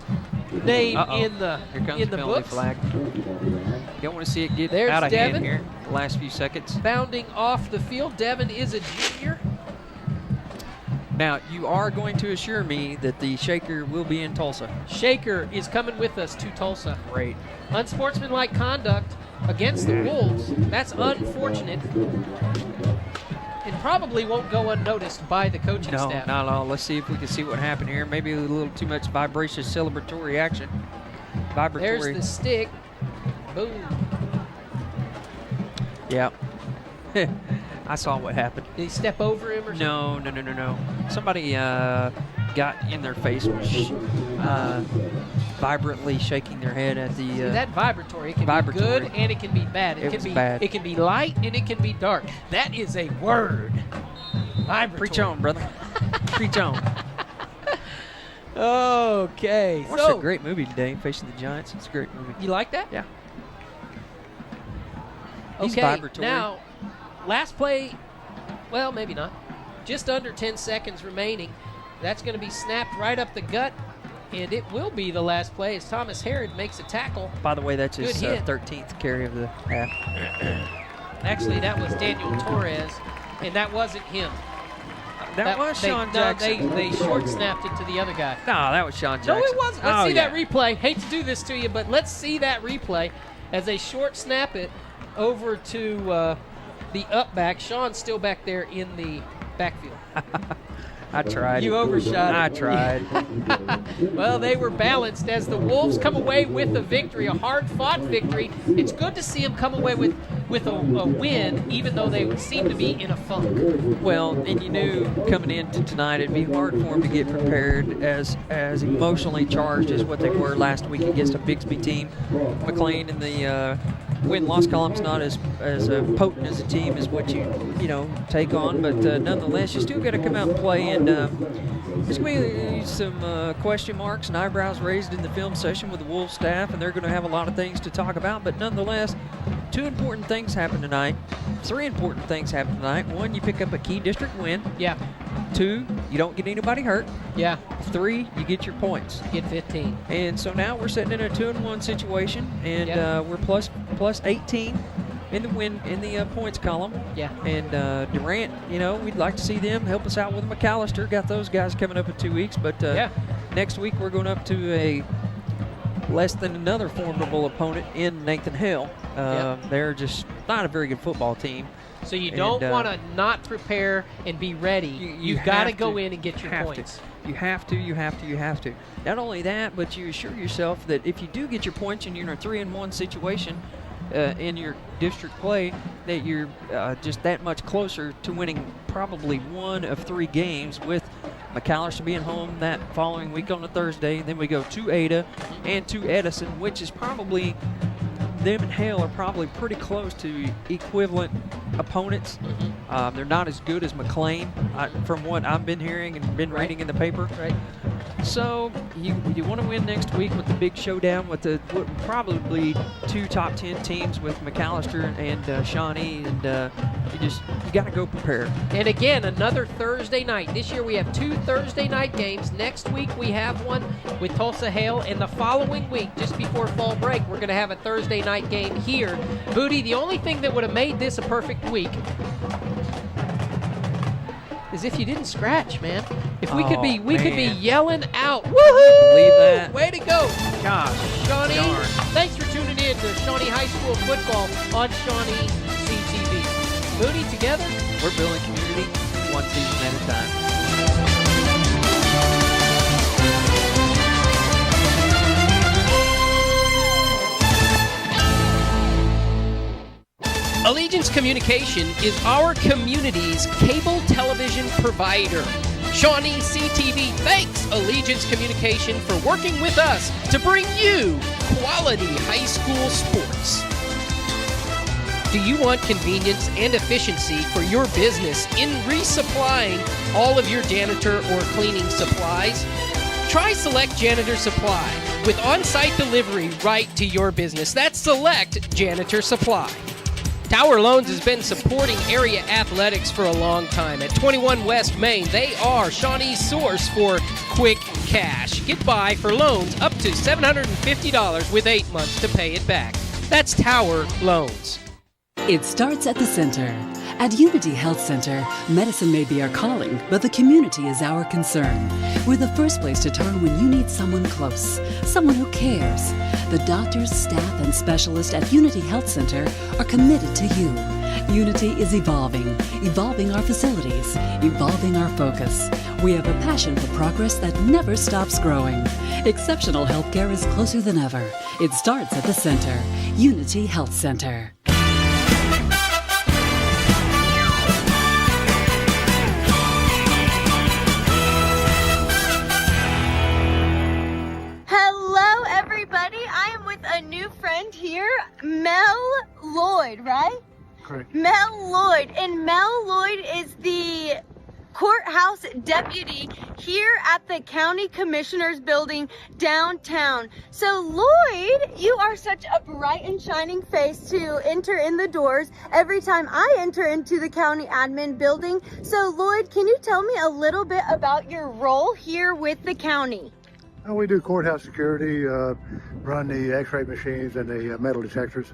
name in the Here comes the penalty books. flag. You don't want to see it get There's out of Devin. hand here the last few seconds. Bounding off the field. Devin is a junior. Now, you are going to assure me that the Shaker will be in Tulsa. Shaker is coming with us to Tulsa. Great. Unsportsmanlike conduct against the Wolves. That's unfortunate. And probably won't go unnoticed by the coaching staff. No, not at all. Let's see if we can see what happened here. Maybe a little too much vibracious celebratory action. There's the stick. Boom. Yeah. I saw what happened. Did he step over him or something? No. Somebody got in their face, vibrantly shaking their head at the. See, that vibratory, it can be good and it can be bad. It can be bad. It can be light and it can be dark. That is a word. Vibratory. Preach on, brother. Preach on. Okay. I watched a great movie today, Facing the Giants. It's a great movie. You like that? Yeah. He's Okay. vibratory. Now, last play. Well, maybe not. Just under 10 seconds remaining. That's going to be snapped right up the gut, and it will be the last play as Thomas Harrod makes a tackle. By the way, that's his Good hit. 13th carry of the half. Actually, that was Daniel Torres, and that wasn't him. That was Shawn Jackson. They short snapped it to the other guy. No, that was Shawn Jackson. No, it wasn't. Let's see that replay. Hate to do this to you, but let's see that replay as they short snap it over to the up back. Shawn's still back there in the backfield. I tried. You overshot it. I tried. Well, they were balanced as the Wolves come away with a victory, a hard-fought victory. It's good to see them come away with a win, even though they seem to be in a funk. Well, and you knew coming into tonight it'd be hard for them to get prepared as emotionally charged as what they were last week against a Bixby team. McLain in the win-loss column's not as potent as a team as what you take on, but nonetheless, you still got to come out and play. And there's going to be some question marks and eyebrows raised in the film session with the Wolves staff, and they're going to have a lot of things to talk about. But nonetheless, 2 important things happen tonight. 3 important things happen tonight. 1, you pick up a key district win. Yeah. 2, you don't get anybody hurt. Yeah. 3, you get your points. Get 15. And so now we're sitting in a 2-1 situation, and we're plus 18 in the points column. Yeah. And Durant, we'd like to see them help us out with McAllister. Got those guys coming up in 2 weeks, but next week we're going up to a less than another formidable opponent in Nathan Hill. They're just not a very good football team. So you don't want to not prepare and be ready. You've got to go in and get your points. You have to. Not only that, but you assure yourself that if you do get your points and you're in a 3-1 situation in your district play, that you're just that much closer to winning probably 1 of 3 games, with McAllister being home that following week on a Thursday. Then we go to Ada and to Edison, which is probably, them and Hale are probably pretty close to equivalent opponents. They're not as good as McLain, from what I've been hearing and been reading in the paper. Right. So you want to win next week with the big showdown with what probably 2 top 10 teams with McAllister and Shawnee, and you got to go prepared. And again, another Thursday night. This year we have 2 Thursday night games. Next week we have one with Tulsa Hale, and the following week, just before fall break, we're going to have a Thursday night game here. Booty, the only thing that would have made this a perfect week is if you didn't scratch, man. If we could be yelling out, woohoo! Believe that? Way to go. Gosh, Shawnee, darn. thanks for tuning in to Shawnee High School football on ShawneeCTV. Booty, together, We're building community 1 season at a time. Allegiance Communication is our community's cable television provider. ShawneeCTV thanks Allegiance Communication for working with us to bring you quality high school sports. Do you want convenience and efficiency for your business in resupplying all of your janitor or cleaning supplies? Try Select Janitor Supply with on-site delivery right to your business. That's Select Janitor Supply. Tower Loans has been supporting area athletics for a long time. At 21 West Main, they are Shawnee's source for quick cash. Get by for loans up to $750 with 8 months to pay it back. That's Tower Loans. It starts at the center. At Unity Health Center, medicine may be our calling, but the community is our concern. We're the first place to turn when you need someone close, someone who cares. The doctors, staff, and specialists at Unity Health Center are committed to you. Unity is evolving our facilities, evolving our focus. We have a passion for progress that never stops growing. Exceptional healthcare is closer than ever. It starts at the center. Unity Health Center. Here, Mel Lloyd, right? Correct. Mel Lloyd. And Mel Lloyd is the courthouse deputy here at the county commissioner's building downtown. So Lloyd, you are such a bright and shining face to enter in the doors every time I enter into the county admin building. So Lloyd, can you tell me a little bit about your role here with the county? We do courthouse security, run the x-ray machines and the metal detectors.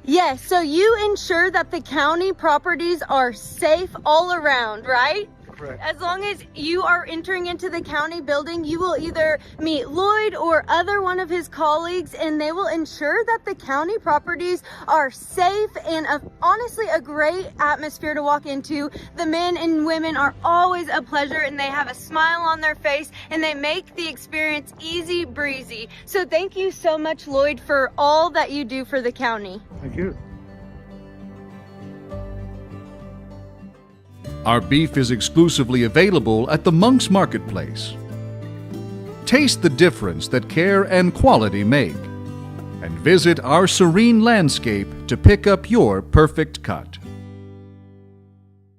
Yes, so you ensure that the county properties are safe all around, right? Correct. As long as you are entering into the county building, you will either meet Lloyd or other one of his colleagues, and they will ensure that the county properties are safe and honestly a great atmosphere to walk into. The men and women are always a pleasure, and they have a smile on their face, and they make the experience easy breezy. So thank you so much, Lloyd, for all that you do for the county. Thank you. Our beef is exclusively available at the Monk's Marketplace. Taste the difference that care and quality make, and visit our serene landscape to pick up your perfect cut.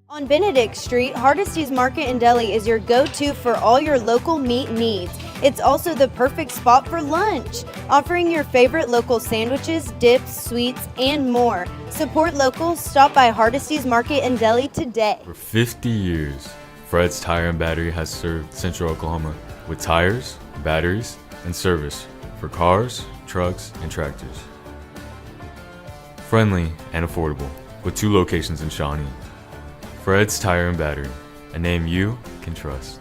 On Benedict Street, Hardesty's Market and Deli is your go-to for all your local meat needs. It's also the perfect spot for lunch, offering your favorite local sandwiches, dips, sweets, and more. Support local. Stop by Hardesty's Market and Deli today. For 50 years, Fred's Tire and Battery has served Central Oklahoma with tires, batteries, and service for cars, trucks, and tractors. Friendly and affordable, with 2 locations in Shawnee. Fred's Tire and Battery, a name you can trust.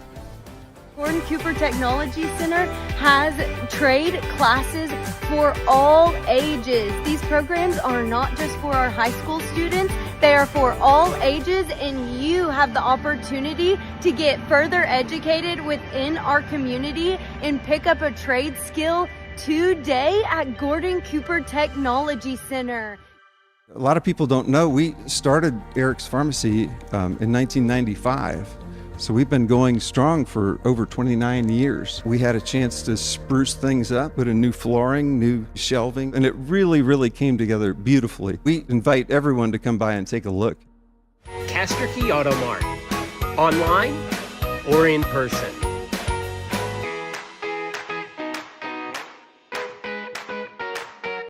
Gordon Cooper Technology Center has trade classes for all ages. These programs are not just for our high school students, they are for all ages, and you have the opportunity to get further educated within our community and pick up a trade skill today at Gordon Cooper Technology Center. A lot of people don't know we started Eric's Pharmacy in 1995. So we've been going strong for over 29 years. We had a chance to spruce things up, put in new flooring, new shelving, and it really came together beautifully. We invite everyone to come by and take a look. Castor Key Auto Mart, online or in person.